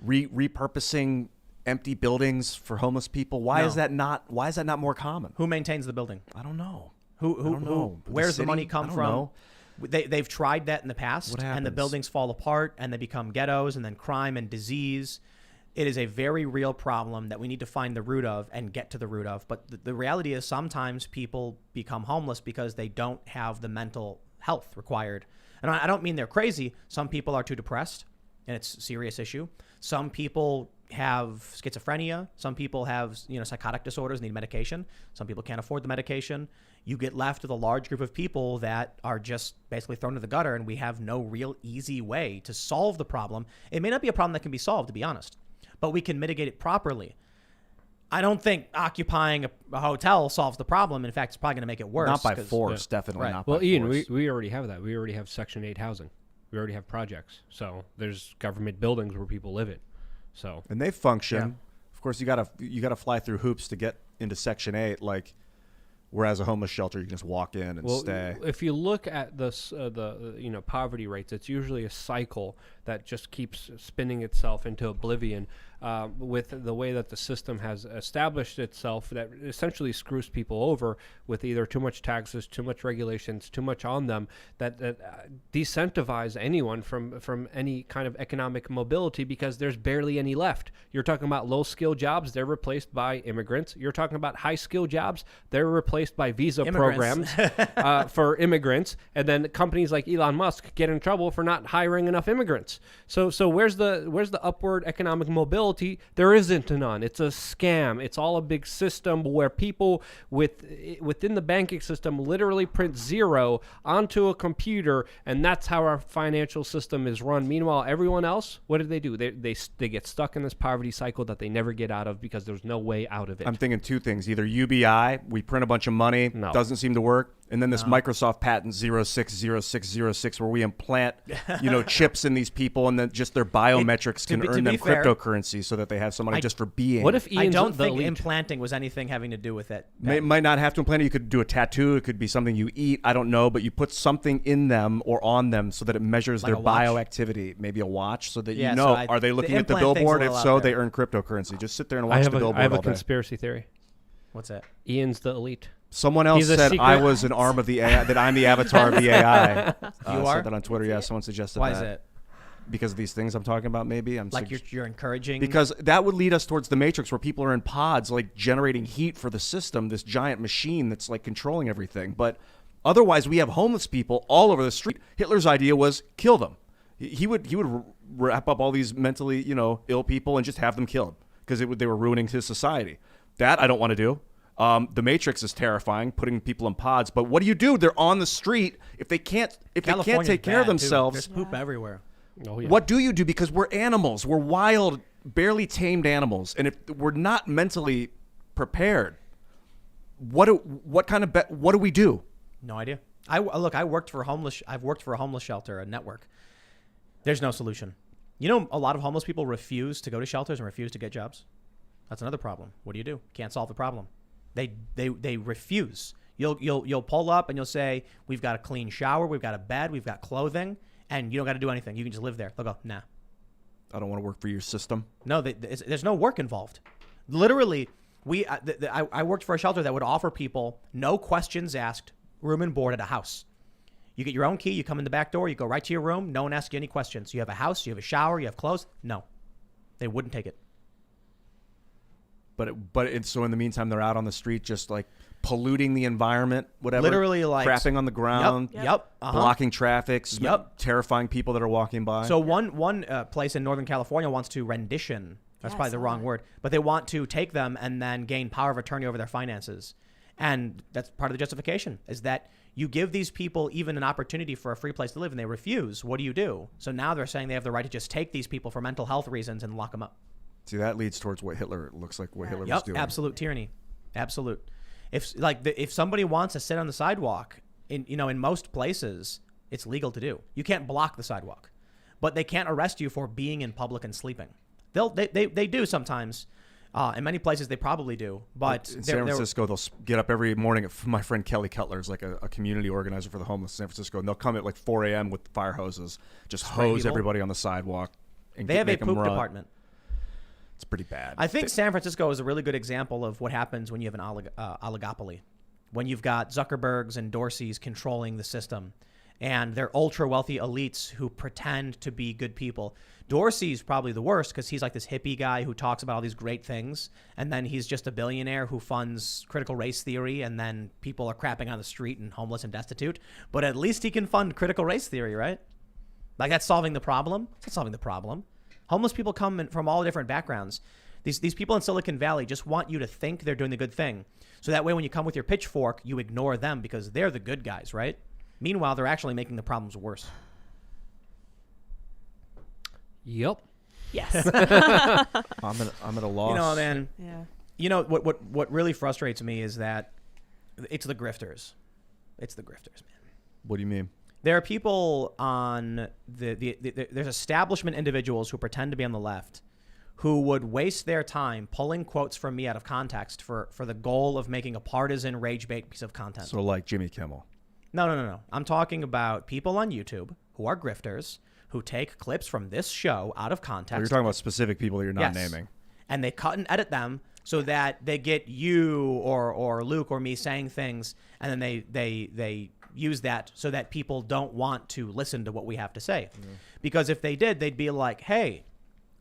Repurposing empty buildings for homeless people. Why is that not more common? Who maintains the building? I don't know. Who? Where's the money come from? They've tried that in the past, and the buildings fall apart, and they become ghettos, and then crime and disease. It is a very real problem that we need to find the root of and get to the root of. But the reality is sometimes people become homeless because they don't have the mental health required. And I don't mean they're crazy. Some people are too depressed, and it's a serious issue. Some people have schizophrenia. Some people have psychotic disorders, need medication. Some people can't afford the medication. You get left with a large group of people that are just basically thrown to the gutter, and we have no real easy way to solve the problem. It may not be a problem that can be solved, to be honest, but we can mitigate it properly. I don't think occupying a hotel solves the problem. In fact, it's probably going to make it worse. Not by force, definitely not by force. Well, Ian, we already have that. We already have Section 8 housing. We already have projects. So there's government buildings where people live in. So and they function. Of course, you gotta fly through hoops to get into Section 8. Like Whereas a homeless shelter, you can just walk in and stay. If you look at the poverty rates, it's usually a cycle that just keeps spinning itself into oblivion. With the way that the system has established itself, that essentially screws people over with either too much taxes, too much regulations, too much on them, that decentivize anyone from any kind of economic mobility, because there's barely any left. You're talking about low-skill jobs, they're replaced by immigrants. You're talking about high-skill jobs, they're replaced by visa programs for immigrants. And then companies like Elon Musk get in trouble for not hiring enough immigrants. So where's the upward economic mobility? There isn't none. It's a scam. It's all a big system where people within the banking system literally print zero onto a computer, and that's how our financial system is run. Meanwhile, everyone else, what do? They get stuck in this poverty cycle that they never get out of because there's no way out of it. I'm thinking two things. Either UBI, we print a bunch of money, doesn't seem to work, and then this Microsoft patent 060606 where we implant, chips in these people, and then just their biometrics can earn them cryptocurrency so that they have some money just for being. What if I don't think implanting was anything having to do with it. Might not have to implant it. You could do a tattoo. It could be something you eat. I don't know, but you put something in them or on them so that it measures their bioactivity. Maybe a watch, so that are they looking at the billboard? If so, they earn cryptocurrency. Just sit there and watch the billboard. I have a conspiracy theory. What's that? Ian's the elite. Someone else said I was an arm of the AI, that I'm the avatar of the AI. You are? Said that on Twitter. Yeah, someone suggested Why that. Why is it? Because of these things I'm talking about, maybe. You're encouraging. Because that would lead us towards the Matrix, where people are in pods, like generating heat for the system, this giant machine that's like controlling everything. But otherwise, we have homeless people all over the street. Hitler's idea was kill them. He would wrap up all these mentally, ill people and just have them killed because they were ruining his society. That I don't want to do. The Matrix is terrifying, putting people in pods. But what do? They're on the street. If they can't take care of themselves, there's poop everywhere. Oh, yeah. What do you do? Because we're animals. We're wild, barely tamed animals. And if we're not mentally prepared, what do we do? No idea. I've worked for a homeless shelter, a network. There's no solution. A lot of homeless people refuse to go to shelters and refuse to get jobs. That's another problem. What do? Can't solve the problem. They refuse. You'll pull up and you'll say, we've got a clean shower, we've got a bed, we've got clothing, and you don't got to do anything. You can just live there. They'll go, nah. I don't want to work for your system. No, there's no work involved. Literally, I worked for a shelter that would offer people no questions asked, room and board at a house. You get your own key, you come in the back door, you go right to your room, no one asks you any questions. You have a house, you have a shower, you have clothes. No, they wouldn't take it. So in the meantime, they're out on the street just like polluting the environment, whatever. Literally like crapping on the ground, blocking traffic, terrifying people that are walking by. So one place in Northern California wants to rendition. That's probably the wrong word, but they want to take them and then gain power of attorney over their finances. And that's part of the justification, is that you give these people even an opportunity for a free place to live and they refuse. What do? So now they're saying they have the right to just take these people for mental health reasons and lock them up. See, that leads towards what Hitler looks like, what Hitler was doing. Absolute tyranny. Absolute. If somebody wants to sit on the sidewalk, in most places, it's legal to do. You can't block the sidewalk, but they can't arrest you for being in public and sleeping. They do sometimes. In many places, they probably do. But in San Francisco, they'll get up every morning. My friend Kelly Cutler is like a community organizer for the homeless in San Francisco, and they'll come at like 4 a.m. with fire hoses, just hose everybody on the sidewalk. And they have a poop department. It's pretty bad. I think San Francisco is a really good example of what happens when you have an oligopoly. When you've got Zuckerbergs and Dorseys controlling the system, and they're ultra wealthy elites who pretend to be good people. Dorsey's probably the worst because he's like this hippie guy who talks about all these great things, and then he's just a billionaire who funds critical race theory, and then people are crapping on the street and homeless and destitute. But at least he can fund critical race theory, right? Like, that's solving the problem? It's not solving the problem. Homeless people come from all different backgrounds. These people in Silicon Valley just want you to think they're doing the good thing. So that way when you come with your pitchfork, you ignore them because they're the good guys, right? Meanwhile, they're actually making the problems worse. Yep. Yes. I'm at a loss. Man. Yeah. What really frustrates me is that it's the grifters. It's the grifters, man. What do you mean? There are people on there's establishment individuals who pretend to be on the left who would waste their time pulling quotes from me out of context for the goal of making a partisan rage bait piece of content. So like Jimmy Kimmel. No. I'm talking about people on YouTube who are grifters who take clips from this show out of context. Oh, you're talking about specific people that you're not Yes. naming. And they cut and edit them so that they get you or Luke or me saying things, and then they use that so that people don't want to listen to what we have to say. Because if they did, they'd be like, hey,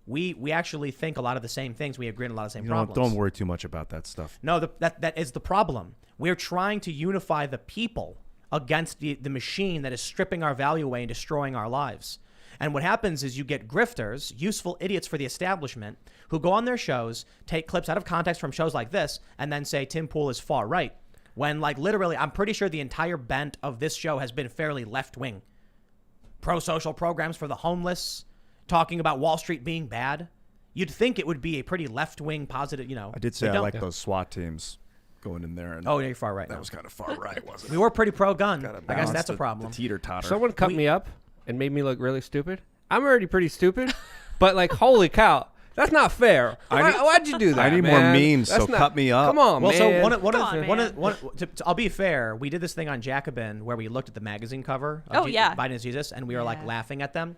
we actually think a lot of the same things. We agree on a lot of the same problems. Don't worry too much about that stuff. No, that is the problem. We're trying to unify the people against the machine that is stripping our value away and destroying our lives. And what happens is you get grifters, useful idiots for the establishment, who go on their shows, take clips out of context from shows like this, and then say Tim Pool is far right. When, like, literally, I'm pretty sure the entire bent of this show has been fairly left-wing. Pro-social programs for the homeless, talking about Wall Street being bad. You'd think it would be a pretty left-wing positive, I did say they I don't. like those SWAT teams going in there. And Oh, yeah, you're far right. that now. was kind of far right, wasn't it? We were pretty pro-gun. Gotta I guess balance that's a the problem. teeter-totter. Someone cut me up and made me look really stupid. I'm already pretty stupid, but like, holy cow, that's not fair. Why'd you do that? I need man? more memes, That's so cut me up. Come on, Well, man. I'll be fair. We did this thing on Jacobin where we looked at the magazine cover of Oh, yeah. Biden is Jesus, and we were like Yeah. laughing at them.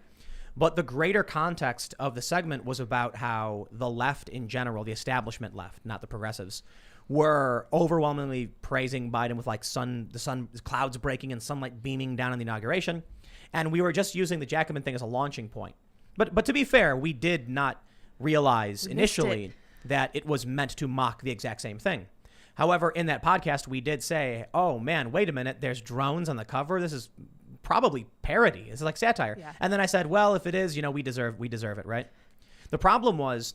But the greater context of the segment was about how the left in general, the establishment left, not the progressives, were overwhelmingly praising Biden with like the sun clouds breaking and sunlight beaming down on the inauguration. And we were just using the Jacobin thing as a launching point. But to be fair, we did not realize initially that it was meant to mock the exact same thing. However, in that podcast, we did say, oh man, wait a minute, there's drones on the cover. This is probably parody. This is like satire. Yeah. And then I said, well, if it is, we deserve it, right? The problem was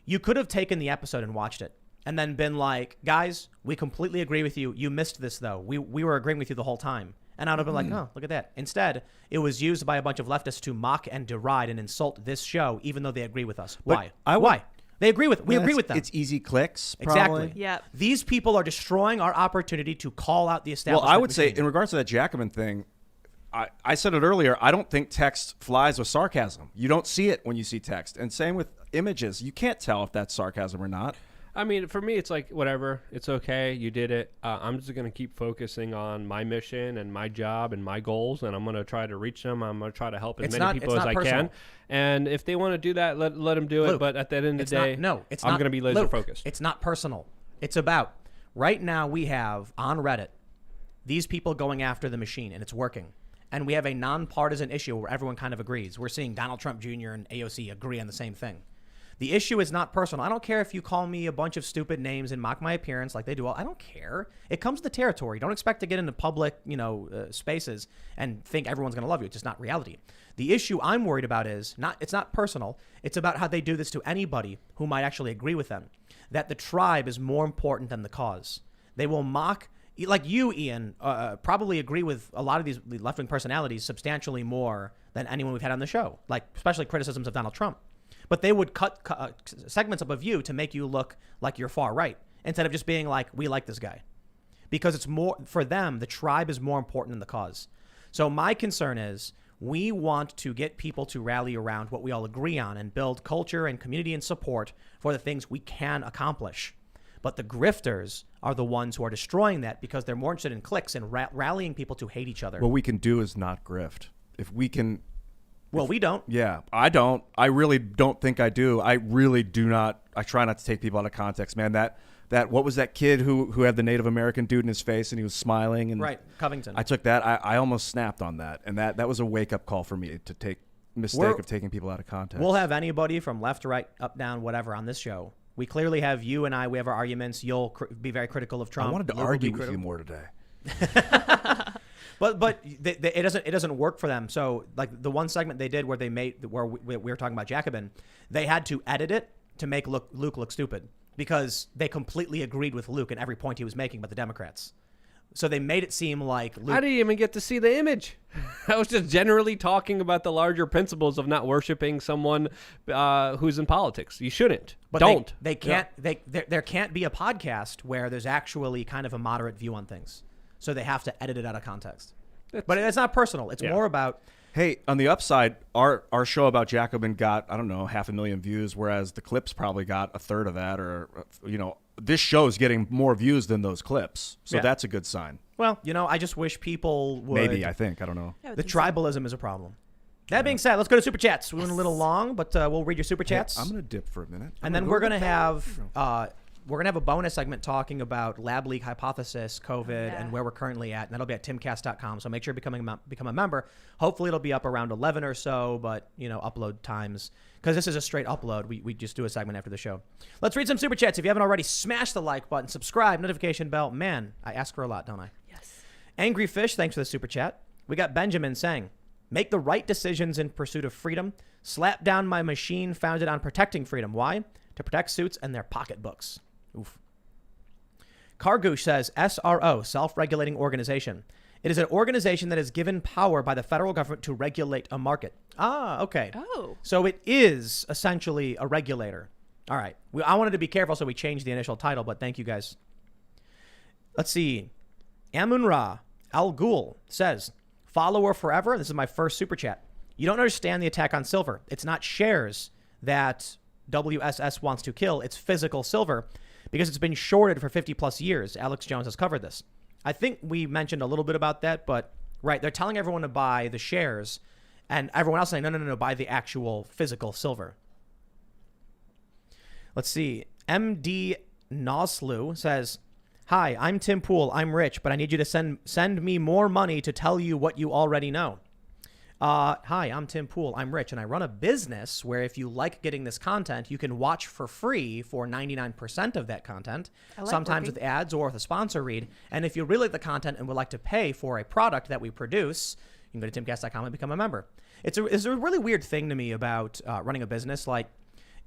you could have taken the episode and watched it and then been like, guys, we completely agree with you. You missed this though. We were agreeing with you the whole time. And I would have been like, oh, look at that. Instead, it was used by a bunch of leftists to mock and deride and insult this show, even though they agree with us. But Why? Why? We agree with them. It's easy clicks, probably. Exactly. Yep. These people are destroying our opportunity to call out the establishment. Well, I would say machine. in regards to that Jacobin thing, I said it earlier, I don't think text flies with sarcasm. You don't see it when you see text. And same with images. You can't tell if that's sarcasm or not. I mean, for me, it's like, whatever. It's okay. You did it. I'm just going to keep focusing on my mission and my job and my goals, and I'm going to try to reach them. I'm going to try to help as many people as I can. And if they want to do that, let them do it. Luke, But at the end of the day, I'm going to be laser focused. It's not personal. It's about, right now we have on Reddit these people going after the machine, and it's working. And we have a nonpartisan issue where everyone kind of agrees. We're seeing Donald Trump Jr. and AOC agree on the same thing. The issue is not personal. I don't care if you call me a bunch of stupid names and mock my appearance like they do. I don't care. It comes to the territory. Don't expect to get into public, spaces and think everyone's going to love you. It's just not reality. The issue I'm worried about is it's not personal. It's about how they do this to anybody who might actually agree with them. That the tribe is more important than the cause. They will mock, like you, Ian, probably agree with a lot of these left-wing personalities substantially more than anyone we've had on the show, like especially criticisms of Donald Trump. But they would cut segments up of you to make you look like you're far right instead of just being like, we like this guy. Because it's more, for them, the tribe is more important than the cause. So my concern is we want to get people to rally around what we all agree on and build culture and community and support for the things we can accomplish. But the grifters are the ones who are destroying that because they're more interested in clicks and rallying people to hate each other. What we can do is not grift. If we can... Well, we don't. Yeah, I don't. I really don't think I do. I really do not. I try not to take people out of context, man. That what was that kid who had the Native American dude in his face and he was smiling? And right, Covington. I took that. I almost snapped on that. And that was a wake-up call for me to take mistake of taking people out of context. We'll have anybody from left to right, up, down, whatever on this show. We clearly have you and I. We have our arguments. You'll be very critical of Trump. I wanted to Luke will argue be with you more today. But it doesn't work for them. So like the one segment they did where we were talking about Jacobin, they had to edit it to make Luke look stupid because they completely agreed with Luke in every point he was making about the Democrats. So they made it seem like Luke. I didn't even get to see the image. I was just generally talking about the larger principles of not worshiping someone who's in politics. You shouldn't. But don't. They can't. Yeah. There can't be a podcast where there's actually kind of a moderate view on things. So they have to edit it out of context. But it's not personal. It's more about Hey, on the upside, our show about Jacobin got, I don't know, 500,000 views, whereas the clips probably got a third of that, or, this show's getting more views than those clips. So Yeah. that's a good sign. Well, I just wish people would. Maybe, I think. I don't know. I would The think so. tribalism is a problem. That being said, let's go to Super Chats. We went a little long, but we'll read your Super Hey, Chats. I'm going to dip for a minute. And then we're gonna have a bonus segment talking about Lab Leak Hypothesis, COVID, and where we're currently at, and that'll be at timcast.com. So make sure you become a member. Hopefully it'll be up around 11 or so, but upload times, because this is a straight upload. We just do a segment after the show. Let's read some Super Chats. If you haven't already, smash the like button, subscribe, notification bell. Man, I ask for a lot, don't I? Yes. Angry Fish, thanks for the Super Chat. We got Benjamin saying, make the right decisions in pursuit of freedom. Slap down my machine founded on protecting freedom. Why? To protect suits and their pocketbooks. Oof. Kargoosh says, SRO, self-regulating organization. It is an organization that is given power by the federal government to regulate a market. Ah, okay. Oh. So it is essentially a regulator. All right. I wanted to be careful, so we changed the initial title, but thank you guys. Let's see. Amun-Ra Al Ghul says, follower forever. This is my first Super Chat. You don't understand the attack on silver. It's not shares that WSS wants to kill. It's physical silver, because it's been shorted for 50 plus years. Alex Jones has covered this. I think we mentioned a little bit about that, but right, they're telling everyone to buy the shares, and everyone else saying, no, buy the actual physical silver. Let's see. MD Noslu says, hi, I'm Tim Pool. I'm rich, but I need you to send me more money to tell you what you already know. Hi, I'm Tim Pool. I'm rich, and I run a business where if you like getting this content, you can watch for free for 99% of that content, I like sometimes working. with ads or with a sponsor read. And if you really like the content and would like to pay for a product that we produce, you can go to timcast.com and become a member. It's a really weird thing to me about running a business. Like,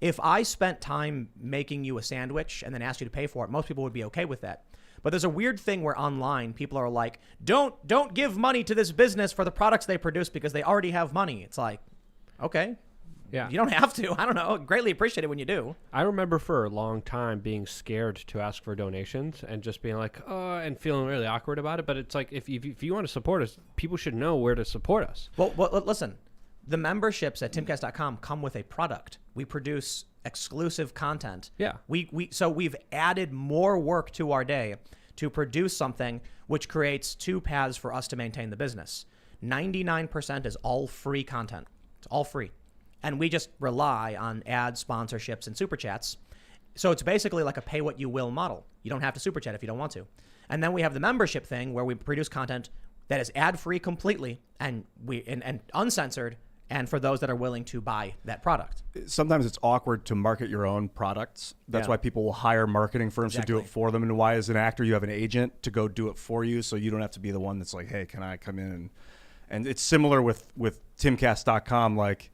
if I spent time making you a sandwich and then asked you to pay for it, most people would be okay with that. But there's a weird thing where online people are like, don't give money to this business for the products they produce because they already have money. It's like, okay. Yeah. You don't have to. I don't know. Greatly appreciate it when you do. I remember for a long time being scared to ask for donations and just being like, oh, and feeling really awkward about it. But it's like, if you want to support us, people should know where to support us. Well, listen, the memberships at timcast.com come with a product. We produce exclusive content. Yeah. So we've added more work to our day to produce something which creates two paths for us to maintain the business. 99% is all free content. It's all free. And we just rely on ads, sponsorships, and super chats. So it's basically like a pay what you will model. You don't have to super chat if you don't want to. And then we have the membership thing where we produce content that is ad free completely and uncensored, and for those that are willing to buy that product. Sometimes it's awkward to market your own products. That's Yeah. why people will hire marketing firms to do Exactly. it for them. And why, as an actor, you have an agent to go do it for you, so you don't have to be the one that's like, hey, can I come in? And it's similar with timcast.com. Like,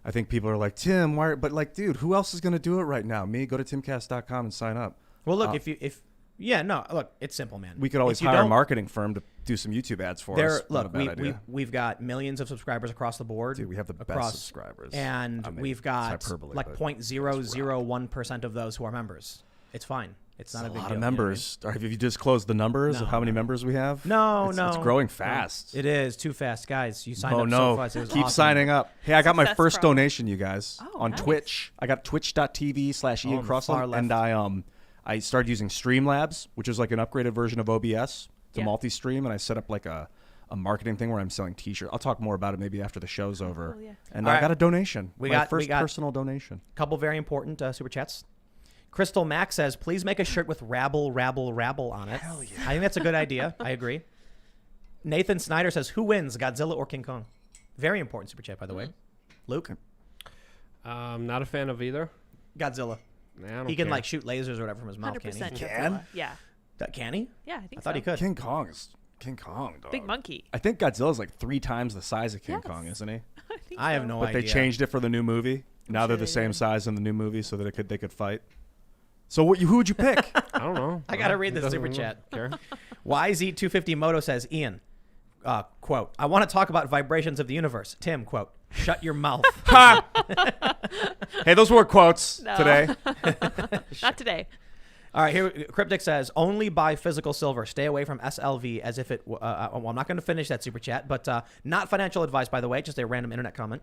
I think people are like, Tim, why? But like, dude, who else is going to do it right now? Me? Go to timcast.com and sign up. Well, look, look, it's simple, man. We could always If you hire a don't- marketing firm to do some YouTube ads for us. Not a Look, bad idea. we've got millions of subscribers across the board. Dude, we have the best subscribers. And I mean, we've it's got hyperbole, like but 0.001% of those who are members. It's fine. It's not a a big lot deal. of you know what I mean? members. Have you disclosed the numbers of how many members we have? No, It's growing fast. It is too fast, guys. You signed Oh up no! so fast. It was Keep awesome. signing up. Hey, I got my Success first problem. donation, you guys, Oh, on nice. Twitch. I got twitch.tv/Ian on the far Crossland, left. and I started using Streamlabs, which is like an upgraded version of OBS. It's a Yeah. multi-stream, and I set up like a marketing thing where I'm selling T-shirts. I'll talk more about it maybe after the show's over. cool, yeah. And All I right. got a donation. We my got- first we got- personal donation. Couple very important super chats. Crystal Mac says, please make a shirt with rabble, rabble, rabble on it. Hell yeah. I think that's a good idea. I agree. Nathan Snyder says, who wins, Godzilla or King Kong? Very important super chat, by the way. Luke? Not a fan of either. Godzilla. Nah, I don't He can care. like shoot lasers or whatever from his mouth, 100% can he? Godzilla. Yeah. Can he? Yeah, I think I thought so. he could. King Kong is King Kong, dog. Big monkey. I think Godzilla's like 3 times the size of King Yes. Kong, isn't he? I think I have so. no But idea. they changed it for the new movie. Now sure they're the they same did. size in the new movie, so that they could fight. So who would you pick? I don't know. I gotta read It this doesn't super really chat. care. YZ250 Moto says, Ian, quote, I want to talk about vibrations of the universe. Tim, quote, shut your mouth. Hey, those were quotes No. today. Not today. All right, here Cryptic says only buy physical silver. Stay away from SLV as if it. Well, I'm not going to finish that super chat, but not financial advice, by the way. Just a random internet comment.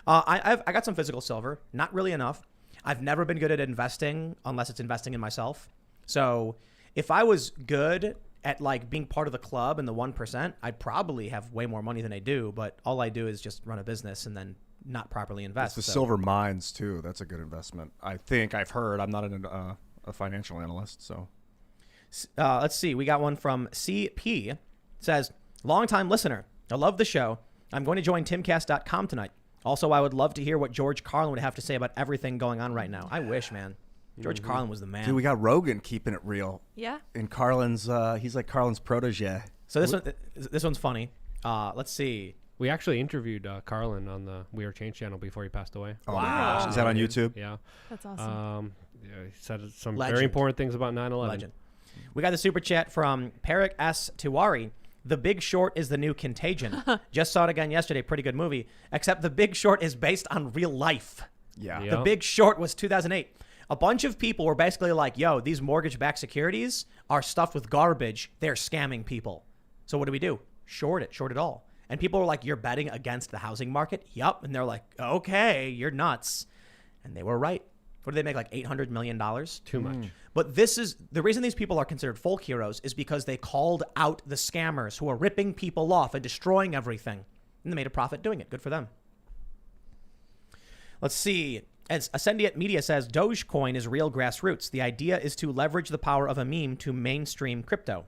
I got some physical silver. Not really enough. I've never been good at investing unless it's investing in myself. So if I was good at like being part of the club and the 1%, I'd probably have way more money than I do. But all I do is just run a business and then not properly invest. It's the silver mines too. That's a good investment. I think I've heard. I'm not a financial analyst, so. Let's see. We got one from CP. It says, long-time listener. I love the show. I'm going to join timcast.com tonight. Also, I would love to hear what George Carlin would have to say about everything going on right now. I wish, man. George Carlin was the man. Dude, we got Rogan keeping it real. Yeah. And Carlin's, he's like Carlin's protege. So this one's funny. Let's see. We actually interviewed Carlin on the We Are Change channel before he passed away. Oh, wow. My gosh. Is that on YouTube? Yeah. That's awesome. Yeah, he said some Legend. very important things about 9/11. Legend. We got the super chat from Perik S. Tiwari. The Big Short is the new Contagion. Just saw it again yesterday. Pretty good movie. Except The Big Short is based on real life. Yeah. Yeah. The Big Short was 2008. A bunch of people were basically like, yo, these mortgage-backed securities are stuffed with garbage. They're scamming people. So what do? Short it all. And people were like, you're betting against the housing market? Yup. And they're like, okay, you're nuts. And they were right. What did they make, like $800 million? Too much. But this is the reason these people are considered folk heroes is because they called out the scammers who are ripping people off and destroying everything. And they made a profit doing it. Good for them. Let's see. As Ascendiant Media says, Dogecoin is real grassroots. The idea is to leverage the power of a meme to mainstream crypto.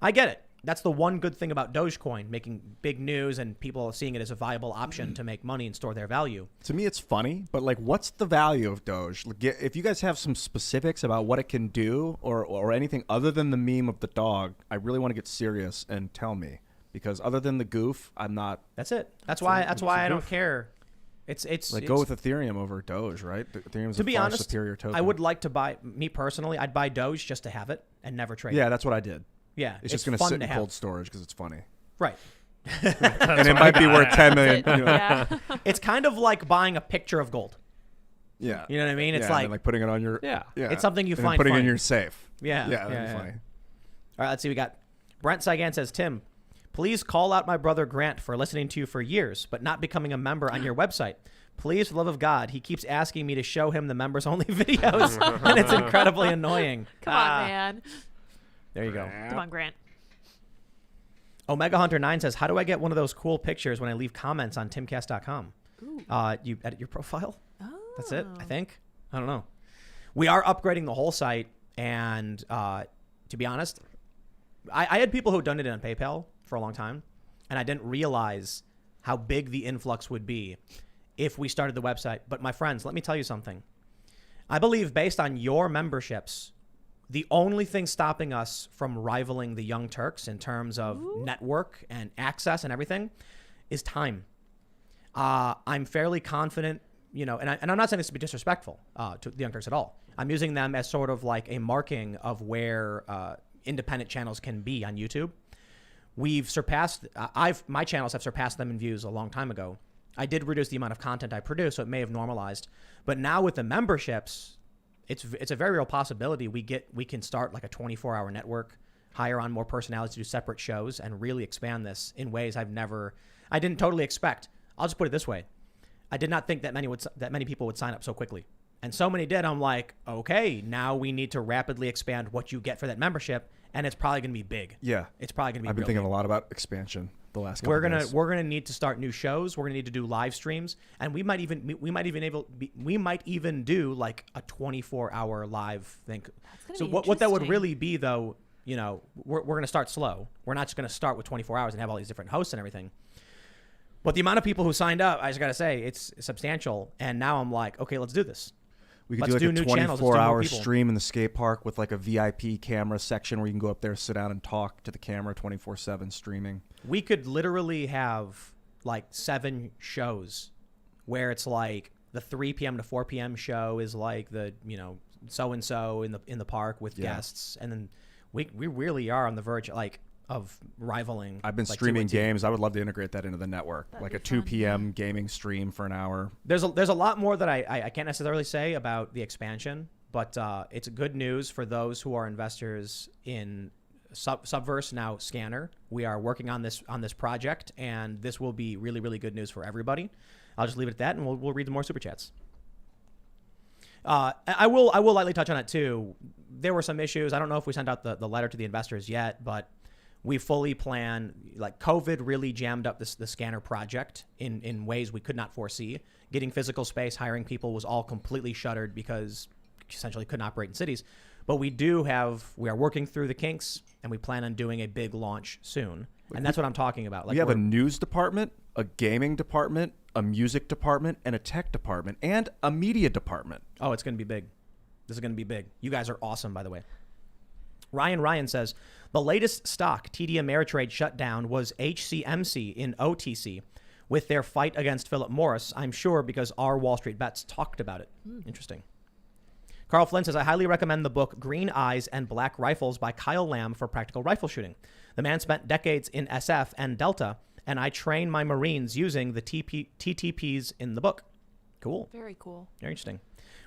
I get it. That's the one good thing about Dogecoin, making big news and people seeing it as a viable option to make money and store their value. To me, it's funny, but like, what's the value of Doge? If you guys have some specifics about what it can do or anything other than the meme of the dog, I really want to get serious and tell me, because other than the goof, I'm not. That's it. That's why I don't care. It's go with Ethereum over Doge, right? Ethereum's to a be far honest, superior token. I would like to buy, me personally, I'd buy Doge just to have it and never trade it. Yeah, that's what I did. Yeah, It's just going to sit in cold storage because it's funny. Right. And it might be worth 10 million. You know. Yeah. It's kind of like buying a picture of gold. Yeah. You know what I mean? It's and like, then, like putting it on your. Yeah. It's something you and find putting it in funny. your safe. Yeah. Yeah, that'd be funny. All right, let's see. We got Brent Saigan says, Tim, please call out my brother Grant for listening to you for years, but not becoming a member on your website. Please, for the love of God, he keeps asking me to show him the members only videos, and it's incredibly annoying. Come on, man. There you go. Come on, Grant. Omega Hunter 9 says, how do I get one of those cool pictures when I leave comments on timcast.com? You edit your profile? Oh. That's it, I think. I don't know. We are upgrading the whole site, and to be honest, I had people who donated on PayPal for a long time, and I didn't realize how big the influx would be if we started the website. But my friends, let me tell you something. I believe based on your memberships, the only thing stopping us from rivaling the Young Turks in terms of network and access and everything is time. I'm fairly confident, you know, and I'm not saying this to be disrespectful to the Young Turks at all. I'm using them as sort of like a marking of where independent channels can be on YouTube. We've surpassed, my channels have surpassed them in views a long time ago. I did reduce the amount of content I produce, so it may have normalized. But now with the memberships, it's a very real possibility we can start like a 24-hour network, hire on more personalities to do separate shows, and really expand this in ways I didn't totally expect. I'll just put it this way: I did not think that many people would sign up so quickly, and so many did. I'm like, okay, now we need to rapidly expand what you get for that membership, and it's probably going to be big. Yeah, it's probably going to be. I've been real thinking big. a lot about expansion the last couple days. We're gonna need to start new shows. We're gonna need to do live streams, and we might even do like a 24-hour live thing. So what that would really be, though, you know, we're gonna start slow. We're not just gonna start with 24 hours and have all these different hosts and everything. But the amount of people who signed up, I just gotta say, it's substantial. And now I'm like, okay, let's do this. We could Let's do like do a new channels. Let's do more 24-hour people. stream in the skate park with like a VIP camera section where you can go up there, sit down, and talk to the camera 24/7 streaming. We could literally have like 7 shows where it's like the 3 p.m. to 4 p.m. show is like the, you know, so-and-so in the park with guests. And then we really are on the verge like of rivaling. I've been like streaming TNT. games. I would love to integrate that into the network, That'd like be a 2 fun, p.m. gaming stream for an hour. There's a lot more that I can't necessarily say about the expansion, but it's good news for those who are investors in Subverse, now Scanner. We are working on this project, and this will be really, really good news for everybody. I'll just leave it at that, and we'll read the more super chats. I will lightly touch on it too. There were some issues. I don't know if we sent out the letter to the investors yet, but we fully plan. Like, COVID really jammed up the Scanner project in ways we could not foresee. Getting physical space, hiring people was all completely shuttered because essentially couldn't operate in cities. But we are working through the kinks, and we plan on doing a big launch soon. And that's what I'm talking about. Like, we have a news department, a gaming department, a music department, and a tech department, and a media department. Oh, it's going to be big. This is going to be big. You guys are awesome, by the way. Ryan says, the latest stock TD Ameritrade shutdown was HCMC in OTC with their fight against Philip Morris, I'm sure, because our Wall Street Bets talked about it. Interesting. Carl Flynn says, I highly recommend the book Green Eyes and Black Rifles by Kyle Lamb for practical rifle shooting. The man spent decades in SF and Delta, and I train my Marines using the TTPs in the book. Cool. Very cool. Very interesting.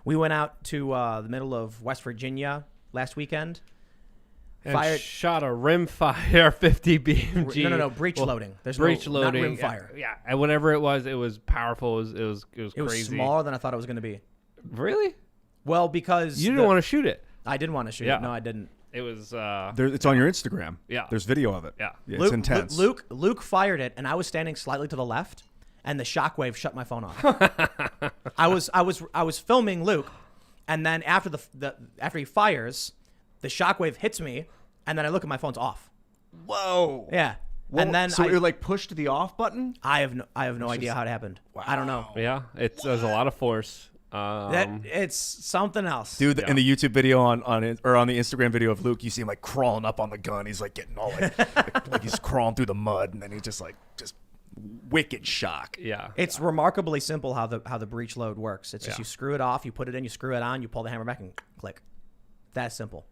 We went out to the middle of West Virginia last weekend. And shot a rimfire 50 BMG. No. Breech loading. There's breech loading. loading. Not rimfire. Yeah. And whatever it was powerful. It was crazy. It was smaller than I thought it was going to be. Really? Well, because you didn't want to shoot it. I didn't want to shoot it. No, I didn't. It was. It's on your Instagram. Yeah. There's video of it. Yeah. It's intense. Luke fired it, and I was standing slightly to the left, and the shockwave shut my phone off. I was filming Luke, and then after after he fires, the shockwave hits me, and then I look at my phone's off. Whoa. Yeah. Whoa. And then so it like pushed the off button? I have no idea how it happened. Wow. I don't know. Yeah. There's a lot of force. It's something else. Dude, in the YouTube video on the Instagram video of Luke, you see him like crawling up on the gun. He's like getting all like he's crawling through the mud, and then he just wicked shock. Yeah. It's remarkably simple how the breech load works. It's just you screw it off, you put it in, you screw it on, you pull the hammer back, and click. That's simple.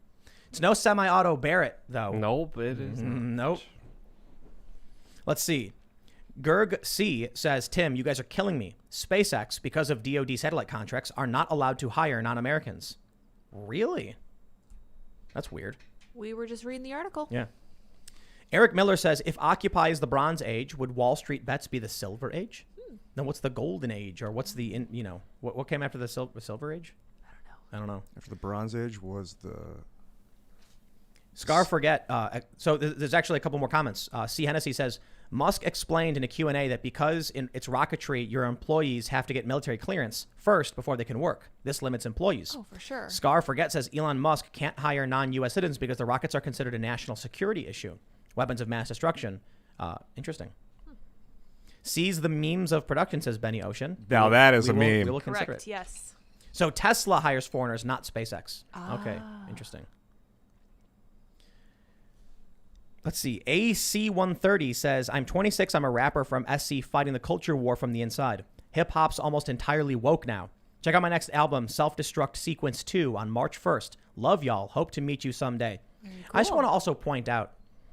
It's no semi-auto Barrett though. Nope, it is. Nope. Let's see. Gerg C says, Tim, you guys are killing me. SpaceX, because of DoD satellite contracts, are not allowed to hire non-Americans. Really? That's weird. We were just reading the article. Yeah. Eric Miller says, if Occupy is the Bronze Age, would Wall Street Bets be the Silver Age? Then what's the Golden Age, or what's the what came after the Silver Age? I don't know. After the Bronze Age was the Scar Forget. So there's actually a couple more comments. C. Hennessy says, Musk explained in a Q&A that because in its rocketry, your employees have to get military clearance first before they can work. This limits employees. Oh, for sure. Scar Forget says Elon Musk can't hire non-U.S. citizens because the rockets are considered a national security issue. Weapons of mass destruction. Interesting. Sees the memes of production, says Benny Ocean. Now that is a meme. We will consider Correct, it. yes. So Tesla hires foreigners, not SpaceX. Okay, interesting. Let's see. AC130 says, I'm 26. I'm a rapper from SC fighting the culture war from the inside. Hip hop's almost entirely woke now. Check out my next album, Self-Destruct Sequence 2, on March 1st. Love y'all. Hope to meet you someday. I just want to also point out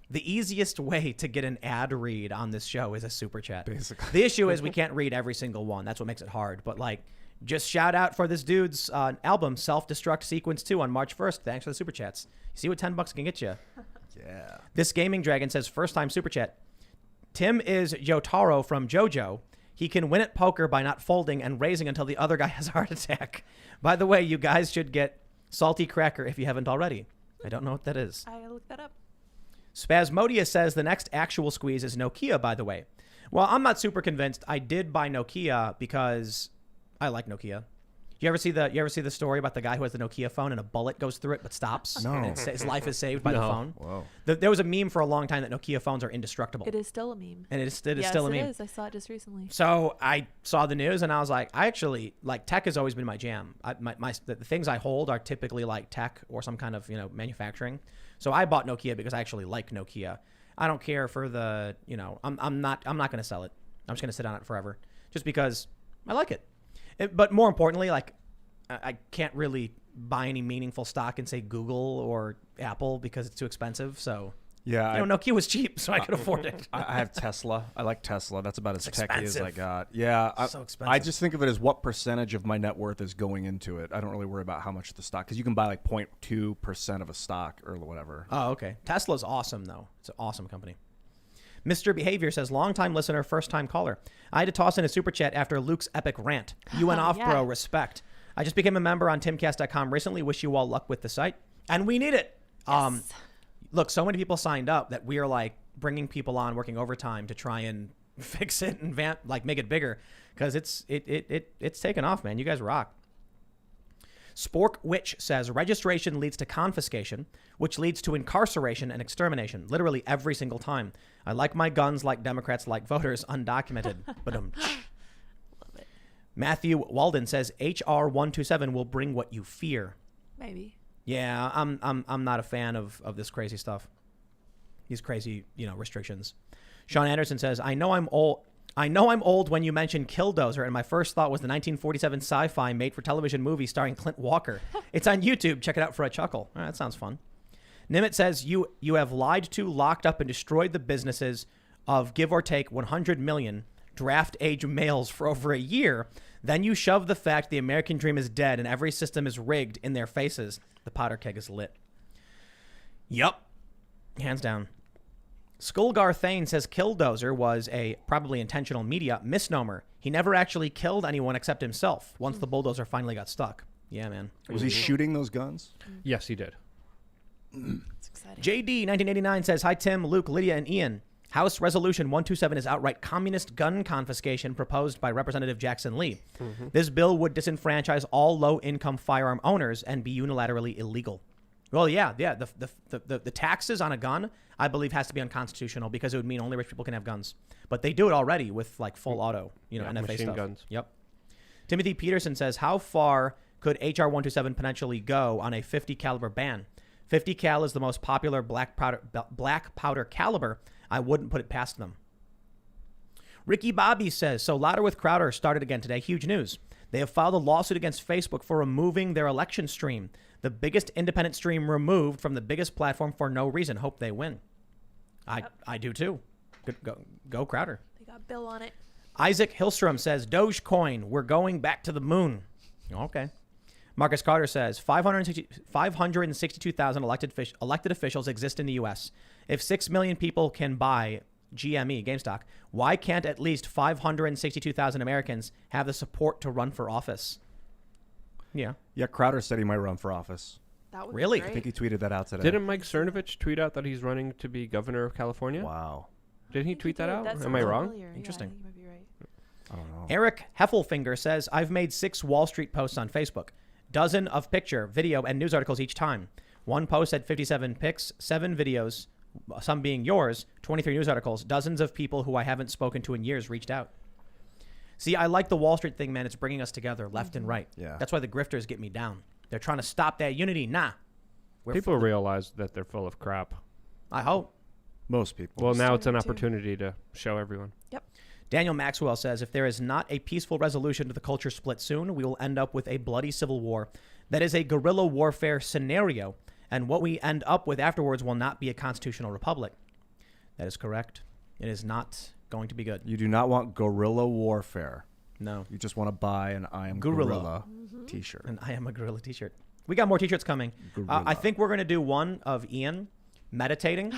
the easiest way to get an ad read on this show is a super chat. Basically. The issue is we can't read every single one. That's what makes it hard. But just shout out for this dude's album, Self-Destruct Sequence 2 on March 1st. Thanks for the super chats. You see what $10 can get you. Yeah. This Gaming Dragon says, first time super chat. Tim is Jotaro from JoJo. He can win at poker by not folding and raising until the other guy has a heart attack. By the way, you guys should get Salty Cracker if you haven't already. I don't know what that is. I looked that up. Spasmodia says the next actual squeeze is Nokia, by the way. Well, I'm not super convinced. I did buy Nokia because I like Nokia. You ever see the story about the guy who has the Nokia phone and a bullet goes through it but stops? No. And his life is saved by the phone. Whoa. There was a meme for a long time that Nokia phones are indestructible. It is still a meme. And it is still a Yes, meme. it is. I saw it just recently. So I saw the news and I was like, I actually tech has always been my jam. The things I hold are typically like tech or some kind of manufacturing. So I bought Nokia because I actually like Nokia. I don't care for the I'm not going to sell it. I'm just going to sit on it forever, just because I like it. But more importantly, I can't really buy any meaningful stock in say Google or Apple because it's too expensive. So Yeah, Nokia was cheap, so I could afford it. I have Tesla. I like Tesla. That's about as It's techy as I expensive. got. Yeah, So I expensive. just think of it as what percentage of my net worth is going into it. I don't really worry about how much the stock, because you can buy like 0.2% of a stock or whatever. Oh, okay. Tesla's awesome, though. It's an awesome company. Mr. Behavior says, long-time listener, first-time caller. I had to toss in a super chat after Luke's epic rant. You went off, Yeah. bro. Respect. I just became a member on Timcast.com recently. Wish you all luck with the site. And we need it. Yes. Look, so many people signed up that we are like bringing people on working overtime to try and fix it and make it bigger, because it's taken off, man. You guys rock. Spork Witch says registration leads to confiscation, which leads to incarceration and extermination, literally every single time. I like my guns like Democrats like voters, undocumented. But Love it. Matthew Walden says HR 127 will bring what you fear. Maybe. Yeah, I'm not a fan of this crazy stuff. These crazy, restrictions. Sean Anderson says, I know I'm old when you mentioned Killdozer, and my first thought was the 1947 sci-fi made-for-television movie starring Clint Walker. It's on YouTube. Check it out for a chuckle. All right, that sounds fun. Nimitz says, you have lied to, locked up, and destroyed the businesses of give or take 100 million draft-age males for over a year. Then you shove the fact the American dream is dead and every system is rigged in their faces. The powder keg is lit. Yup. Hands down. Skullgar Thane says Killdozer was a probably intentional media misnomer. He never actually killed anyone except himself once the bulldozer finally got stuck. Yeah, man. Was he shooting those guns? Yes, he did. It's exciting. JD 1989 says, hi, Tim, Luke, Lydia, and Ian. House Resolution 127 is outright communist gun confiscation proposed by Representative Jackson Lee. This bill would disenfranchise all low-income firearm owners and be unilaterally illegal. Well, yeah. The taxes on a gun, I believe, has to be unconstitutional because it would mean only rich people can have guns. But they do it already with like full auto, NFA machine stuff. guns. Yep. Timothy Peterson says, how far could HR 127 potentially go on a 50 caliber ban? 50 cal is the most popular black powder caliber. I wouldn't put it past them. Ricky Bobby says, so Louder with Crowder started again today. Huge news. They have filed a lawsuit against Facebook for removing their election stream. The biggest independent stream removed from the biggest platform for no reason. Hope they win. I do too. Go Crowder. They got Bill on it. Isaac Hillstrom says, Dogecoin, we're going back to the moon. Okay. Marcus Carter says, 562,000 elected officials exist in the U.S. If 6 million people can buy GME, GameStop, why can't at least 562,000 Americans have the support to run for office? Yeah. Yeah, Crowder said he might run for office. That would Really? Be I great. think he tweeted that out today. Didn't Mike Cernovich tweet out that he's running to be governor of California? Wow. Didn't he I think tweet that did. out? That Am I sounds wrong? familiar. Yeah, Interesting. I think you might be right. I don't know. Eric Heffelfinger says, I've made 6 Wall Street posts on Facebook. Dozen of picture, video, and news articles each time. One post had 57 pics, 7 videos, some being yours, 23 news articles. Dozens of people who I haven't spoken to in years reached out. See, I like the Wall Street thing, man. It's bringing us together left and right. Yeah. That's why the grifters get me down. They're trying to stop that unity. Nah. People realize that they're full of crap. I hope. Most people. Well, now it's an Starting to. opportunity to show everyone. Yep. Daniel Maxwell says, if there is not a peaceful resolution to the culture split soon, we will end up with a bloody civil war. That is a guerrilla warfare scenario, and what we end up with afterwards will not be a constitutional republic. That is correct. It is not going to be good. You do not want guerrilla warfare. No. You just want to buy an I am Gorilla. gorilla t-shirt. And I am a gorilla t-shirt. We got more t-shirts coming. I Gorilla. think we're going to do one of Ian meditating,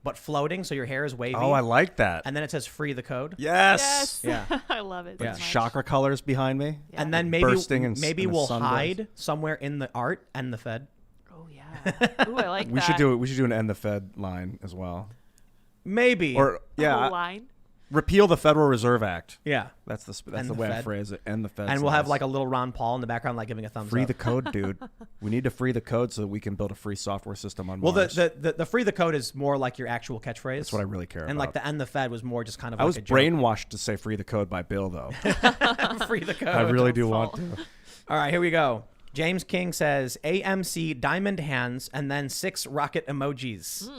but floating, so your hair is wavy. Oh, I like that. And then it says free the code. Yes. Yeah. I love it. Yeah. So much. Chakra colors behind me. Yeah. And then Bursting in maybe in a we'll sunburst. hide somewhere in the art and the Fed. Oh yeah. Ooh, I like We that. should do it. We should do an end the Fed line as well. Maybe. Or A yeah, whole line. repeal the Federal Reserve Act. yeah. That's the End the the way I Fed. phrase it. End the Fed. And we'll have like a little Ron Paul in the background, like giving a thumbs free up. the code, dude. We need to free the code so that we can build a free software system on Well, Mars. the free the code is more like your actual catchphrase. That's what I really care And about. like the end the Fed was more just kind of I like was a joke. brainwashed to say free the code by Bill, though. free the code. I really do fault. want to. All right, here we go. James King says AMC diamond hands and then 6 rocket emojis.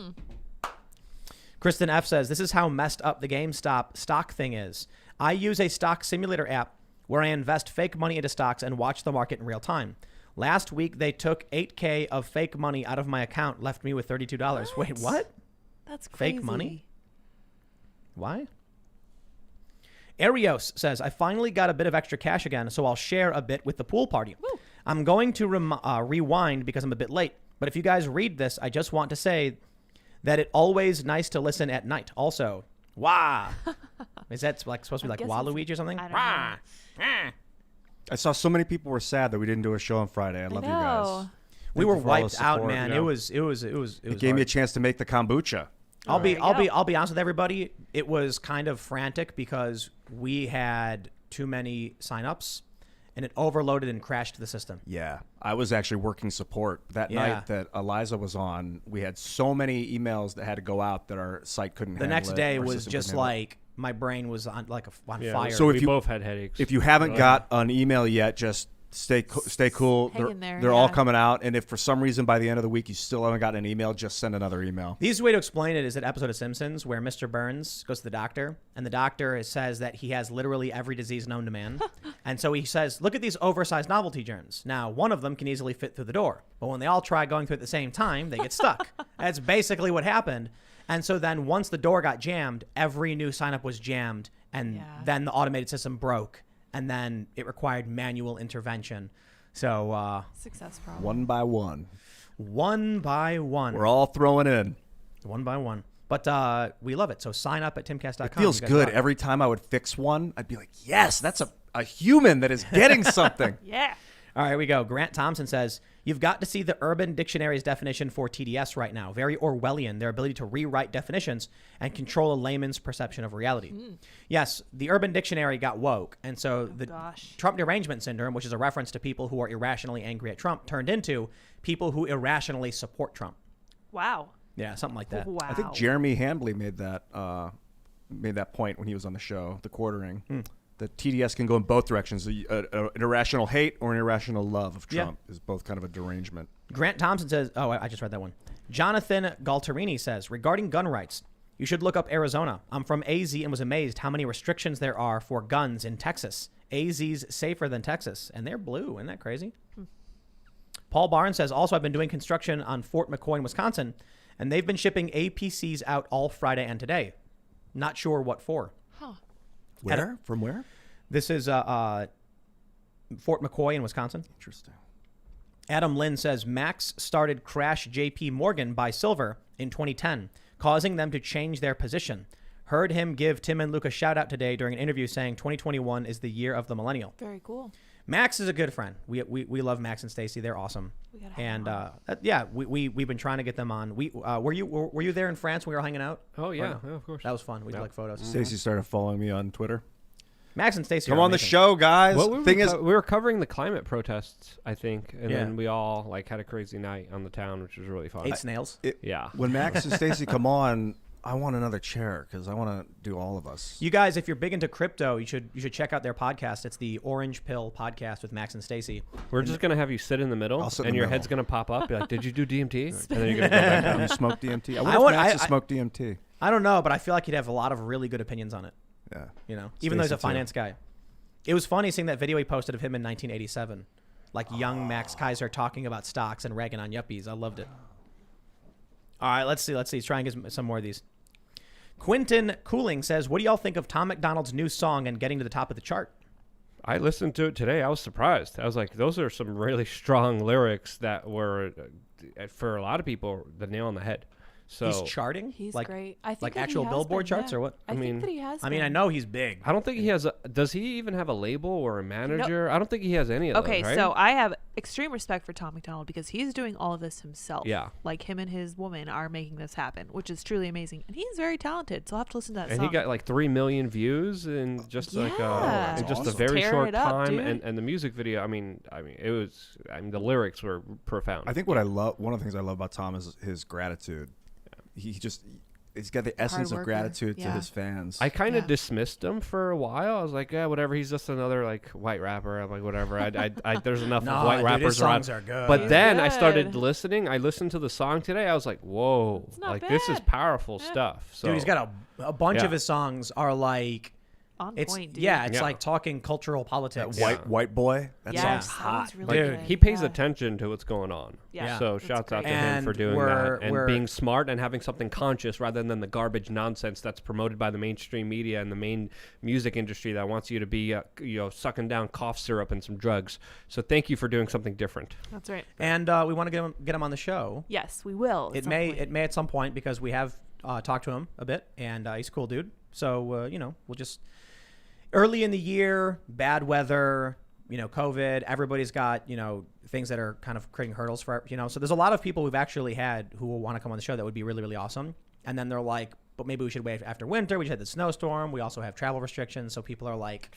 Kristen F says, this is how messed up the GameStop stock thing is. I use a stock simulator app where I invest fake money into stocks and watch the market in real time. Last week, they took $8K of fake money out of my account, left me with $32. Wait, what? That's crazy. Fake money? Why? Arios says, I finally got a bit of extra cash again, so I'll share a bit with the pool party. Woo. I'm going to rewind because I'm a bit late. But if you guys read this, I just want to say that it's always nice to listen at night. Also, wah. Is that like supposed to be like Waluigi or something? I don't Wah. know. I saw so many people were sad that we didn't do a show on Friday. I love you guys. We Thank were you for all the wiped out, support. man. Yeah. It was It gave me a chance to make the kombucha. I'll be There you go. honest with everybody. It was kind of frantic because we had too many signups and it overloaded and crashed the system. Yeah, I was actually working support that Yeah. night that Eliza was on. We had so many emails that had to go out that our site couldn't. The handle next it, day our was system just couldn't handle it. like my brain was on Yeah. fire. So we if you- both had headaches. If you haven't got an email yet, just stay cool. Hang in there, They're all yeah. coming out. And if for some reason by the end of the week you still haven't gotten an email, just send another email. The easiest way to explain it is that episode of Simpsons where Mr. Burns goes to the doctor, and the doctor says that he has literally every disease known to man. And so he says, look at these oversized novelty germs. Now, one of them can easily fit through the door. But when they all try going through at the same time, they get stuck. That's basically what happened. And so then once the door got jammed, every new sign-up was jammed, and Yeah. then the automated system broke, and then it required manual intervention. So Success problem. One by one. one by one. We're all throwing in. One by one. But we love it. So sign up at timcast.com. It feels You guys good. rock. Every time I would fix one, I'd be like, yes, that's a human that is getting something. Yeah. All right, here we go. Grant Thompson says, you've got to see the Urban Dictionary's definition for TDS right now. Very Orwellian, their ability to rewrite definitions and control a layman's perception of reality. Yes, the Urban Dictionary got woke. And so the gosh. Trump derangement syndrome, which is a reference to people who are irrationally angry at Trump, turned into people who irrationally support Trump. Wow. Yeah, something like that. Wow. I think Jeremy Hambley made that point when he was on the show, The Quartering. The TDS can go in both directions. An irrational hate or an irrational love of Yeah. Trump is both kind of a derangement. Grant Thompson says, oh, I just read that one. Jonathan Galterini says, regarding gun rights, you should look up Arizona. I'm from AZ and was amazed how many restrictions there are for guns in Texas. AZ's safer than Texas, and they're blue. Isn't that crazy? Paul Barnes says, also, I've been doing construction on Fort McCoy in Wisconsin, and they've been shipping APCs out all Friday and today. Not sure what for. Huh. Where? From where? This is Fort McCoy in Wisconsin. Interesting. Adam Lynn says Max started Crash JP Morgan buy silver in 2010, causing them to change their position. Heard him give Tim and Luke a shout out today during an interview saying 2021 is the year of the millennial. Very cool. Max is a good friend. We love Max and Stacy. They're awesome. We gotta have And them yeah, we've been trying to get them on. Were you there in France when we were hanging out? Oh Or yeah, no? yeah, of course. That was fun. We did like photos. Stacey started following me on Twitter. Max and Stacy Come are on the amazing. show, guys. What were Thing we, is, we were covering the climate protests, I think, and Yeah. then we all like had a crazy night on the town, which was really fun. Ate snails. Yeah. when Max and Stacey come on, I want another chair because I want to do all of us. You guys, if you're big into crypto, you should check out their podcast. It's the Orange Pill Podcast with Max and Stacy. We're just gonna have you sit in the middle, I'll sit in and the your middle. head's gonna pop up. Be like, "Did you do DMT?" And then you're gonna go back down. You smoke DMT? I I wonder want- if Max I- has smoked DMT. I don't know, but I feel like he'd have a lot of really good opinions on it. Yeah. You know, even though he's a Stacey, too. finance guy. It was funny seeing that video he posted of him in 1987, like young Max Kaiser talking about stocks and ragging on yuppies. I loved it. All right, let's see. Let's try and get some more of these. Quentin Cooling says, "What do y'all think of Tom McDonald's new song and getting to the top of the chart?" I listened to it today. I was surprised. I was like, "Those are some really strong lyrics that were, for a lot of people, the nail on the head." So He's charting. He's like, great. I think like that he actual has Billboard been, charts yeah. or what? I mean- think that he has. I mean, I been. know he's big. I don't think he has. Does he even have a label or a manager? I don't think he has any of Okay, those. Right? so I have extreme respect for Tom McDonald because he's doing all of this himself. Yeah. Like him and his woman are making this happen, which is truly amazing. And he's very talented, so I'll have to listen to that and song. he got like 3 million views in just like Yeah. in just a That's very Tear short it up, time, dude. and the music video. I mean, it was. I mean, the lyrics were profound. I think what I love, one of the things I love about Tom is his gratitude. He's got the essence of worker. gratitude to Yeah. his fans. I kind of Yeah. dismissed him for a while. I was like, yeah, whatever. He's just another like white rapper. I'm like, whatever. There's enough No, of white dude, rappers his songs around. are good. But He's then I good. started listening. I listened to the song today. I was like, whoa, not like this is bad. powerful Yeah. stuff. So Dude, he's got a bunch Yeah. of his songs are like on It's point, dude. yeah, it's Yeah. like talking cultural politics. That white boy. That Yes, sounds that hot. was really Dude, good. He pays Yeah. attention to what's going on. Yeah. So That's shouts out to great. him for And doing we're- that and we're- being smart and having something conscious rather than the garbage nonsense that's promoted by the mainstream media and the main music industry that wants you to be, sucking down cough syrup and some drugs. So thank you for doing something different. That's right. And we want to get him on the show. Yes, we will. at It some may point. it may at some point because we have talked to him a bit, and he's a cool dude. So we'll just early in the year, bad weather, COVID. Everybody's got things that are kind of creating hurdles for So there's a lot of people we've actually had who will want to come on the show that would be really, really awesome. And then they're like, but maybe we should wait after winter. We just had the snowstorm. We also have travel restrictions, so people are like,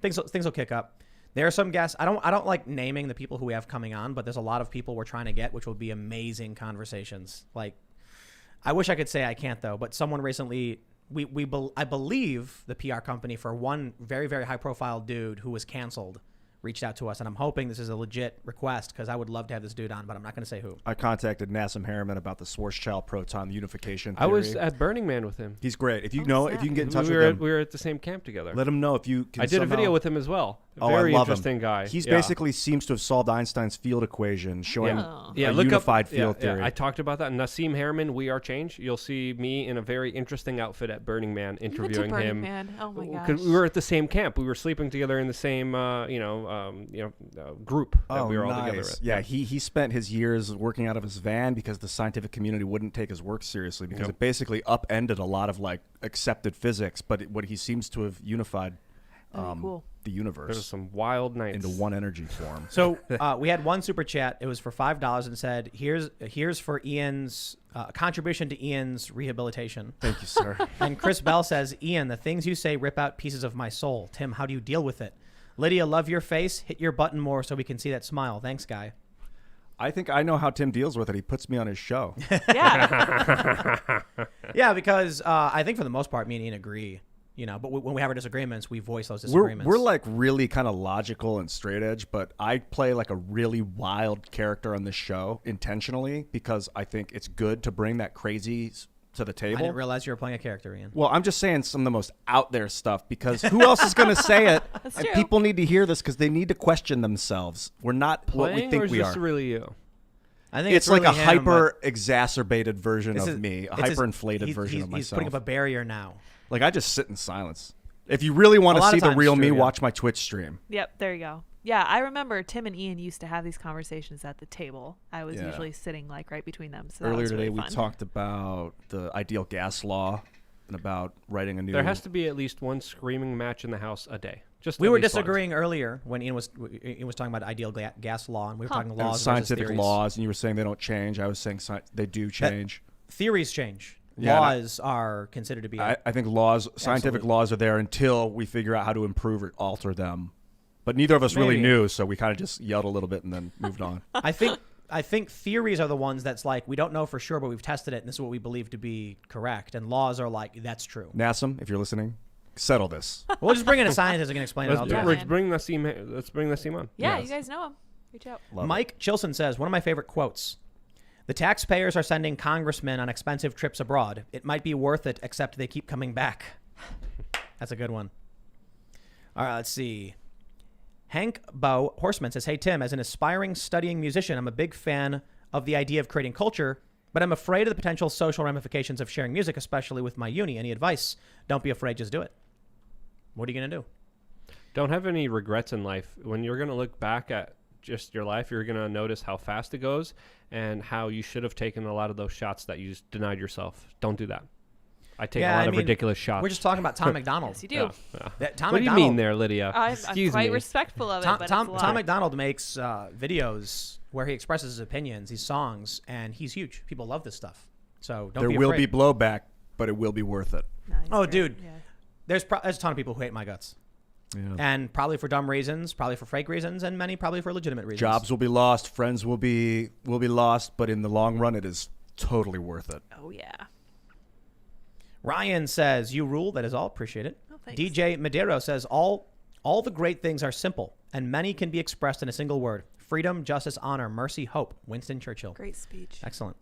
things will kick up. There are some guests. I don't like naming the people who we have coming on, but there's a lot of people we're trying to get, which will be amazing conversations. Like, I wish I could say I can't though, but someone recently, I believe the PR company for one very, very high profile dude who was canceled reached out to us, and I'm hoping this is a legit request because I would love to have this dude on, but I'm not going to say who. I contacted Nassim Harriman about the Schwarzschild proton, the unification theory. I was at Burning Man with him. He's great. If you Oh, if you can get in touch we with him, were at the same camp together. let him know if you can. I did a video somehow- with him as well. Oh, Very I love interesting him. guy. He's Yeah. basically seems to have solved Einstein's field equation, showing Oh. Yeah, a look unified up, field theory. I talked about that. Nassim Harriman, We Are Change. You'll see me in a very interesting outfit at Burning Man You went to interviewing Burning him. Man. Oh my gosh. 'Cause we were at the same camp. We were sleeping together in the same, group that we were all together with. Yeah, he spent his years working out of his van because the scientific community wouldn't take his work seriously because Yep. it basically upended a lot of like accepted physics, but what he seems to have unified Very cool. the There was universe some wild nights. into one energy form. So we had one super chat. It was for $5 and said, "Here's for Ian's contribution to Ian's rehabilitation." Thank you, sir. And Chris Bell says, "Ian, the things you say rip out pieces of my soul. Tim, how do you deal with it? Lydia, love your face. Hit your button more so we can see that smile. Thanks, guy." I think I know how Tim deals with it. He puts me on his show. Yeah. Yeah, because I think for the most part, me and Ian agree. But when we have our disagreements, we voice those disagreements. We're like really kind of logical and straight edge, but I play like a really wild character on this show intentionally because I think it's good to bring that crazy to the I table. didn't realize you were playing a character, Ian. Well, I'm just saying some of the most out there stuff because who else is going to say it? That's And true. people need to hear this because they need to question themselves. We're not what we Playing, or think is we this are. really you? I think It's like really a him, but hyper exacerbated version this of is- me, a it's his- hyper inflated he's- version he's, of myself. He's putting up a barrier now. Like I just sit in silence. If you really want A to lot see of the times, real me, true, yeah. watch my Twitch stream. Yep, there you go. Yeah, I remember Tim and Ian used to have these conversations at the table. I was Yeah. usually sitting like right between them. So that Earlier was today, really we fun. talked about the ideal gas law and about writing a new. There has to be at least one screaming match in the house a day. Just We at were least one. disagreeing earlier when Ian was talking about ideal gas law, and we were talking and laws versus scientific theories. laws, and you were saying they don't change. I was saying they do change. Theories change. Yeah, and Laws are considered to be. I think scientific laws are there until we figure out how to improve or alter them. But neither of us really Maybe. knew, so we kind of just yelled a little bit and then moved on. I think theories are the ones that's like we don't know for sure, but we've tested it, and this is what we believe to be correct. And laws are like that's true. Nassim, if you're listening, settle this. We'll just bring in a scientist who can explain it all Let's, to Yeah. us. let's bring Nassim on. Yeah, Yes. you guys know him. Reach out. Love it. Mike Chilson says, one of my favorite quotes: "The taxpayers are sending congressmen on expensive trips abroad. It might be worth it, except they keep coming back." That's a good one. All right, let's see. Hank Bow Horseman says, "Hey, Tim, as an aspiring studying musician, I'm a big fan of the idea of creating culture, but I'm afraid of the potential social ramifications of sharing music, especially with my uni. Any advice?" Don't be afraid, just do it. What are you going to do? Don't have any regrets in life. When you're going to look back at just your life, you're going to notice how fast it goes and how you should have taken a lot of those shots that you denied yourself. Don't do that. I take a lot of ridiculous shots. We're just talking about Tom McDonald. Yes, you do. Yeah. Tom What do you McDonald, mean there, Lydia? I'm Excuse quite me. respectful of it, but Tom it's a lot. McDonald makes videos where he expresses his opinions, these songs, and he's huge. People love this stuff. So don't There be will afraid. be blowback, but it will be worth it. No, he's Oh, great. dude. Yeah. There's a ton of people who hate my guts. Yeah. And probably for dumb reasons, probably for fake reasons, and many probably for legitimate reasons. Jobs will be lost, friends will be lost, but in the long run, it is totally worth it. Oh, yeah. Ryan says, "You rule." That is all. Appreciate it. Oh, thanks. DJ Madero says, all the great things are simple, and many can be expressed in a single word: freedom, justice, honor, mercy, hope. Winston Churchill. Great speech. Excellent.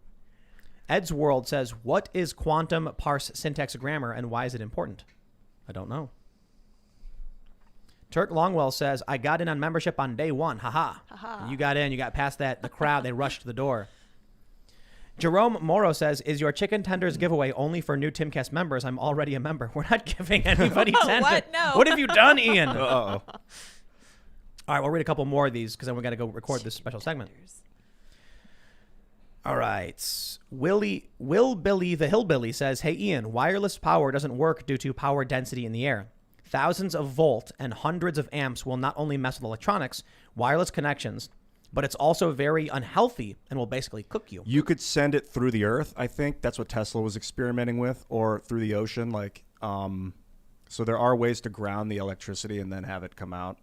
Ed's World says, "What is quantum parse syntax grammar, and why is it important?" I don't know. Turk Longwell says, I got in on membership on day one. Haha. Haha. You got in. You got past that. The crowd, they rushed to the door. Jerome Morrow says, is your chicken tenders giveaway only for new Timcast members? I'm already a member. We're not giving anybody tenders. What? No. What have you done, Ian? Uh-oh. All right, we'll read a couple more of these because then we got to go record this special segment. All right. Will Billy the Hillbilly says, hey, Ian, wireless power doesn't work due to power density in the air. Thousands of volt and hundreds of amps will not only mess with electronics, wireless connections, but it's also very unhealthy and will basically cook you. You could send it through the earth. I think that's what Tesla was experimenting with, or through the ocean. So there are ways to ground the electricity and then have it come out,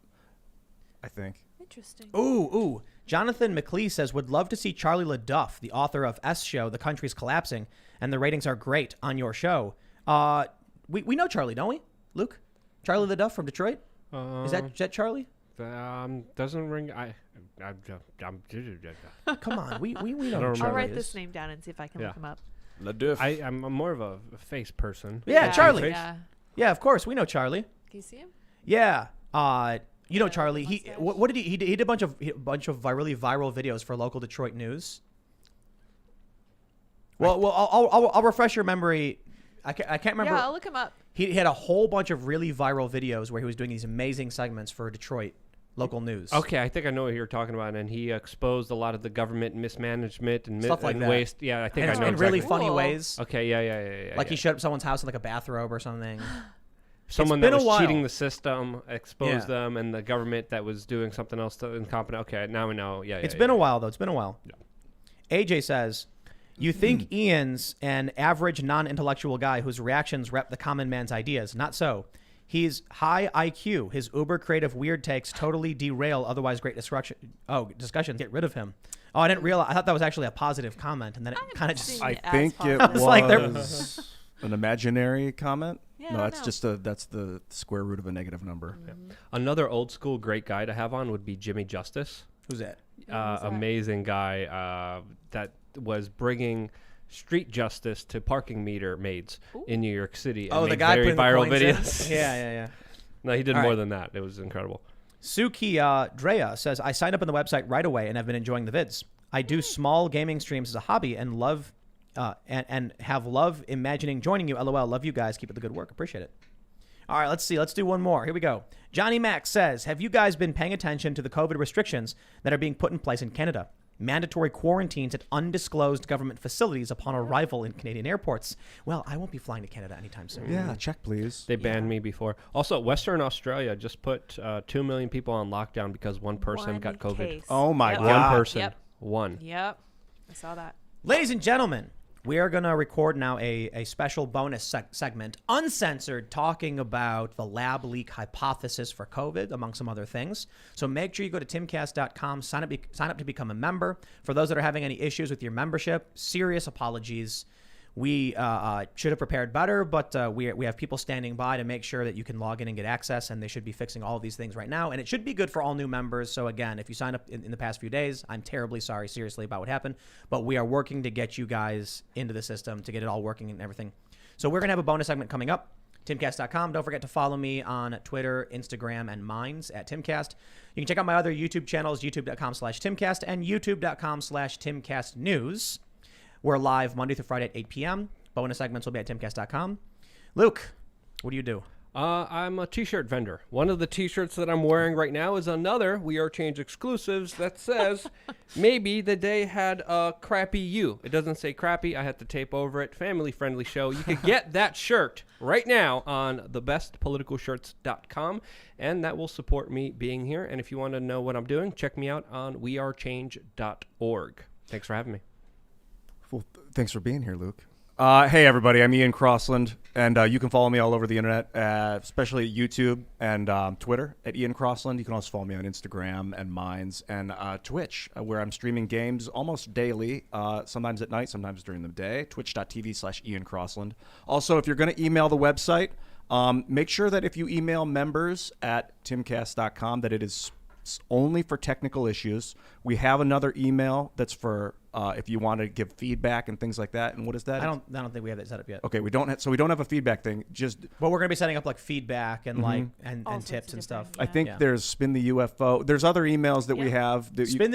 I think. Interesting. Ooh. Jonathan McLee says, would love to see Charlie LaDuff, the author of S Show, The Country's Collapsing, and the ratings are great on your show. We know Charlie, don't we, Luke? Charlie LaDuff from Detroit? Is that Charlie? Doesn't ring. Come on, we know who I'll Charlie I'll write is. this name down and see if I can look him up. LaDuff. I'm more of a face person. Yeah, Charlie. Yeah. Yeah, of course, we know Charlie. Can you see him? Yeah. You know Yeah, Charlie. He mustache. what did he did a bunch of really viral videos for local Detroit news. Well, I'll refresh your memory. I can't remember. Yeah, I'll look him up. He had a whole bunch of really viral videos where he was doing these amazing segments for Detroit local news. Okay, I think I know what you're talking about, and he exposed a lot of the government mismanagement and Stuff like that. waste. Yeah, I think I know in really exactly. funny Cool. ways. Okay, yeah. Like he showed up at someone's house in like a bathrobe or something. Someone been that a was while. cheating the system exposed Yeah. them, and the government that was doing something else incompetent. Okay, now we know. Yeah, It's been a while though. It's been a while. AJ says, you think Ian's an average non-intellectual guy whose reactions rep the common man's ideas. Not so. He's high IQ. His uber creative weird takes totally derail otherwise great discussions. Get rid of him. Oh, I didn't realize. I thought that was actually a positive comment, and then it kind of just. seen I as think it positive. It's like they're- was an imaginary comment. Yeah, I No, don't that's know. just that's the square root of a negative number. Another old school great guy to have on would be Jimmy Justice. Who's that? Who's that? Amazing guy that was bringing street justice to parking meter maids in New York City. And Oh, the made guy very putting the viral coins in? videos. Yeah. No, he did All more right. than that. It was incredible. Suki Drea says, I signed up on the website right away and have been enjoying the vids. I do small gaming streams as a hobby and love and have love imagining joining you. LOL. Love you guys. Keep up the good work. Appreciate it. All right, let's see. Let's do one more. Here we go. Johnny Max says, have you guys been paying attention to the COVID restrictions that are being put in place in Canada? Mandatory quarantines at undisclosed government facilities upon arrival in Canadian airports. Well, I won't be flying to Canada anytime soon. Yeah, check please. They banned me before. Also, Western Australia just put 2 million people on lockdown because one person got COVID. Case. Oh my Yep. God. One person. Yep. One. Yep. I saw that. Ladies and gentlemen, we are going to record now a special bonus segment, uncensored, talking about the lab leak hypothesis for COVID, among some other things. So make sure you go to timcast.com, sign up to become a member. For those that are having any issues with your membership, serious apologies. We should have prepared better, but we have people standing by to make sure that you can log in and get access, and they should be fixing all of these things right now. And it should be good for all new members. So again, if you signed up in the past few days, I'm terribly sorry, seriously, about what happened. But we are working to get you guys into the system to get it all working and everything. So we're going to have a bonus segment coming up. Timcast.com. Don't forget to follow me on Twitter, Instagram, and Minds at Timcast. You can check out my other YouTube channels, youtube.com/Timcast and youtube.com/TimcastNews. We're live Monday through Friday at 8 p.m. Bonus segments will be at timcast.com. Luke, what do you do? I'm a t-shirt vendor. One of the t-shirts that I'm wearing right now is another We Are Change exclusives that says, maybe the day had a crappy you. It doesn't say crappy. I had to tape over it. Family-friendly show. You can get that shirt right now on thebestpoliticalshirts.com, and that will support me being here. And if you want to know what I'm doing, check me out on wearechange.org. Thanks for having me. Well, thanks for being here, Luke. Hey, everybody. I'm Ian Crossland, and you can follow me all over the internet, especially at YouTube and Twitter at Ian Crossland. You can also follow me on Instagram and Minds and Twitch, where I'm streaming games almost daily, sometimes at night, sometimes during the day, twitch.tv/Ian Crossland. Also, if you're going to email the website, make sure that if you email members at timcast.com that it is only for technical issues. We have another email that's for if you want to give feedback and things like that. And what is that? I don't think we have that set up yet. Okay, we don't have a feedback thing. Just But we're gonna be setting up like feedback and like All and sorts tips of and stuff. different- I think Yeah. there's Spin the UFO. There's other emails that we Yeah. have. That Spin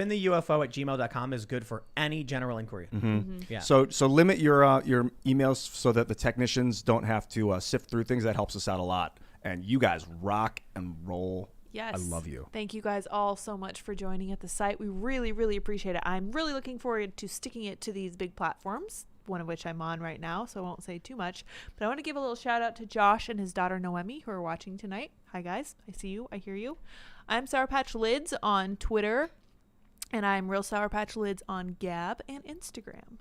the UFO at gmail.com is good for any general inquiry. Yeah. So limit your emails so that the technicians don't have to sift through things. That helps us out a lot. And you guys rock and roll. Yes. I love you. Thank you guys all so much for joining at the site. We really, really appreciate it. I'm really looking forward to sticking it to these big platforms, one of which I'm on right now, so I won't say too much. But I want to give a little shout out to Josh and his daughter Noemi, who are watching tonight. Hi, guys. I see you. I hear you. I'm Sour Patch Lids on Twitter, and I'm Real Sour Patch Lids on Gab and Instagram.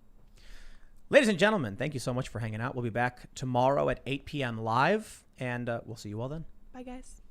Ladies and gentlemen, thank you so much for hanging out. We'll be back tomorrow at 8 p.m. live, and we'll see you all then. Bye, guys.